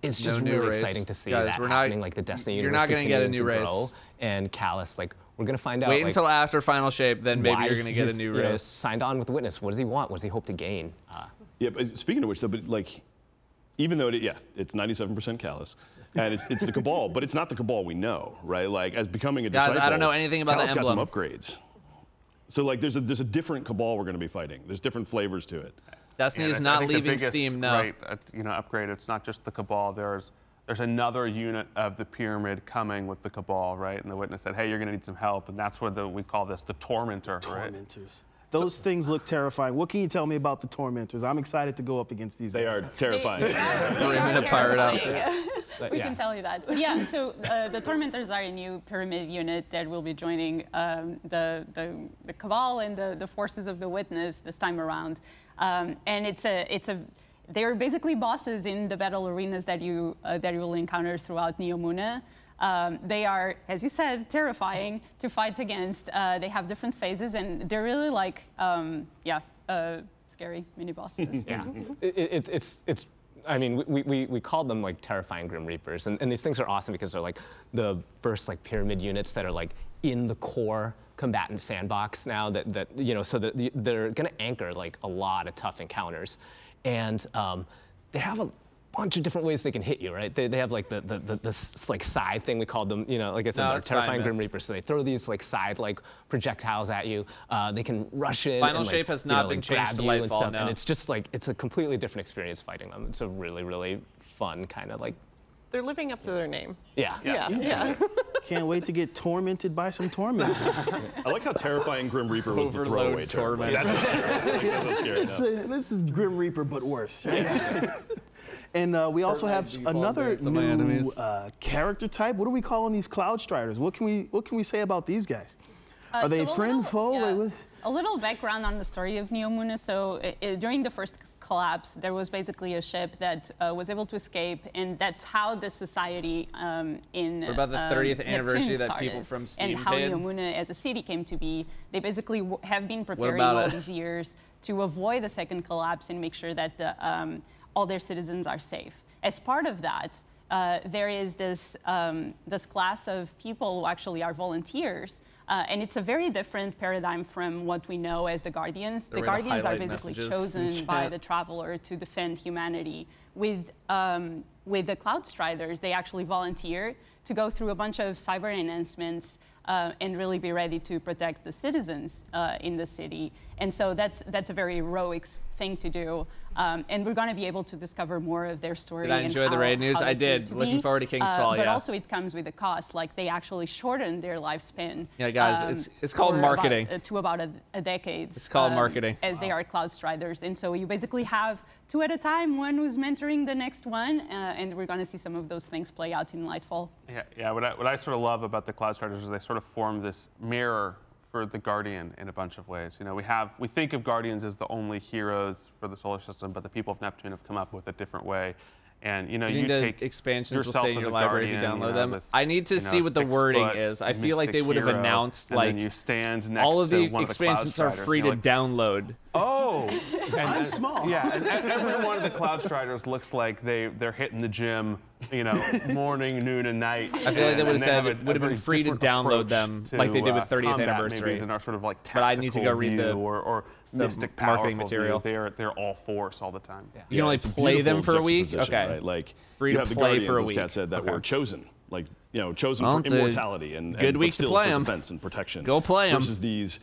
It's just really exciting to see that happening. Like the Destiny universe You're not gonna get a new to race. grow, and Callus, like we're gonna find out. Wait like, until after Final Shape, then maybe you're gonna get a new race. Signed on with the Witness. What does he want? What does he hope to gain? Yeah, but speaking of which, though, but like, even though it's 97% Callus, and it's the Cabal, but it's not the Cabal we know, right? Like, as becoming a disciple, I don't know anything about Callus the got some emblem. upgrades. So like, there's a different Cabal we're going to be fighting. There's different flavors to it. Destiny is I not think the leaving biggest, Steam now. Right, upgrade. It's not just the Cabal. There's another unit of the pyramid coming with the Cabal, right? And the Witness said, hey, you're going to need some help, and that's what we call this the Tormentor, right? Tormentors. Those things look terrifying. What can you tell me about the Tormentors? I'm excited to go up against these. They are terrifying. 3-minute pirate outfit. We can tell you that. But yeah, so the Tormentors are a new pyramid unit that will be joining the Cabal and the forces of the Witness this time around. And they're basically bosses in the battle arenas that you will encounter throughout Neomuna. They are, as you said, terrifying to fight against. They have different phases, and they're really like, scary mini bosses. Yeah, it's. I mean, we called them like terrifying Grim Reapers, and these things are awesome because they're like the first like pyramid units that are like in the core combatant sandbox now. So that they're gonna anchor like a lot of tough encounters, and they have a bunch of different ways they can hit you, right? They have like this like side thing we called them, like I said, they're terrifying Grim Reapers. So they throw these like side like projectiles at you. They can rush in. Final and, Shape has not been changed to grab you and Lightfall, stuff. no. And it's just like it's a completely different experience fighting them. It's a really, really fun kind of like. They're living up to their name. Yeah. Yeah. Can't wait to get tormented by some tormentors. I like how terrifying Grim Reaper was the throwaway term. Like, that's scary. This is Grim Reaper, but worse. Right? And we also have another new character type. What are we calling these Cloud Striders? What can we say about these guys? Are they friend, foe? Yeah. A little background on the story of Neomuna. So during the first collapse, there was basically a ship that was able to escape, and that's how the society in what about the 30th anniversary Neptune that people started, from Steam and how paid? Neomuna as a city came to be. They basically have been preparing about all it? these years to avoid the second collapse and make sure that all their citizens are safe. As part of that, there is this class of people who actually are volunteers. And it's a very different paradigm from what we know as the Guardians. The Guardians are basically chosen by the Traveler to defend humanity. With the Cloud Striders, they actually volunteer to go through a bunch of cyber enhancements and really be ready to protect the citizens in the city. And so that's a very heroic thing to do. And we're going to be able to discover more of their story. Did I enjoy the raid news? I did. Looking forward to King's Fall, But also it comes with a cost. Like they actually shortened their lifespan. Yeah, guys, it's called marketing. To about a decade. It's called marketing. As they are Cloud Striders. And so you basically have two at a time, one who's mentoring the next one. And we're going to see some of those things play out in Lightfall. Yeah. What I sort of love about the Cloud Striders is they sort of form this mirror for the Guardian in a bunch of ways. You know, we think of Guardians as the only heroes for the solar system, but the people of Neptune have come up with a different way. And you know, you take expansions will yourself stay in as your a library Guardian, if you download know, them. this, I need to see what the wording is. I feel like they would have announced and like then you stand next all of the to one expansions of the are Cloud Striders, free to and you're like, download. Oh, I'm small. Yeah, and every one of the Cloud Striders looks like they're hitting the gym, you know, morning, noon, and night. I feel like they would have said it would have been free to download them like they did with 30th combat, anniversary. Maybe, than our sort of like but I need to go read the or mystic marketing powerful material. View. They're all force all the time. Yeah. You can only play them for a week. Okay, right? Like free you to have the play Guardians, for a as week. Kat said, that were chosen, like chosen Well, for immortality and good but week to still play for 'em. defense and protection. Go play 'em. Versus these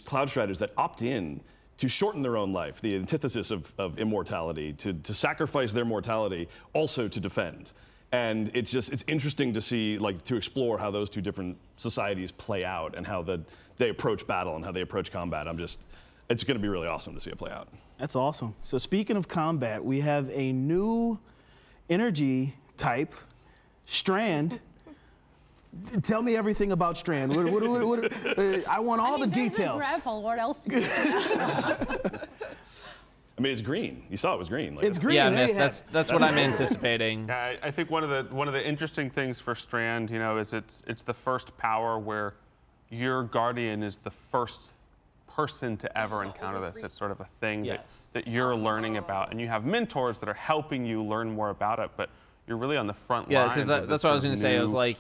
Cloud Striders that opt in to shorten their own life, the antithesis of immortality, to sacrifice their mortality also to defend. And it's interesting to see, like, to explore how those two different societies play out and how they approach battle and how they approach combat. It's going to be really awesome to see it play out. That's awesome. So speaking of combat, we have a new energy type, Strand. Tell me everything about Strand. I want all the details. Grapple. What else? Do you I mean, it's green. You saw it was green. Like, it's green. Yeah, Myth, that's what I'm anticipating. I think one of the interesting things for Strand, you know, is it's the first power where your Guardian is the first person to ever encounter this. It's sort of a thing that you're learning about, and you have mentors that are helping you learn more about it, but you're really on the front Yeah, lines. because that's what I was going to say. I was like,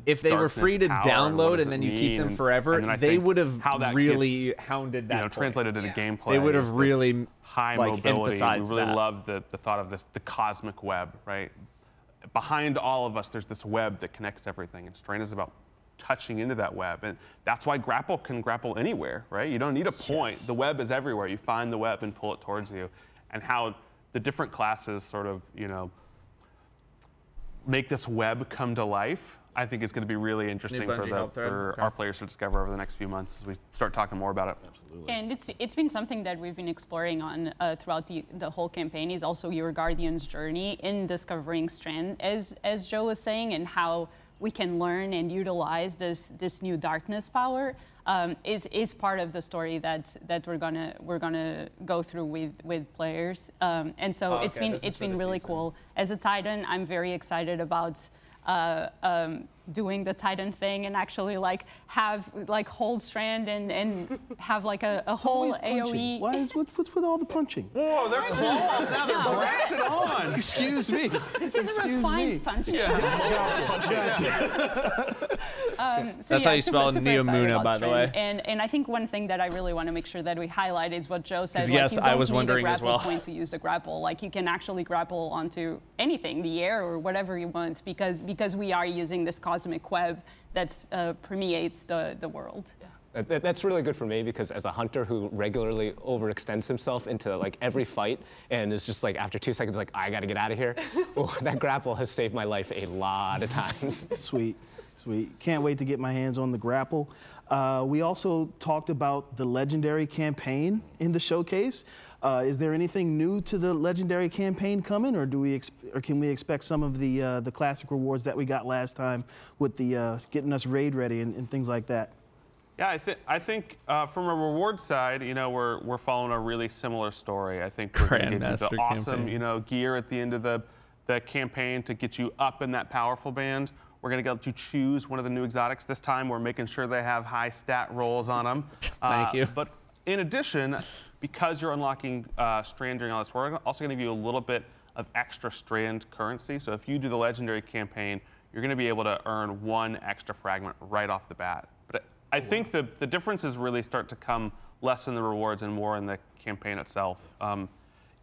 if they were free to download and then you keep them forever, they would have really hounded that. Translated into gameplay. They would have really high mobility. We really love the thought of the cosmic web, right? Behind all of us, there's this web that connects everything, and Strand is about touching into that web, and that's why Grapple can grapple anywhere, right? You don't need a point. The web is everywhere. You find the web and pull it towards you, and how the different classes sort of, you know, make this web come to life, I think is going to be really interesting for our players to discover over the next few months as we start talking more about it. Absolutely. And it's been something that we've been exploring on throughout the whole campaign, is also your Guardian's journey in discovering Strand, as Joe was saying, and how we can learn and utilize this new darkness power is part of the story that we're gonna go through with players, and so it's been really cool. As a Titan, I'm very excited about doing the Titan thing and actually hold Strand and have like a whole AOE. What's with all the punching? Whoa, they're claws. Now they're grafted on. Excuse me. This is a refined punching. Gotcha. That's how you spell Neomuna, by the way. And I think one thing that I really want to make sure that we highlight is what Joe said. Yes, I was wondering as well. You don't need a grapple point to use the grapple. Like, you can actually grapple onto anything, the air or whatever you want, because we are using this cosmic web that permeates the world. That's really good for me because as a hunter who regularly overextends himself into like every fight and is just like after 2 seconds like I gotta get out of here, that grapple has saved my life a lot of times. Sweet, sweet. Can't wait to get my hands on the grapple. We also talked about the Legendary campaign in the showcase. Is there anything new to the Legendary campaign coming, or can we expect some of the classic rewards that we got last time with the getting us raid ready and things like that? Yeah, I think from a reward side, you know, we're following a really similar story. I think we're going to give you the awesome, you know, gear at the end of the campaign to get you up in that powerful band. We're going to get you choose one of the new exotics. This time, we're making sure they have high stat rolls on them. Thank you. But in addition, because you're unlocking strand during all this, we're also going to give you a little bit of extra strand currency. So if you do the Legendary campaign, you're going to be able to earn 1 extra fragment right off the bat. But I think the differences really start to come less in the rewards and more in the campaign itself.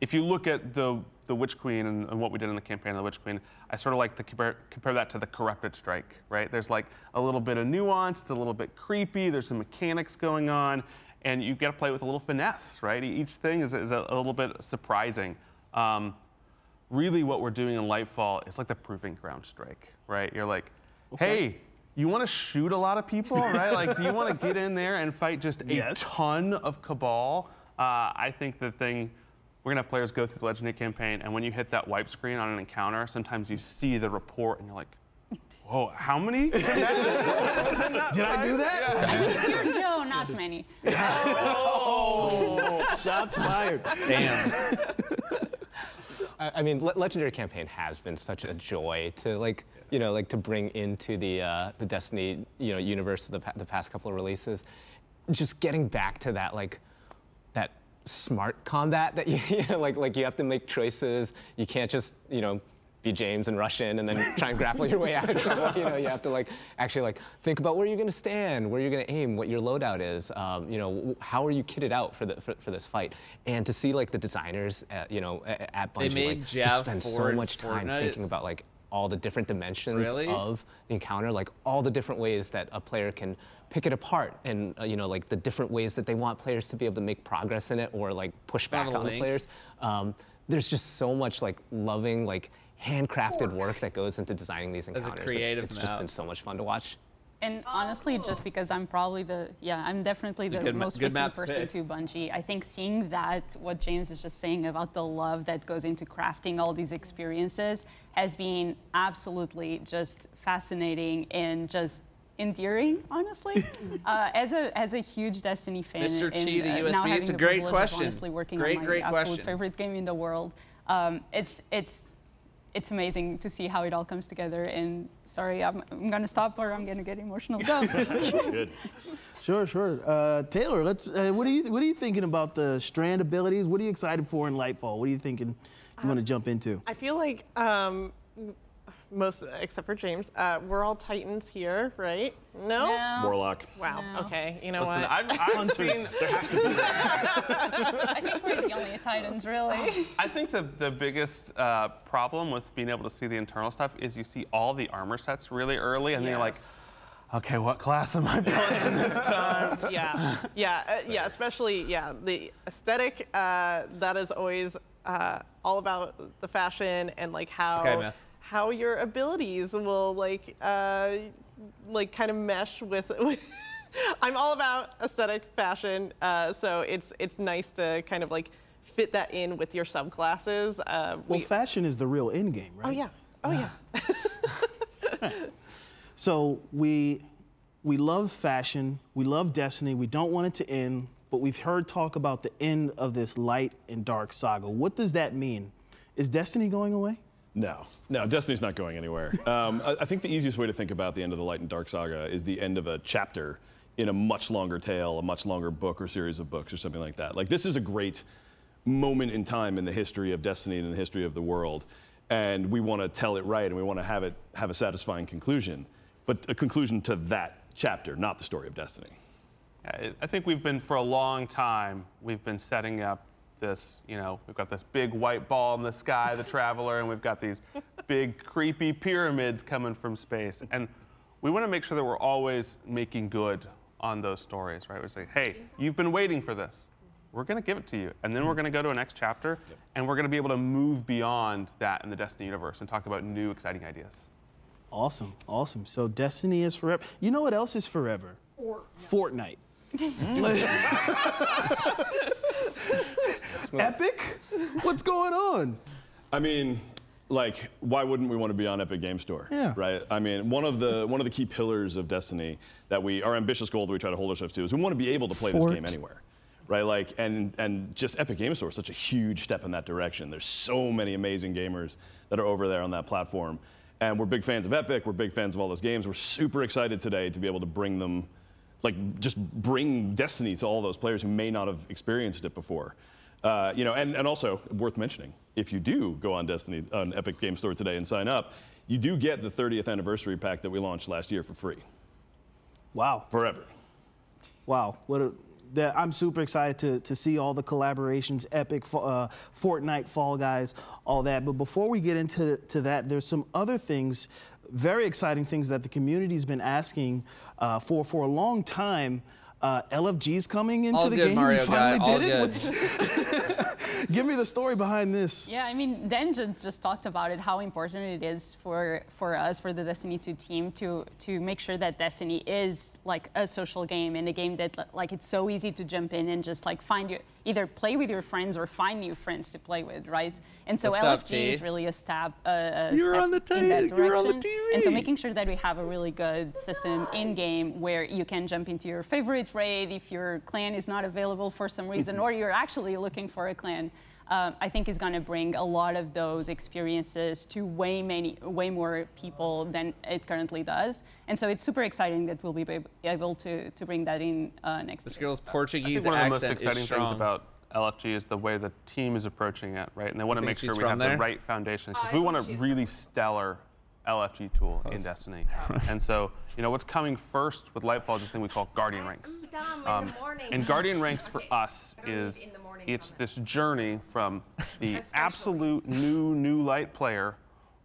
If you look at the Witch Queen and what we did in the campaign of the Witch Queen, I sort of like to compare that to the Corrupted Strike, right? There's like a little bit of nuance, it's a little bit creepy, there's some mechanics going on, and you get to play with a little finesse, right? Each thing is a little bit surprising. Really what we're doing in Lightfall is like the Proving Ground Strike, right? You're like, hey, you want to shoot a lot of people, right? Like, do you want to get in there and fight just a ton of Cabal? I think the thing, we're going to have players go through the Legendary campaign, and when you hit that wipe screen on an encounter, sometimes you see the report, and you're like, whoa, how many? Did I do that? Yeah. You're Joe, not many. Oh, shots fired. Damn. I mean, Legendary campaign has been such a joy to like, you know, like to bring into the Destiny, you know, universe the past couple of releases. Just getting back to that like that smart combat that you know, like you have to make choices. You can't just, you know, be James and rush in and then try and grapple your way out of trouble. You know, you have to like actually like think about where you're going to stand, where you're going to aim, what your loadout is. You know, how are you kitted out for this fight? And to see like the designers, you know, at Bungie like just spend so much time thinking about like all the different dimensions of the encounter, like all the different ways that a player can pick it apart, and you know, like the different ways that they want players to be able to make progress in it or like push back on the players. There's just so much like loving, like handcrafted work that goes into designing these encounters. It's just been so much fun to watch. And honestly, just because I'm probably I'm definitely the most recent person to Bungie. I think seeing that, what James is just saying about the love that goes into crafting all these experiences has been absolutely just fascinating and just endearing, honestly. As a huge Destiny fan, Mr. and, Chi, the USB, now having it's a the great privilege of question. honestly working on my absolute favorite game in the world, it's amazing to see how it all comes together. And sorry, I'm gonna stop or I'm gonna get emotional. Go. Good. Sure. Taylor, let's. What are you thinking about the strand abilities? What are you excited for in Lightfall? What are you thinking you want to jump into? I feel like most, except for James, we're all Titans here, right? No? Warlock. Wow. No. Okay. You know Listen, what? I've seen. There has to be. I think we're the only Titans, really. I think the biggest problem with being able to see the internal stuff is you see all the armor sets really early, and then you're like, okay, what class am I playing this time? Yeah. Especially the aesthetic. That is always all about the fashion and like how your abilities will like kind of mesh with. I'm all about aesthetic fashion, so it's nice to kind of like fit that in with your subclasses. Well, fashion is the real end game, right? Oh yeah. So we love fashion, we love Destiny, we don't want it to end, but we've heard talk about the end of this light and dark saga. What does that mean? Is Destiny going away? No, Destiny's not going anywhere. I think the easiest way to think about the end of the Light and Dark saga is the end of a chapter in a much longer tale, a much longer book or series of books or something like that. Like, this is a great moment in time in the history of Destiny and in the history of the world, and we want to tell it right, and we want to have it have a satisfying conclusion, but a conclusion to that chapter, not the story of Destiny. I think we've been, for a long time, we've been setting up this, you know, we've got this big white ball in the sky, the Traveler, and we've got these big creepy pyramids coming from space. And we want to make sure that we're always making good on those stories, right? We say, hey, you've been waiting for this. We're going to give it to you. And then we're going to go to a next chapter, and we're going to be able to move beyond that in the Destiny universe and talk about new, exciting ideas. Awesome, awesome. So Destiny is forever. You know what else is forever? Fortnite. Epic? What's going on? I mean, like, why wouldn't we want to be on Epic Game Store? Yeah. Right? I mean, one of the key pillars of Destiny that our ambitious goal that we try to hold ourselves to is we want to be able to play this game anywhere. Right, like, and just Epic Game Store is such a huge step in that direction. There's so many amazing gamers that are over there on that platform. And we're big fans of Epic, we're big fans of all those games. We're super excited today to be able to bring them, like, just bring Destiny to all those players who may not have experienced it before. You know, and also, worth mentioning, if you do go on Epic Game Store today and sign up, you do get the 30th anniversary pack that we launched last year for free. Wow. Forever. Wow, I'm super excited to see all the collaborations, Epic, Fortnite, Fall Guys, all that. But before we get into that, there's some other things, very exciting things that the community's been asking for a long time. LFG's coming into the game. Mario you finally did it. What's Give me the story behind this. Yeah, I mean, Dan just talked about it, how important it is for us, for the Destiny 2 team, to make sure that Destiny is like a social game and a game that like it's so easy to jump in and just like either play with your friends or find new friends to play with, right? And so LFG is really a step in that direction. And so making sure that we have a really good system in game where you can jump into your favorite raid if your clan is not available for some reason, or you're actually looking for a clan. I think is going to bring a lot of those experiences to way more people than it currently does. And so it's super exciting that we'll be able to bring that in next year. This girl's Portuguese accent one of the most is exciting strong. things about LFG is the way the team is approaching it, right? And they want to make sure we have the right foundation, because we want a really stellar LFG tool in Destiny. And so, you know, what's coming first with Lightfall is this thing we call Guardian Ranks. And Guardian Ranks for us is, it's this journey from the absolute new light player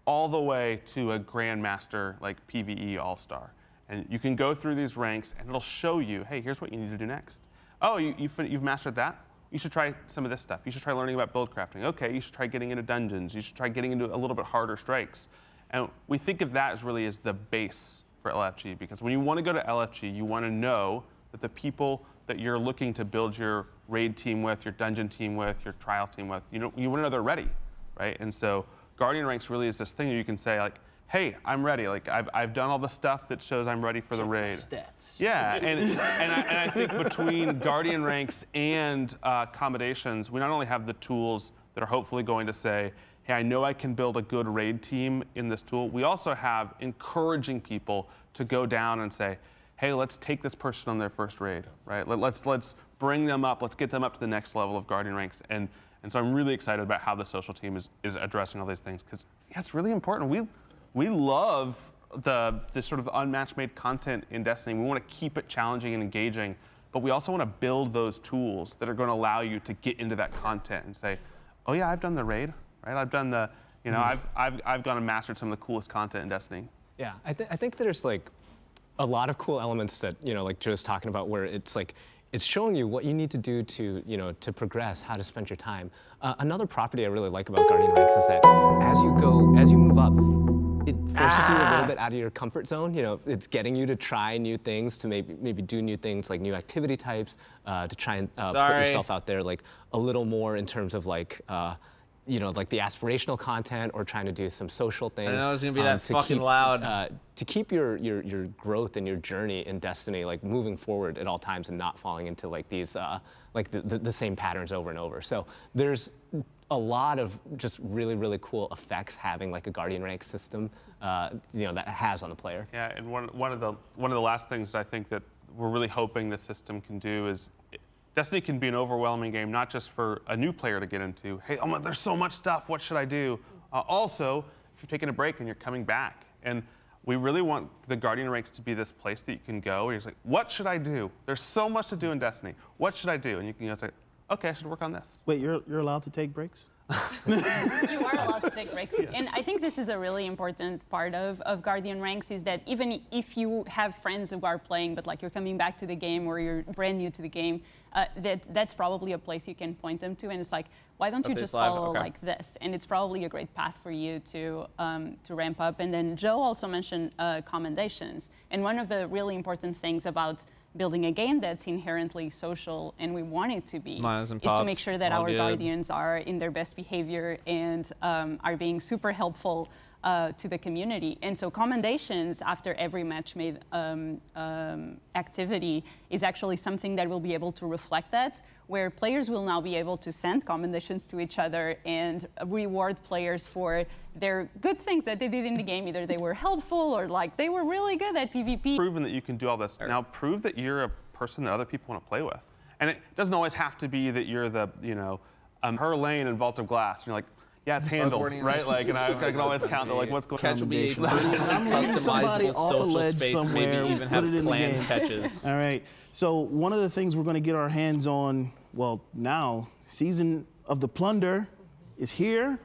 all the way to a Grandmaster, like PvE All-Star. And you can go through these ranks and it'll show you, hey, here's what you need to do next. Oh, you've mastered that? You should try some of this stuff. You should try learning about build crafting. Okay, you should try getting into dungeons. You should try getting into a little bit harder strikes. And we think of that as really as the base for LFG, because when you want to go to LFG, you want to know that the people that you're looking to build your raid team with, your dungeon team with, your trial team with, you want to know they're ready, right? And so Guardian Ranks really is this thing that you can say, like, hey, I'm ready. Like, I've done all the stuff that shows I'm ready for the raid. Stats. Yeah, and I think between Guardian Ranks and accommodations, we not only have the tools that are hopefully going to say, hey, I know I can build a good raid team in this tool. We also have encouraging people to go down and say, hey, let's take this person on their first raid, right? Let's bring them up. Let's get them up to the next level of Guardian Ranks. And so I'm really excited about how the social team is addressing all these things, because yeah, it's really important. We love the sort of unmatched made content in Destiny. We want to keep it challenging and engaging, but we also want to build those tools that are going to allow you to get into that content and say, oh yeah, I've done the raid. Right? I've done the, I've gone and mastered some of the coolest content in Destiny. Yeah, I think there's like a lot of cool elements that, like Joe's talking about, where it's like, it's showing you what you need to do to, to progress, how to spend your time. Another property I really like about Guardian Ranks is that as you move up, it forces you a little bit out of your comfort zone. It's getting you to try new things, to maybe do new things, like new activity types, to try and put yourself out there like a little more in terms of like, like the aspirational content, or trying to do some social things. I know it's gonna be that fucking loud. To keep your growth and your journey in Destiny like moving forward at all times, and not falling into like these like the same patterns over and over. So there's a lot of just really cool effects having like a Guardian Rank system, that has on the player. Yeah, and one of the last things I think that we're really hoping the system can do is, Destiny can be an overwhelming game, not just for a new player to get into. Hey, there's so much stuff, what should I do? Also, if you're taking a break and you're coming back. And we really want the Guardian Ranks to be this place that you can go where you're like, what should I do? There's so much to do in Destiny. What should I do? And you can say, okay, I should work on this. Wait, you're allowed to take breaks? You are allowed to take breaks. And I think this is a really important part of Guardian Ranks, is that even if you have friends who are playing, but like you're coming back to the game or you're brand new to the game, that's probably a place you can point them to. And it's like, why don't you just follow like this? And it's probably a great path for you to ramp up. And then Joe also mentioned commendations. And one of the really important things about building a game that's inherently social, and we want it to be, is to make sure that our Guardians are in their best behavior and are being super helpful to the community. And so commendations after every match made activity is actually something that will be able to reflect that, where players will now be able to send commendations to each other and reward players for their good things that they did in the game. Either they were helpful or like they were really good at PvP. Proven that you can do all this. Now prove that you're a person that other people want to play with. And it doesn't always have to be that you're the, her lane in Vault of Glass. And you're like, yeah, it's handled, right? Like, and I can always count the, like, what's going on. Catch will be a customizable social space, maybe even have planned catches. All right. So one of the things we're going to get our hands on, well, now, Season of the Plunder is here.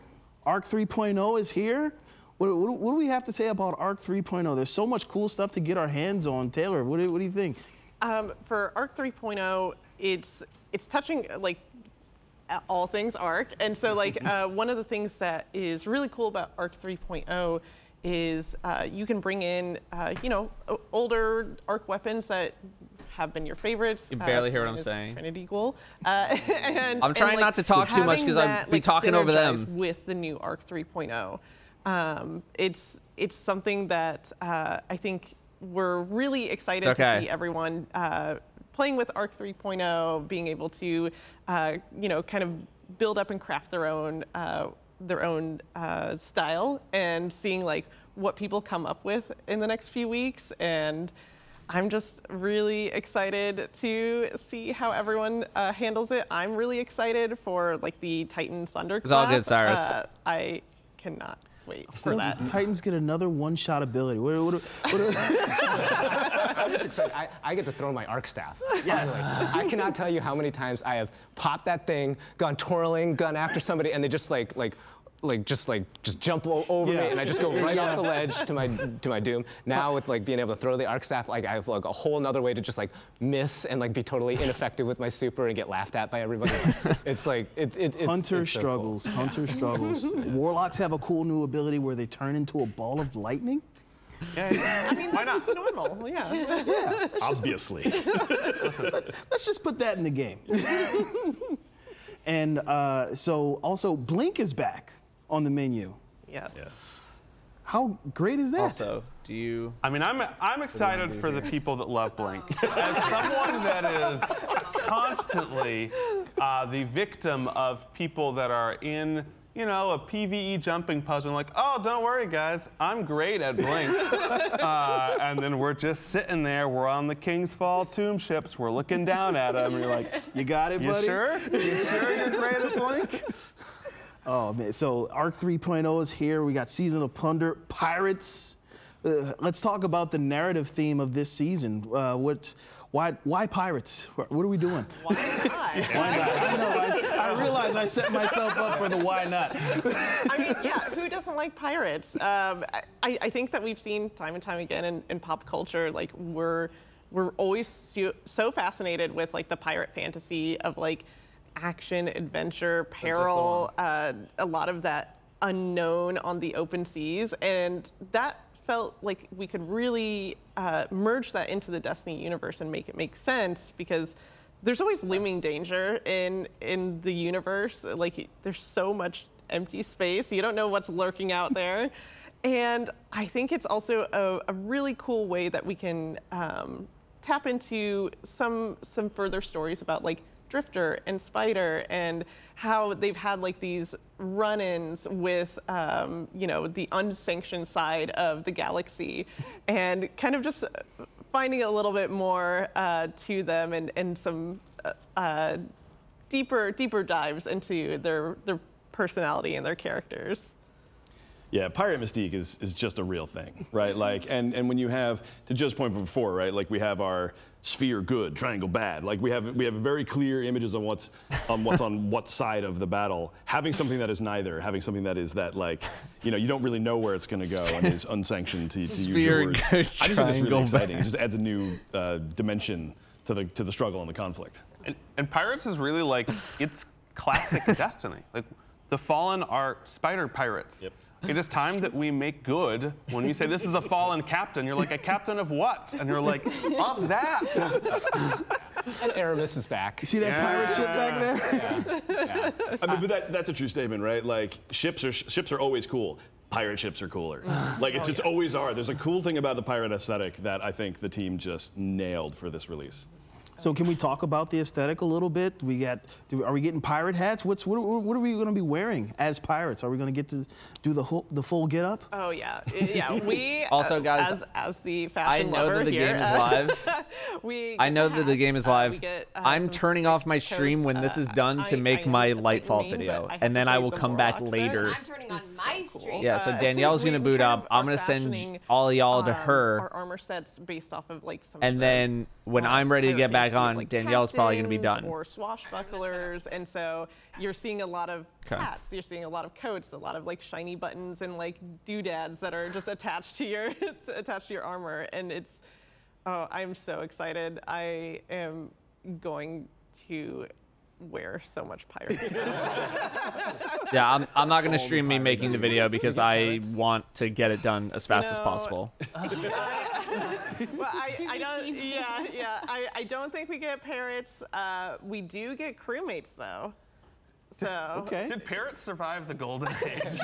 Arc 3.0 is here. What do we have to say about Arc 3.0? There's so much cool stuff to get our hands on. Taylor, what do you think? For Arc 3.0, it's touching, like, all things Arc. And so like one of the things that is really cool about Arc 3.0 is you can bring in, older Arc weapons that have been your favorites. You barely hear what I'm saying. Trinity Ghoul. I'm trying not to talk too much because I'd be talking over them. With the new Arc 3.0, it's something that I think we're really excited to see everyone playing with Arc 3.0, being able to, kind of build up and craft their own style, and seeing like what people come up with in the next few weeks. And I'm just really excited to see how everyone handles it. I'm really excited for like the Titan Thunder class. It's all good, Cyrus. I cannot wait for that. Titans get another one-shot ability. I'm just excited. I get to throw my arc staff. Yes. I cannot tell you how many times I have popped that thing, gone twirling, gone after somebody, and they just just jump over me, and I just go right off the ledge to my doom. Now with like being able to throw the arc staff, like I have like a whole nother way to just like miss and like be totally ineffective with my super and get laughed at by everybody. It's like it's Hunter it's so struggles. Cool. Hunter struggles. Warlocks have a cool new ability where they turn into a ball of lightning. Yeah, I mean, why not? It's normal, Yeah. Obviously. Let's just put that in the game. And so also Blink is back on the menu. Yes. How great is that? Also, do you? I mean, I'm excited for the people that love Blink. As someone that is constantly the victim of people that are in, a PvE jumping puzzle, like, oh, don't worry, guys, I'm great at Blink. And then we're just sitting there, we're on the King's Fall tomb ships, we're looking down at them, and you're like, you got it, buddy? You sure? You sure you're great at Blink? Oh, man. So Arc 3.0 is here. We got Season of Plunder, Pirates. Let's talk about the narrative theme of this season. Why pirates? What are we doing? Why not? Why not? I know. I realize I set myself up for the why not. I mean, yeah, who doesn't like pirates? I think that we've seen time and time again in pop culture, like we're always so fascinated with like the pirate fantasy of like action, adventure, peril, a lot of that unknown on the open seas, and that felt like we could really merge that into the Destiny universe and make it make sense, because there's always looming danger in the universe. Like there's so much empty space. You don't know what's lurking out there. And I think it's also a really cool way that we can tap into some further stories about like Drifter and Spider, and how they've had like these run-ins with the unsanctioned side of the galaxy, and kind of just finding a little bit more to them, and some deeper dives into their personality and their characters. Yeah, pirate mystique is just a real thing, right? Like, and when you have, to Joe's point before, right? Like we have our sphere good, triangle bad. Like we have very clear images on what's on what side of the battle. Having something that is neither, having something that is that, like, you know, you don't really know where it's going to go and is unsanctioned to use your words. I just think it's really exciting. It just adds a new dimension to the struggle and the conflict. And Pirates is really like, it's classic Destiny. Like the Fallen are spider pirates. Yep. It is time that we make good. When you say this is a fallen captain, you're like, a captain of what? And you're like, of that. And Aramis is back. You see that pirate ship back there? Yeah. I mean, but that's a true statement, right? Like ships are always cool. Pirate ships are cooler. Like it's just always are. There's a cool thing about the pirate aesthetic that I think the team just nailed for this release. So can we talk about the aesthetic a little bit? Are we getting pirate hats? What are we going to be wearing as pirates? Are we going to get to do the full get up? Oh yeah, yeah. We also, guys, as the fashion I know that the game is live. I know that the game is live. I'm turning off my stream when this is done to make my Lightfall video, and then I will come back later. I'm turning on my stream. Yeah, so Danielle's gonna boot up. I'm gonna send all y'all to her. Our armor sets based off of like some. And then when I'm ready to get back on, like Danielle's probably gonna be done. Or swashbucklers, and so you're seeing a lot of hats. You're seeing a lot of coats, a lot of like shiny buttons and like doodads that are just attached to your armor, and it's. Oh, I'm so excited. I am going to wear so much pirate. Yeah, I'm not going to stream me making the video because I want to get it done as fast as possible. Well, I don't. Yeah. I don't think we get parrots. We do get crewmates though. So. Okay. Did parrots survive the golden age?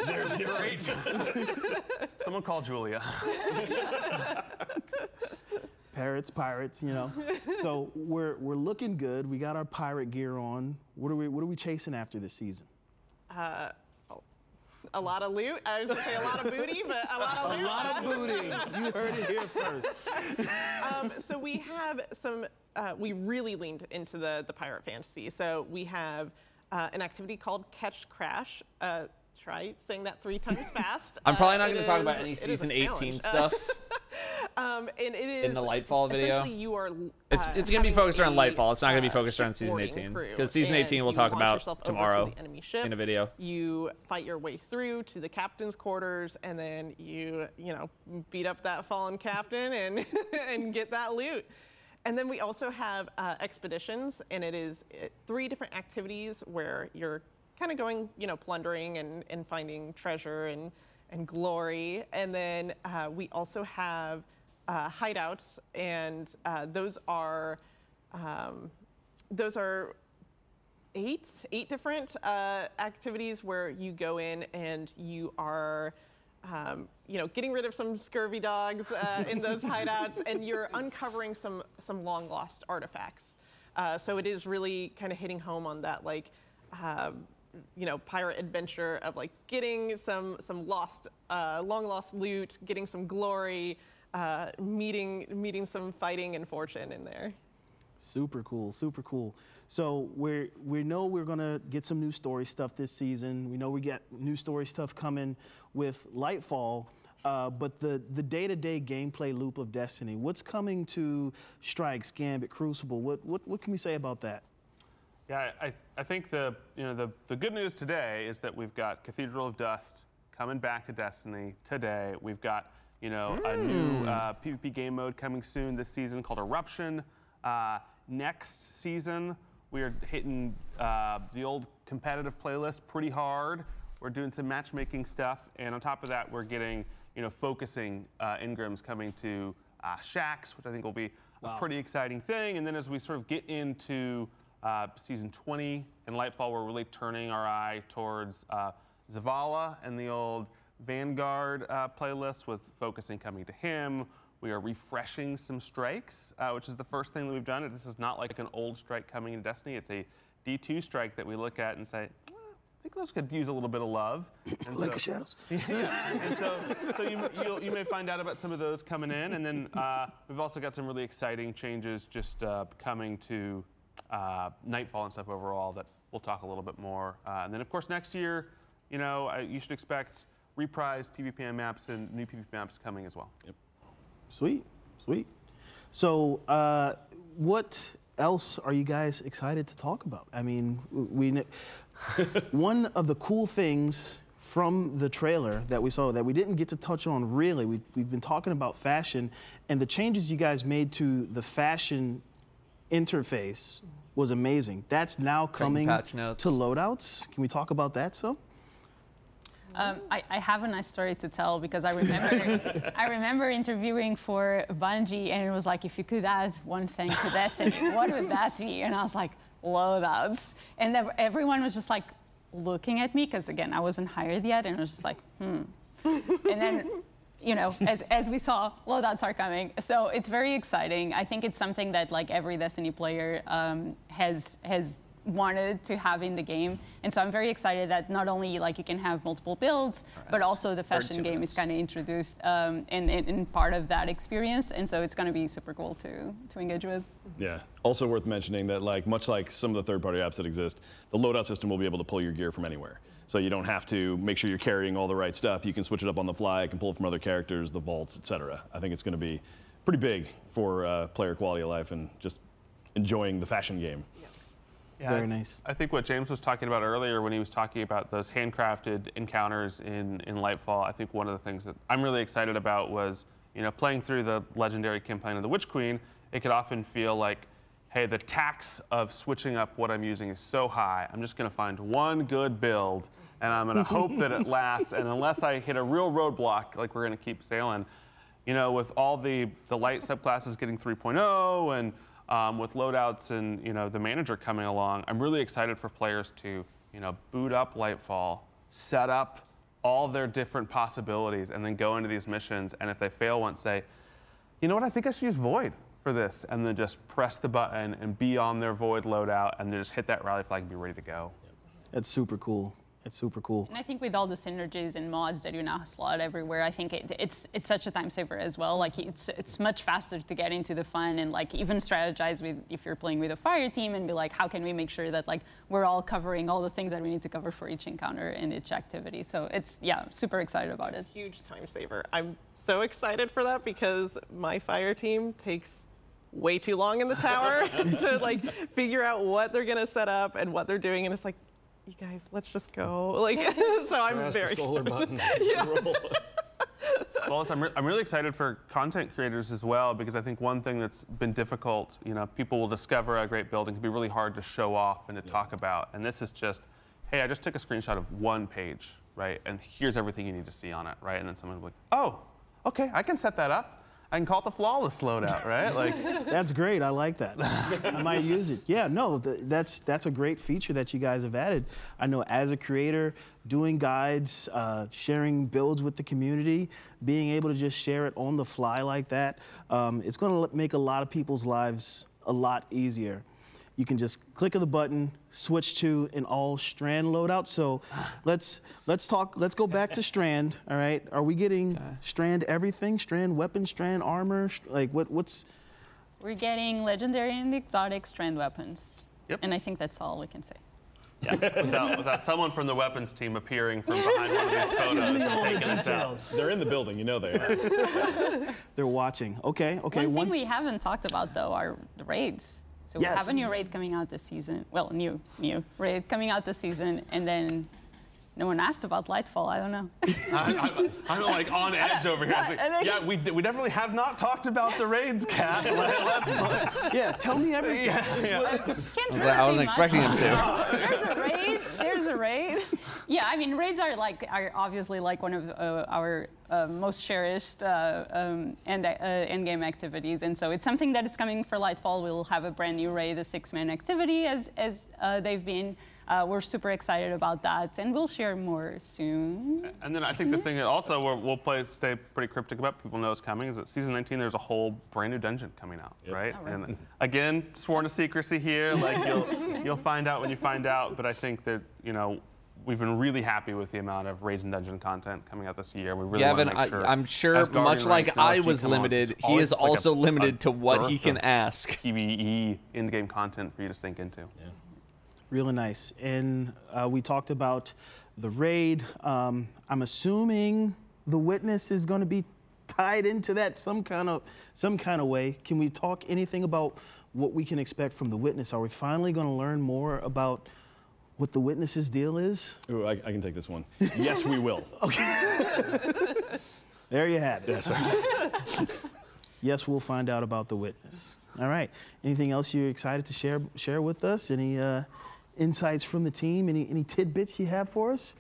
They're different. Someone call Julia. Parrots, pirates, you know. So we're looking good. We got our pirate gear on. What are we chasing after this season? A lot of loot. I was gonna say a lot of booty, but a lot of loot. A lot of booty. You heard it here first. So we have some. We really leaned into the pirate fantasy. So we have an activity called Catch Crash. Try saying that 3 times fast. I'm probably not going to talk about any season 18 stuff. And it is in the Lightfall video. You are, it's going to be focused around Lightfall. It's not going to be focused around season 18 because season 18 we'll talk about tomorrow in a video. You fight your way through to the captain's quarters, and then you beat up that fallen captain and and get that loot. And then we also have expeditions, and it is 3 different activities where you're kind of going, plundering and finding treasure and glory. And then we also have hideouts, and those are 8 different activities where you go in and you are getting rid of some scurvy dogs in those hideouts, and you're uncovering some long lost artifacts. So it is really kind of hitting home on that pirate adventure of like getting some lost, long lost loot, getting some glory, meeting some fighting and fortune in there. Super cool, super cool. So we know we're gonna get some new story stuff this season. We know we get new story stuff coming with Lightfall, but the day-to-day gameplay loop of Destiny. What's coming to Strikes, Gambit, Crucible? What can we say about that? Yeah, I think the good news today is that we've got Cathedral of Dust coming back to Destiny today. We've got a new PvP game mode coming soon this season called Eruption. Next season we are hitting the old competitive playlist pretty hard. We're doing some matchmaking stuff, and on top of that, we're getting focusing engrams coming to Shaxx, which I think will be a pretty exciting thing. And then as we sort of get into season 20 in Lightfall, we're really turning our eye towards Zavala and the old Vanguard playlist with focusing coming to him. We are refreshing some strikes, which is the first thing that we've done. This is not like an old strike coming into Destiny. It's a D2 strike that we look at and say, I think those could use a little bit of love. And like the shadows. Yeah. And so you may find out about some of those coming in. And then we've also got some really exciting changes just coming to Nightfall and stuff overall that we'll talk a little bit more. And then, of course, next year, you know, you should expect reprised PvP maps and new PvP maps coming as well. Yep. Sweet, sweet. So what else are you guys excited to talk about? I mean, one of the cool things from the trailer that we saw that we didn't get to touch on really, we've been talking about fashion, and the changes you guys made to the fashion interface was amazing. That's now coming to loadouts. Can we talk about that some? I have a nice story to tell because I remember interviewing for Bungie, and it was like, if you could add one thing to Destiny, what would that be? And I was like, loadouts. And everyone was just like looking at me because, again, I wasn't hired yet, and I was just like, And then, you know, as we saw, loadouts are coming. So it's very exciting. I think it's something that like every Destiny player has wanted to have in the game, and so I'm very excited that not only like you can have multiple builds, but also the fashion game is kind of introduced in part of that experience, and so it's going to be super cool to engage with. Yeah. Also worth mentioning that like much like some of the third-party apps that exist, the loadout system will be able to pull your gear from anywhere. So you don't have to make sure you're carrying all the right stuff. You can switch it up on the fly. You can pull it from other characters, the vaults, etc. I think it's going to be pretty big for player quality of life and just enjoying the fashion game. Yeah, very nice. I think what James was talking about earlier when he was talking about those handcrafted encounters in Lightfall, I think one of the things that I'm really excited about was, you know, playing through the legendary campaign of the Witch Queen, it could often feel like, hey, the tax of switching up what I'm using is so high, I'm just going to find one good build, and I'm going to hope that it lasts, and unless I hit a real roadblock, like we're going to keep sailing. You know, with all the light subclasses getting 3.0 and with loadouts and, you know, the manager coming along, I'm really excited for players to, you know, boot up Lightfall, set up all their different possibilities, and then go into these missions, and if they fail once, say, you know what, I think I should use Void for this, and then just press the button and be on their Void loadout, and then just hit that rally flag and be ready to go. That's super cool. It's super cool. And I think with all the synergies and mods that you now slot everywhere, I think it's such a time saver as well. Like it's much faster to get into the fun and like even strategize with if you're playing with a fire team and be like, how can we make sure that like we're all covering all the things that we need to cover for each encounter and each activity. So it's, yeah, super excited about it. Huge time saver. I'm so excited for that because my fire team takes way too long in the tower to like figure out what they're gonna set up and what they're doing, and it's like, you guys, let's just go. Like, so I'm very solar button. Yeah. Well, I'm really excited for content creators as well, because I think one thing that's been difficult, you know, people will discover a great build and can be really hard to show off and to talk about. And this is just, hey, I just took a screenshot of one page, right? And here's everything you need to see on it, right? And then someone will be like, oh, okay, I can set that up. I can call it the flawless loadout, right? Like, that's great. I like that. I might use it. Yeah, no, that's a great feature that you guys have added. I know as a creator, doing guides, sharing builds with the community, being able to just share it on the fly like that, it's going to make a lot of people's lives a lot easier. You can just click of the button, switch to an all Strand loadout. So let's go back to Strand, all right? Are we getting Strand everything? Strand weapons, Strand armor? Like what's? We're getting legendary and exotic Strand weapons. Yep. And I think that's all we can say. Yeah, without someone from the weapons team appearing from behind one of these photos and taking us out. They're in the building, you know they are. They're watching. Okay. One thing we haven't talked about though are the raids. So we have a new raid coming out this season. Well, new raid coming out this season, and then no one asked about Lightfall. I don't know. I'm like on edge over here. Like, yeah, we definitely have not talked about the raids, Kat. Yeah, tell me everything. I wasn't expecting him to. There's a raid. Yeah, I mean, raids are obviously like one of our most cherished end-game activities, and so it's something that is coming for Lightfall. We'll have a brand new raid, a 6-man activity, as they've been. We're super excited about that, and we'll share more soon. And then I think the thing that also we'll stay pretty cryptic about, people know is coming, is that Season 19, there's a whole brand new dungeon coming out, right? Oh, right? And again, sworn to secrecy here, like you'll find out when you find out, but I think that, you know, we've been really happy with the amount of Raids and Dungeon content coming out this year. We really want to make sure. I'm sure, much like I was limited, he is also limited to what he can ask. PvE in-game content for you to sink into. Yeah. Really nice. And we talked about the raid. I'm assuming the witness is going to be tied into that some kind of way. Can we talk anything about what we can expect from the witness? Are we finally going to learn more about what the witness's deal is? Ooh, I can take this one. Yes, we will. Okay. There you have it. Yes, sir. Yes, we'll find out about the witness. All right. Anything else you're excited to share with us? Any insights from the team? Any tidbits you have for us?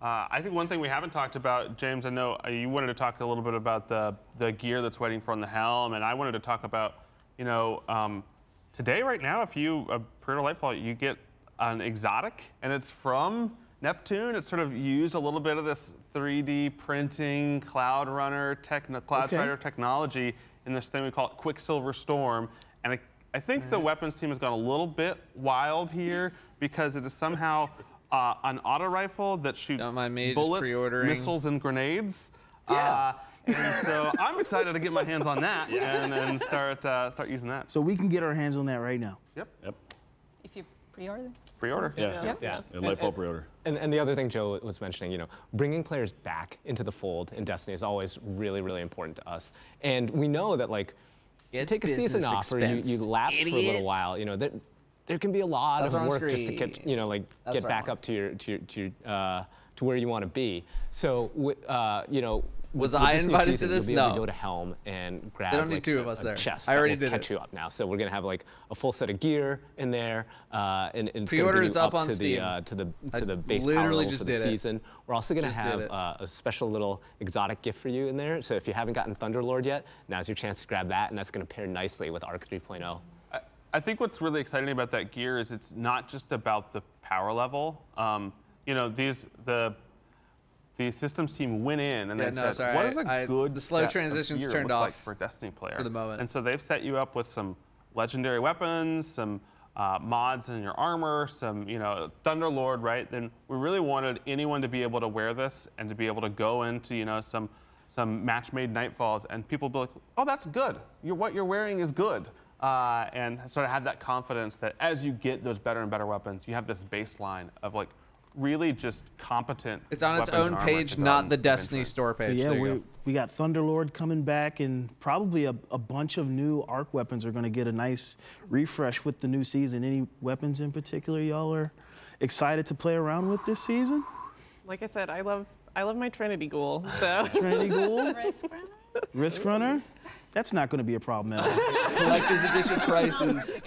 I think one thing we haven't talked about, James, I know you wanted to talk a little bit about the gear that's waiting for on the helm, and I wanted to talk about, you know, today, right now, if you pre-order Lightfall, you get an exotic, and it's from Neptune. It's sort of used a little bit of this 3D printing Cloud Strider technology in this thing we call it Quicksilver Storm, and I think the weapons team has gone a little bit wild here because it is somehow an auto rifle that shoots bullets, missiles, and grenades. Yeah. And so I'm excited to get my hands on that and start using that. So we can get our hands on that right now. Yep. If you pre-order. Pre-order. Yeah. And Lightfall pre-order. And the other thing Joe was mentioning, you know, bringing players back into the fold in Destiny is always really, really important to us. And we know that, like, you take a season off or you lapse for a little while, you know, there can be a lot of work just to get, you know, like get back up to where you want to be. So, you know, was I invited to this? You'll be able to go to Helm and grab they don't need two of us there. Chest I already that will did catch you up now. So we're gonna have like a full set of gear in there, and pre-order is up on to Steam. to the base power level for the season. We're also gonna have a special little exotic gift for you in there. So if you haven't gotten Thunderlord yet, now's your chance to grab that, and that's gonna pair nicely with Arc 3.0. I think what's really exciting about that gear is it's not just about the power level. You know, the systems team went in and they said, what is a good the slow transitions turned off like for a Destiny player for the moment. And so they've set you up with some legendary weapons, some mods in your armor, some, you know, Thunderlord, right? Then we really wanted anyone to be able to wear this and to be able to go into, you know, some match-made Nightfalls and people be like, oh, that's good. What you're wearing is good. And sort of have that confidence that as you get those better and better weapons, you have this baseline of like really just competent. It's on its own page, not the Destiny store page. So yeah, we got Thunderlord coming back, and probably a bunch of new Arc weapons are going to get a nice refresh with the new season. Any weapons in particular y'all are excited to play around with this season? Like I said, I love my Trinity Ghoul. So Trinity Ghoul, Risk Runner. That's not going to be a problem at all. Collector's edition prices.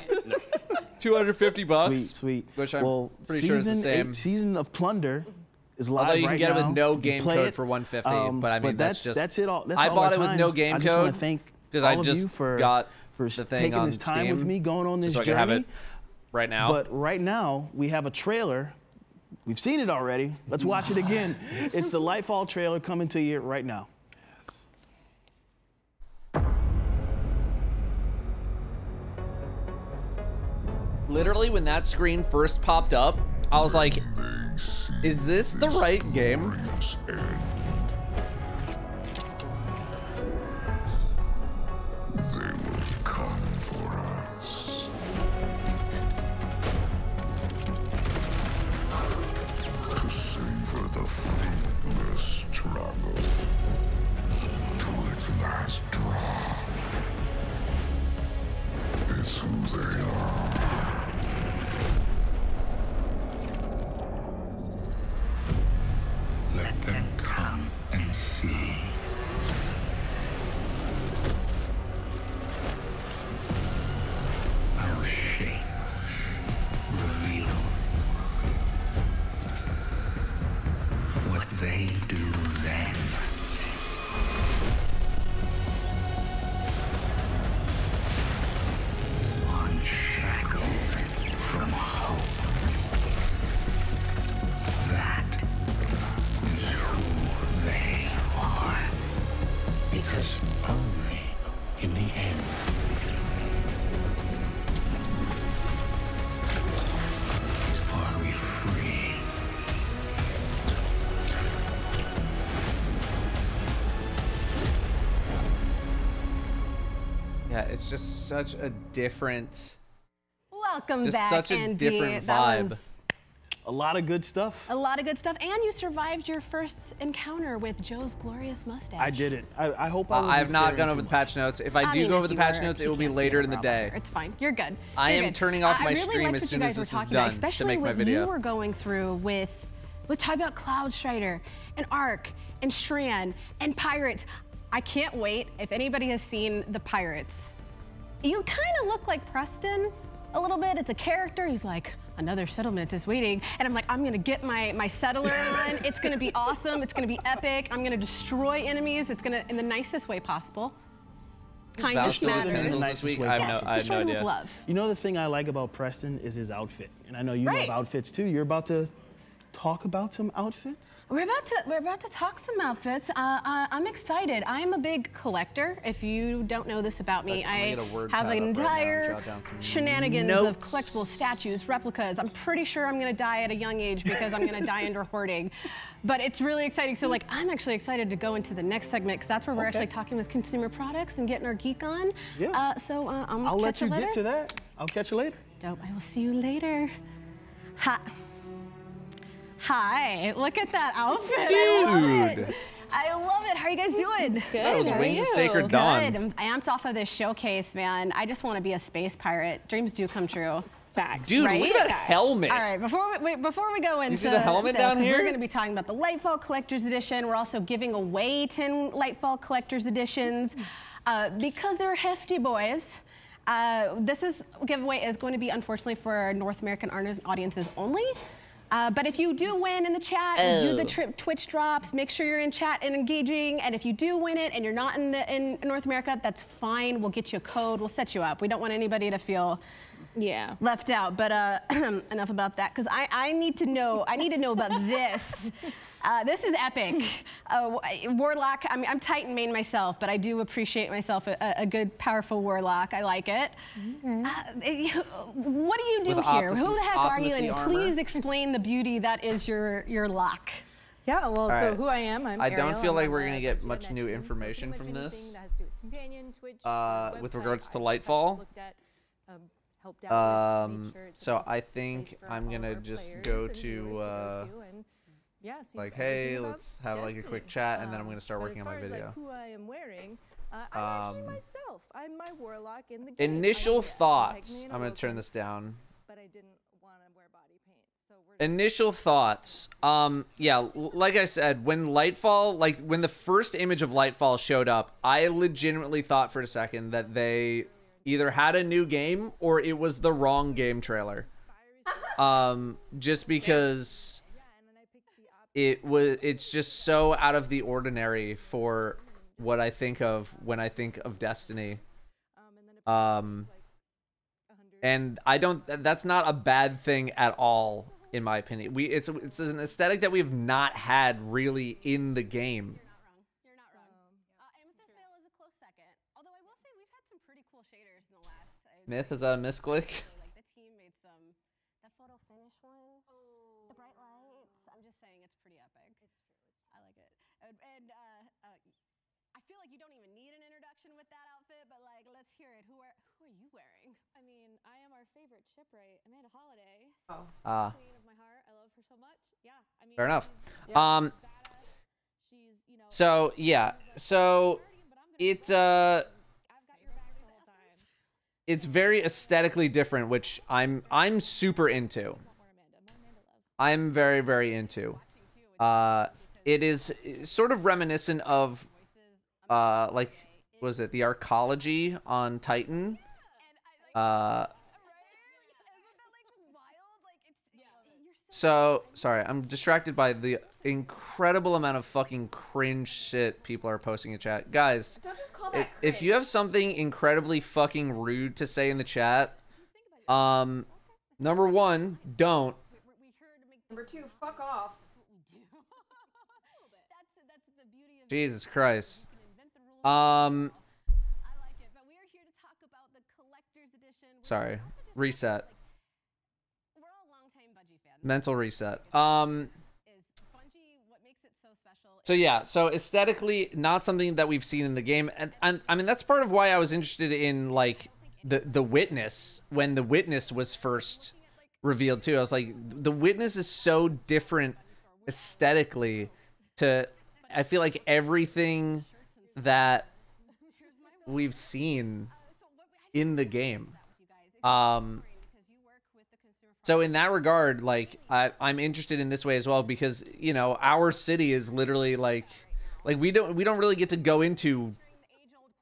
$250. Sweet. Which I'm pretty sure is the same. Season of Plunder is live. Although you can get right it now. with no game code for $150, but I mean that's it all. That's I all bought it our with time. no game I just code want to thank because all I of just you for got the thing taking on this time Steam with me going on this so I journey. can have it right now. But right now we have a trailer. We've seen it already. Let's watch it again. It's the Lightfall trailer coming to you right now. Literally, when that screen first popped up, I was like, is this the right game? They will come for us. To savor the fruitless struggle to its last drop. It's who they are. Let them come and see. Our shape reveal what they do then. Unshackled from hope. That is who they are. Because only in the end are we free. Yeah, it's just such a different Welcome Just back, such a Andy. different That vibe. was A lot of good stuff. a lot of good stuff, and you survived your first encounter with Joe's glorious mustache. I did it. I hope I wasn't I have not staring gone too over the much. patch notes. If I do mean, go if over the you patch were, notes, it you will be can't see later the in the problem day. here. It's fine. You're good. I You're am good. turning off my I really stream liked as what soon you as guys were this is talking done about, to especially make my what video. you were going through with talking about Cloud Strider and Ark and Shran and Pirates. I can't wait. If anybody has seen the Pirates, you kind of look like Preston a little bit. It's a character. He's like, another settlement is waiting. And I'm like, I'm gonna get my settler on. It's gonna be awesome. It's gonna be epic. I'm gonna destroy enemies. It's gonna, in the nicest way possible. Kindness matters. This week? I have no Destroy them with idea. love. You know the thing I like about Preston is his outfit, and I know you love outfits too. You're about to talk about some outfits. We're about to talk some outfits. I'm excited. I'm a big collector. If you don't know this about me, I have an entire shenanigans of collectible statues, replicas. I'm pretty sure I'm gonna die at a young age because I'm gonna die under hoarding. But it's really exciting. So like, I'm actually excited to go into the next segment because that's where we're actually talking with consumer products and getting our geek on. Yeah. I'll let you later. get to that. I'll catch you later. Dope. I will see you later. Hi, look at that outfit. Dude. I love it. How are you guys doing? Good. That was How are Wings of you? Sacred Dawn. Good. I'm amped off of this showcase, man. I just want to be a space pirate. Dreams do come true. Facts. Dude, right? look at that helmet. All right, before we go into You see the helmet down here? we're going to be talking about the Lightfall Collector's Edition. We're also giving away 10 Lightfall Collector's Editions because they're hefty boys. This giveaway is going to be, unfortunately, for North American audiences only. But if you do win in the chat, do the Twitch drops, make sure you're in chat and engaging. And if you do win it and you're not in North America, that's fine. We'll get you a code. We'll set you up. We don't want anybody to feel left out. But enough about that, because I need to know. I need to know about this. This is epic. Warlock, I'm Titan main myself, but I do appreciate myself a good, powerful Warlock. I like it. What do you do here? Who the heck are you? And please explain the beauty that is your lock. Yeah, well, All so right. who I am, I'm I don't Ariel. feel I'm like on we're the going to get Twitch much and new Twitch, so information pretty from much this. anything that has to do with companion, Twitch, with website, regards to I've Lightfall. looked at, helped out with, made sure it's a So nice I space think for I'm all going of to our just players go and to, viewers go to and, yeah, see like, everything hey, about let's have like a quick Destiny. chat, and then I'm going to start But working as on my far as, video. like, who I am wearing, I'm actually myself. I'm my Warlock in the game. Initial It thoughts. takes me I'm an going to turn open, this down. But I didn't want to wear body paint, so we're Initial thoughts. Yeah, like I said, when Lightfall, like when the first image of Lightfall showed up, I legitimately thought for a second that they either had a new game or it was the wrong game trailer. Just because it's just so out of the ordinary for what I think of when I think of Destiny. And I don't, that's not a bad thing at all, in my opinion. It's an aesthetic that we've not had really in the game. You're not wrong. Amethyst Veil is a close second. Although I will say we've had some pretty cool shaders in the last. Myth, is that a misclick? Like the team made some. That photo finish one. The bright lights. I'm just saying it's pretty epic. It's true. I like it. And I feel like you don't even need an introduction with that outfit, but like, let's hear it. Who are you wearing? I mean, I am our favorite shipwright, Amanda Holiday. Queen of my heart. I love her so much. Yeah. I mean, Fair enough. she's, you know, So yeah, so it's very aesthetically different, which I'm super into. I'm very, very into. It is sort of reminiscent of like, was it the Arcology on Titan? So sorry, I'm distracted by the incredible amount of fucking cringe shit people are posting in chat. Guys, Don't just call that if you have something incredibly fucking rude to say in the chat, number one, don't. Number two, fuck off. Jesus Christ. Sorry. Reset. Mental reset. So yeah, so aesthetically, not something that we've seen in the game, and I mean that's part of why I was interested in like the Witness, when the Witness was first revealed too. I was like, the Witness is so different aesthetically to, I feel like, everything that we've seen in the game. So in that regard, like, I'm interested in this way as well, because, you know, our city is literally like we don't really get to go into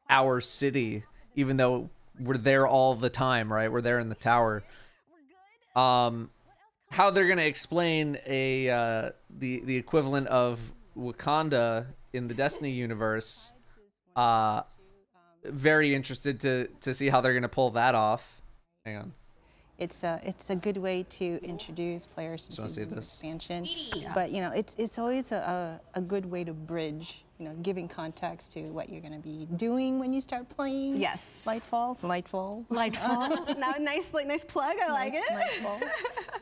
our city, even though we're there all the time, right? We're there in the tower. How they're gonna explain the equivalent of Wakanda in the Destiny universe? Very interested to see how they're gonna pull that off. Hang on. It's a good way to introduce players to the expansion, but you know it's always a good way to bridge, you know, giving context to what you're going to be doing when you start playing. Yes. Lightfall. Now, nice plug. I like it.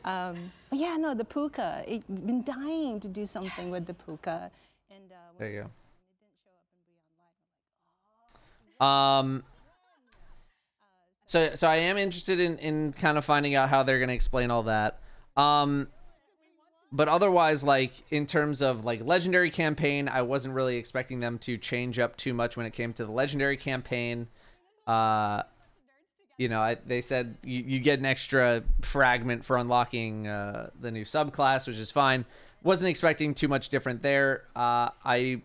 But yeah, no, the puka. I've been dying to do something with the puka, and there you go. So I am interested in kind of finding out how they're going to explain all that. But otherwise, like, in terms of, like, Legendary campaign, I wasn't really expecting them to change up too much when it came to the Legendary campaign. You know, they said you get an extra fragment for unlocking the new subclass, which is fine. Wasn't expecting too much different there. I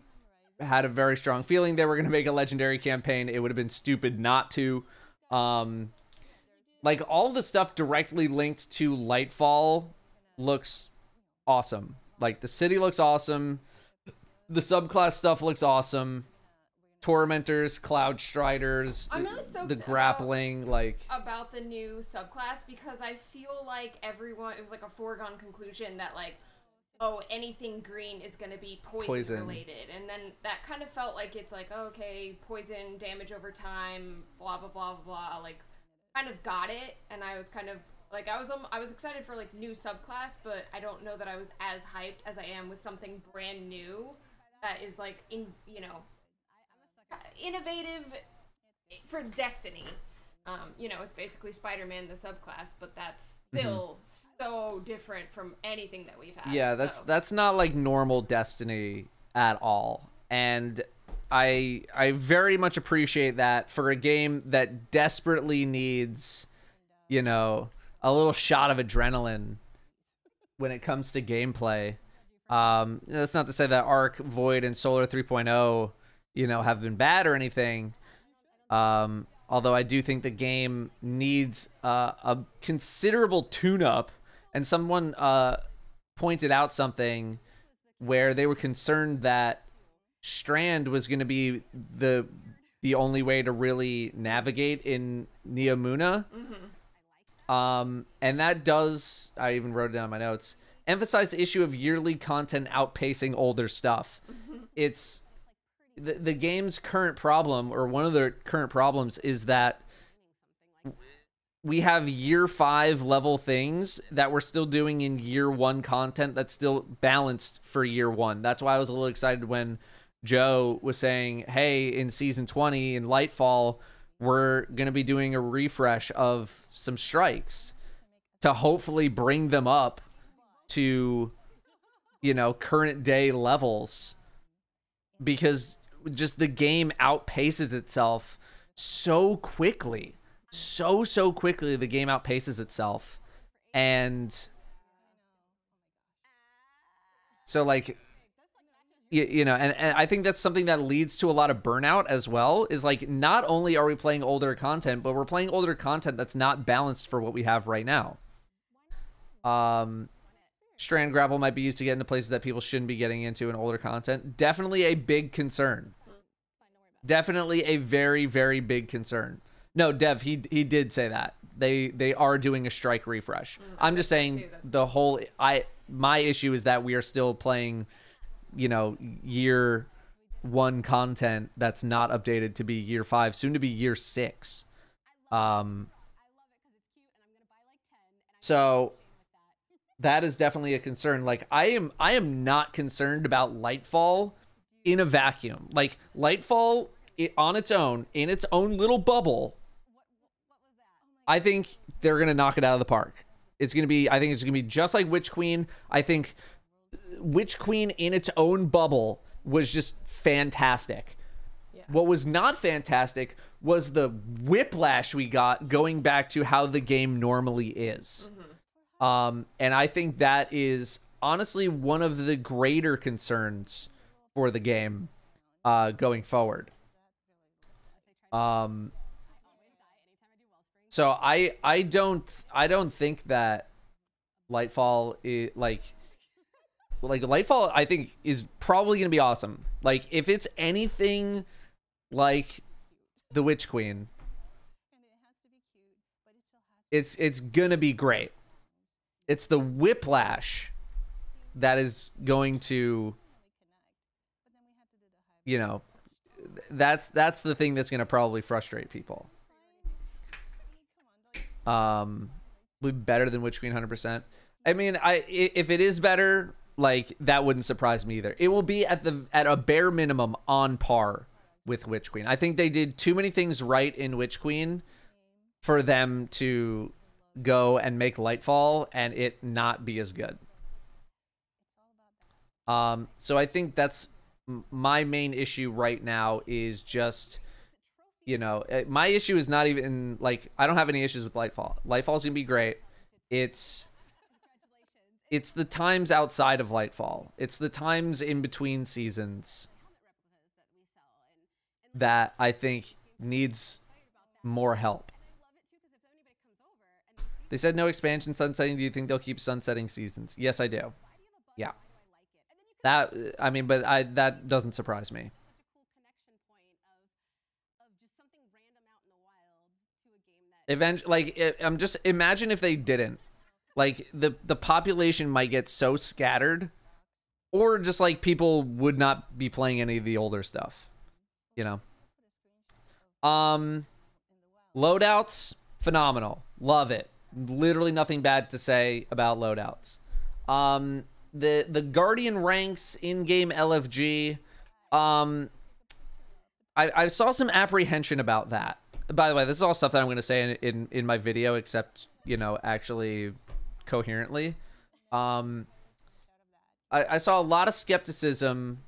had a very strong feeling they were going to make a Legendary campaign. It would have been stupid not to. Like, all the stuff directly linked to Lightfall looks awesome. Like, the city looks awesome. The subclass stuff looks awesome. Tormentors, Cloud Striders, I'm really so the grappling, about the new subclass, because I feel like everyone, it was like a foregone conclusion that, like, oh, anything green is going to be poison related. And then that kind of felt like it's like, oh, okay, poison, damage over time, blah, blah, blah, blah. Like, kind of got it. And I was kind of, like, I was excited for, like, new subclass, but I don't know that I was as hyped as I am with something brand new that is, like, you know, innovative for Destiny. You know, it's basically Spider-Man, the subclass, but that's still so different from anything that we've had. Yeah, that's not like normal Destiny at all. And I very much appreciate that for a game that desperately needs, you know, a little shot of adrenaline when it comes to gameplay. That's not to say that Arc, Void, and Solar 3.0, you know, have been bad or anything. Although I do think the game needs a considerable tune-up, and someone pointed out something where they were concerned that Strand was going to be the only way to really navigate in Neomuna. And that does, I even wrote it down in my notes, emphasize the issue of yearly content outpacing older stuff. It's the game's current problem, or one of the current problems, is that we have year 5 level things that we're still doing in year 1 content that's still balanced for year 1. That's why I was a little excited when Joe was saying, hey, in season 20 in Lightfall, we're going to be doing a refresh of some strikes to hopefully bring them up to, you know, current day levels, because just the game outpaces itself so quickly. So quickly the game outpaces itself. And so, like, you know, and I think that's something that leads to a lot of burnout as well, is like, not only are we playing older content, but we're playing older content that's not balanced for what we have right now. Strand grapple might be used to get into places that people shouldn't be getting into in older content. Definitely a big concern. Definitely a very, very big concern. No, Dev, he did say that. They are doing a strike refresh. I'm just saying the whole, my issue is that we are still playing, you know, year 1 content that's not updated to be year 5, soon to be year 6. So that is definitely a concern. Like, I am not concerned about Lightfall in a vacuum. Like, Lightfall on its own, in its own little bubble, I think they're going to knock it out of the park. It's going to be, I think it's going to be just like Witch Queen. I think Witch Queen in its own bubble was just fantastic. Yeah. What was not fantastic was the whiplash we got going back to how the game normally is. Mm-hmm. And I think that is honestly one of the greater concerns for the game going forward. So I don't think that Lightfall is like Lightfall I think is probably gonna be awesome. Like if it's anything like the Witch Queen, it's gonna be great. It's the whiplash that is going to, you know, that's the thing that's gonna probably frustrate people. Be better than Witch Queen 100%. I mean, if it is better, like that wouldn't surprise me either. It will be at a bare minimum on par with Witch Queen. I think they did too many things right in Witch Queen for them to go and make Lightfall and it not be as good. So I think that's my main issue right now is just, you know, my issue is not even like, I don't have any issues with Lightfall. Lightfall's gonna be great. It's the times outside of Lightfall. It's the times in between seasons that I think needs more help. They said no expansion sunsetting. Do you think they'll keep sunsetting seasons? Yes, I do. Yeah. That, I mean, but that doesn't surprise me. I'm just imagine if they didn't. Like the population might get so scattered, or just like people would not be playing any of the older stuff, you know. Loadouts, phenomenal, love it. Literally nothing bad to say about loadouts. The Guardian ranks in-game LFG. I saw some apprehension about that. By the way, this is all stuff that I'm going to say in my video, except, you know, actually coherently. I saw a lot of skepticism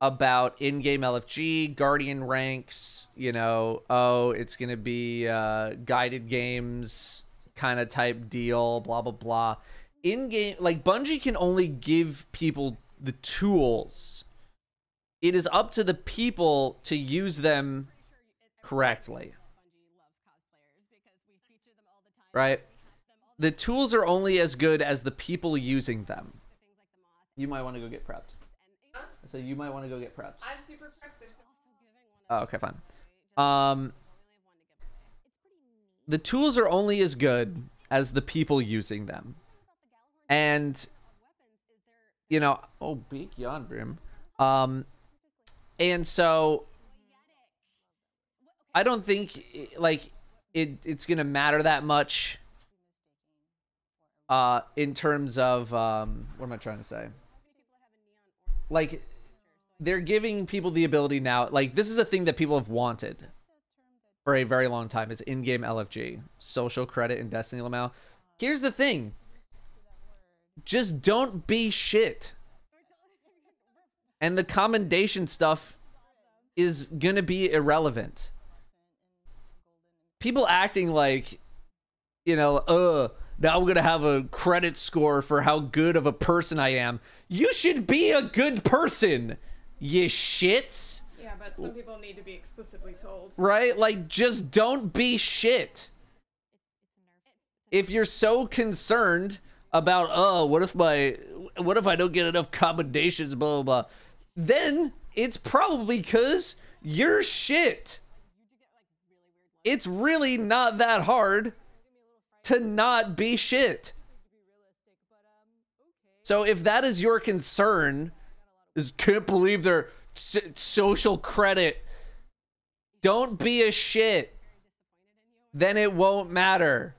about in-game LFG, Guardian ranks, you know, oh, it's going to be guided games kind of type deal, blah, blah, blah. In-game, like, Bungie can only give people the tools. It is up to the people to use them correctly. Right? The tools are only as good as the people using them. You might want to go get prepped. So you might want to go get prepped. I'm super prepped. Oh, okay, fine. The tools are only as good as the people using them. And, you know, oh, big yawn, Brim. And so I don't think like it's gonna matter that much in terms of what am I trying to say? Like, they're giving people the ability now, like, this is a thing that people have wanted for a very long time, is in-game LFG, social credit in Destiny Lamau. Here's the thing, just don't be shit. And the commendation stuff is gonna be irrelevant. People acting like, you know, now I'm gonna have a credit score for how good of a person I am. You should be a good person, you shits. Yeah, but some people need to be explicitly told. Right? Like, just don't be shit. If you're so concerned about, oh, what if I don't get enough commendations, blah, blah, blah, then it's probably because you're shit. It's really not that hard to not be shit. So if that is your concern, is can't believe their social credit, don't be a shit. Then it won't matter.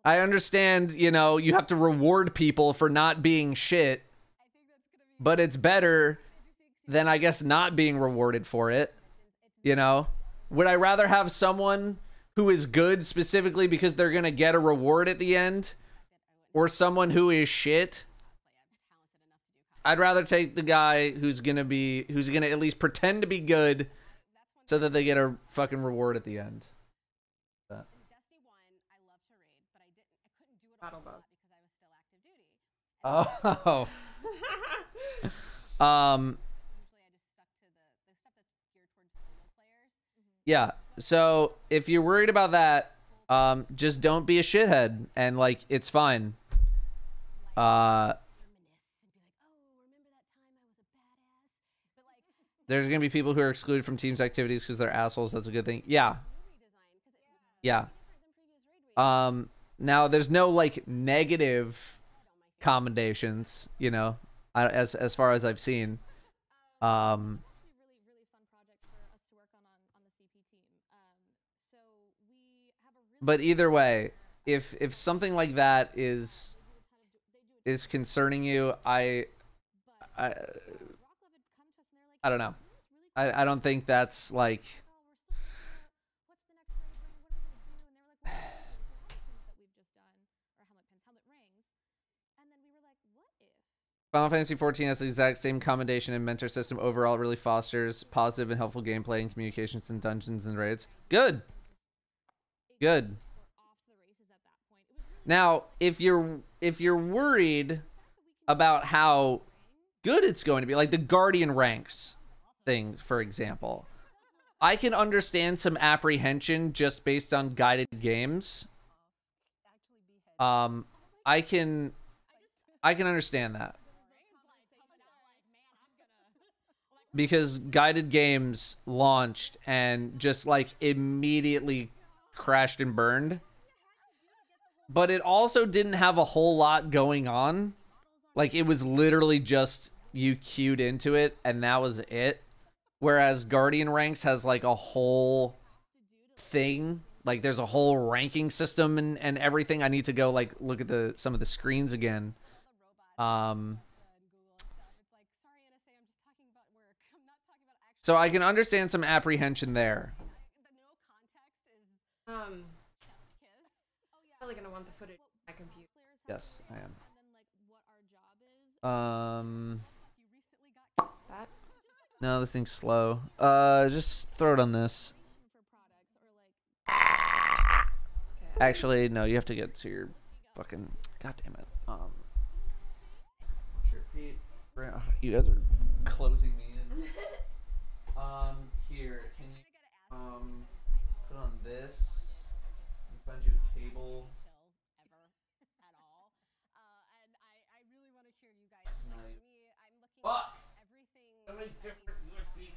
I understand, you know, you have to reward people for not being shit, but it's better than I guess not being rewarded for it. You know, would I rather have someone who is good specifically because they're gonna get a reward at the end, or someone who is shit? I'd rather take the guy who's gonna at least pretend to be good, so that they get a fucking reward at the end. Oh. Yeah. So if you're worried about that, just don't be a shithead, and like it's fine. There's gonna be people who are excluded from teams' activities because they're assholes. That's a good thing. Yeah. Yeah. Now there's no like negative commendations, you know, as far as I've seen. But either way, if something like that is concerning you, I don't know. I don't think that's like. Final Fantasy XIV has the exact same commendation and mentor system. Overall, it really fosters positive and helpful gameplay and communications in dungeons and raids. Good. Good. Now, if you're worried about how good it's going to be, like the Guardian ranks thing, for example, I can understand some apprehension just based on guided games. I can understand that. Because guided games launched and just like immediately crashed and burned. But it also didn't have a whole lot going on. Like it was literally just you queued into it and that was it. Whereas Guardian Ranks has like a whole thing. Like there's a whole ranking system and everything. I need to go like look at some of the screens again. So I can understand some apprehension there. Probably gonna want the footage on my computer. Yes, I am. That? No, this thing's slow. Just throw it on this. Actually, no, you have to get to your fucking. God damn it. Your feet. You guys are closing me in. Here, can you put on this? Find you a cable. Fuck! So many different USB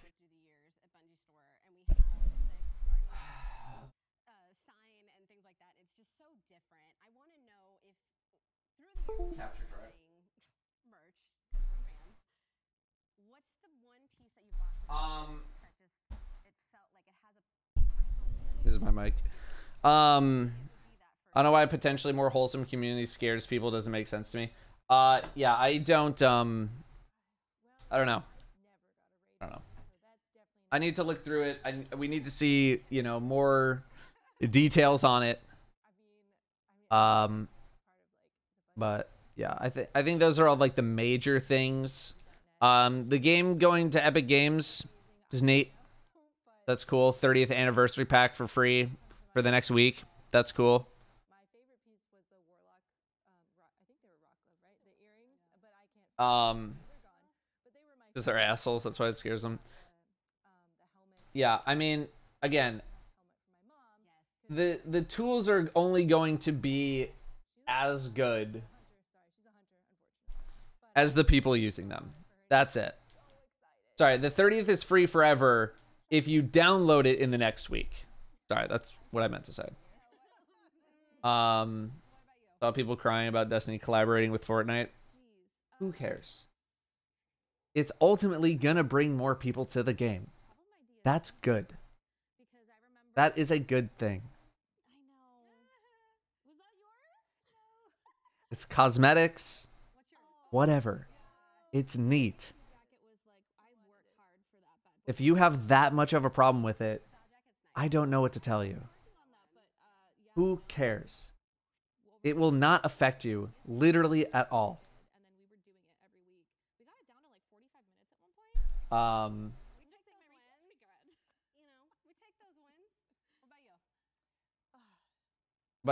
capture drive. What's the one piece that you bought? It felt like it has a. This is my mic. I don't know why potentially more wholesome community scares people doesn't make sense to me. Yeah, I don't know. I need to look through it. We need to see, you know, more details on it. But yeah, I think those are all like the major things. The game going to Epic Games is neat. That's cool. 30th anniversary pack for free for the next week. That's cool. Because they're assholes. That's why it scares them. Yeah, I mean, again, the tools are only going to be as good as the people using them. That's it. Sorry, the 30th is free forever if you download it in the next week. Sorry, that's what I meant to say. Saw people crying about Destiny collaborating with Fortnite. Who cares? It's ultimately gonna bring more people to the game. That's good. That is a good thing. It's cosmetics. Whatever. It's neat. If you have that much of a problem with it, I don't know what to tell you. Who cares? It will not affect you literally at all. But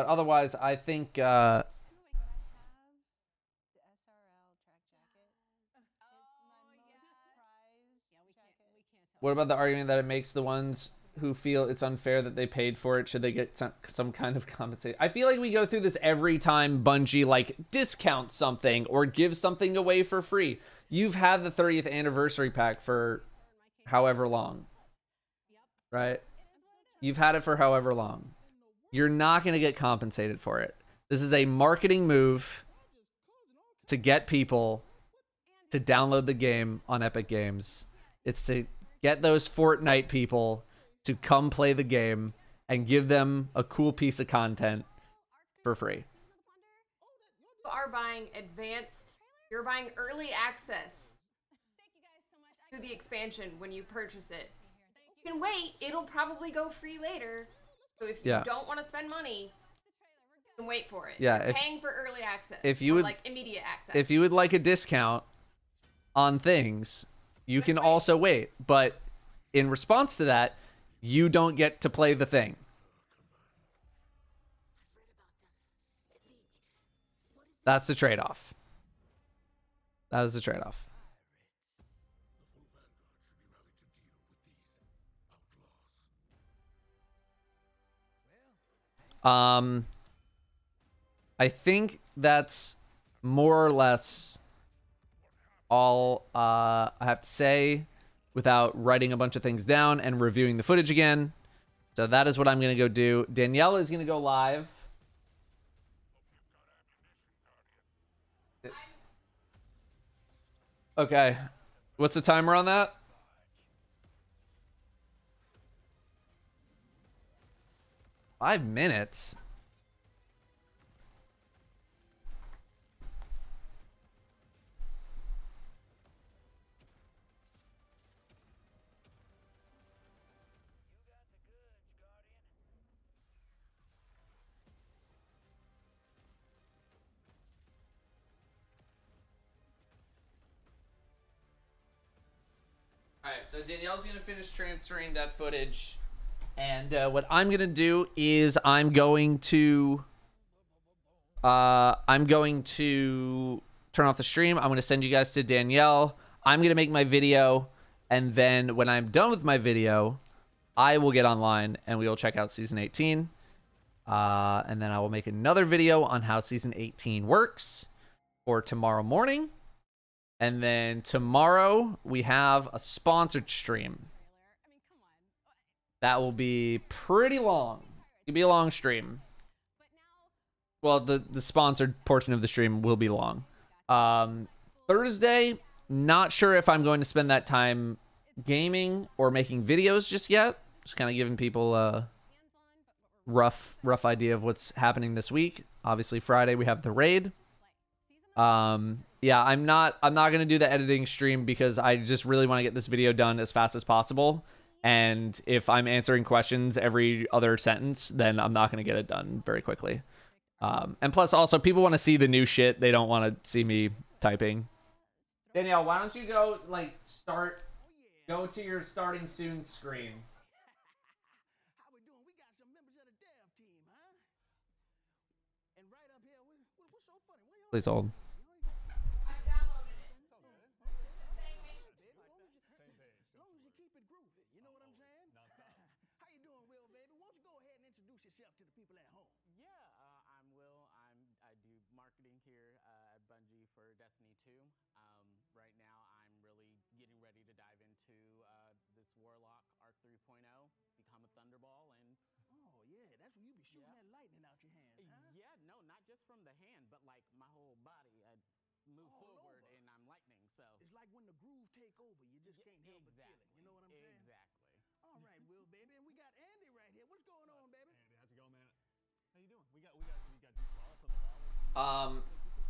otherwise, I think what about the argument that it makes the ones who feel it's unfair that they paid for it, should they get some kind of compensation? I feel like we go through this every time Bungie like discounts something or gives something away for free. You've had the 30th anniversary pack for however long, right? You've had it for however long. You're not going to get compensated for it. This is a marketing move to get people to download the game on Epic Games. It's to get those Fortnite people to come play the game and give them a cool piece of content for free. You are buying advanced, you're buying early access to the expansion when you purchase it. You can wait, it'll probably go free later. So if you don't want to spend money, you can wait for it. Yeah, you're paying for early access. If you would like immediate access. If you would like a discount on things, you can also wait. But in response to that, you don't get to play the thing. That's the trade-off. That is the trade-off. I think that's more or less all I have to say without writing a bunch of things down and reviewing the footage again. So that is what I'm going to go do. Danielle is going to go live. Okay. What's the timer on that? Five minutes? Alright, so Danielle's going to finish transferring that footage. And what I'm going to do is I'm going to turn off the stream. I'm going to send you guys to Danielle. I'm going to make my video. And then when I'm done with my video, I will get online and we will check out Season 18. And then I will make another video on how Season 18 works for tomorrow morning. And then tomorrow we have a sponsored stream. That will be pretty long. It'll be a long stream. Well, the sponsored portion of the stream will be long. Thursday, not sure if I'm going to spend that time gaming or making videos just yet. Just kind of giving people a rough idea of what's happening this week. Obviously, Friday we have the raid. Yeah, I'm not going to do the editing stream because I just really want to get this video done as fast as possible. And if I'm answering questions every other sentence, then I'm not going to get it done very quickly. And plus, also, people want to see the new shit. They don't want to see me typing. Danielle, why don't you go, go to your starting soon screen. Please hold.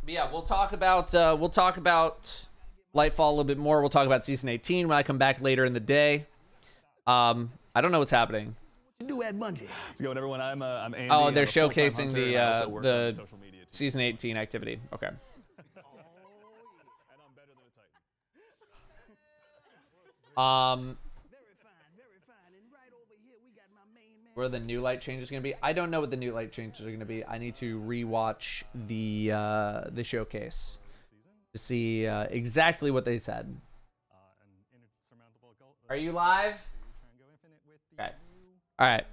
But yeah, we'll talk about Lightfall a little bit more. We'll talk about Season 18 when I come back later in the day. I don't know what's happening. Do at Bungie. What's going, everyone? I'm Andy. Oh, they're I'm a full-time showcasing hunter, and I also work on the social media too. season 18 activity. Okay. Where the new light change is going to be? I don't know what the new light changes are going to be. I need to rewatch the showcase to see exactly what they said. Are you live? Okay. All right.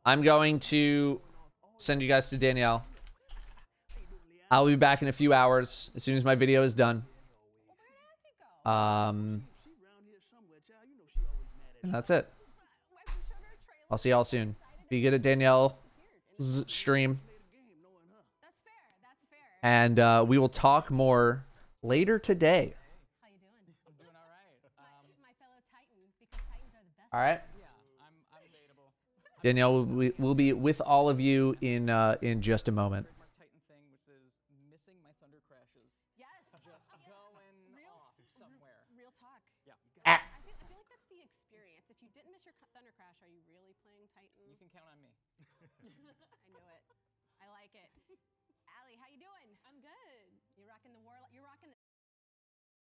I'm going to send you guys to Danielle. I'll be back in a few hours as soon as my video is done. And that's it. I'll see y'all soon. Be good at Danielle's stream. And we will talk more later today. All right. Danielle will be with all of you in just a moment. I feel like that's the experience. If you didn't miss your Thunder Crash, are you really playing Titan? You can count on me. I knew it. I like it. Allie, how you doing? I'm good. You're rocking the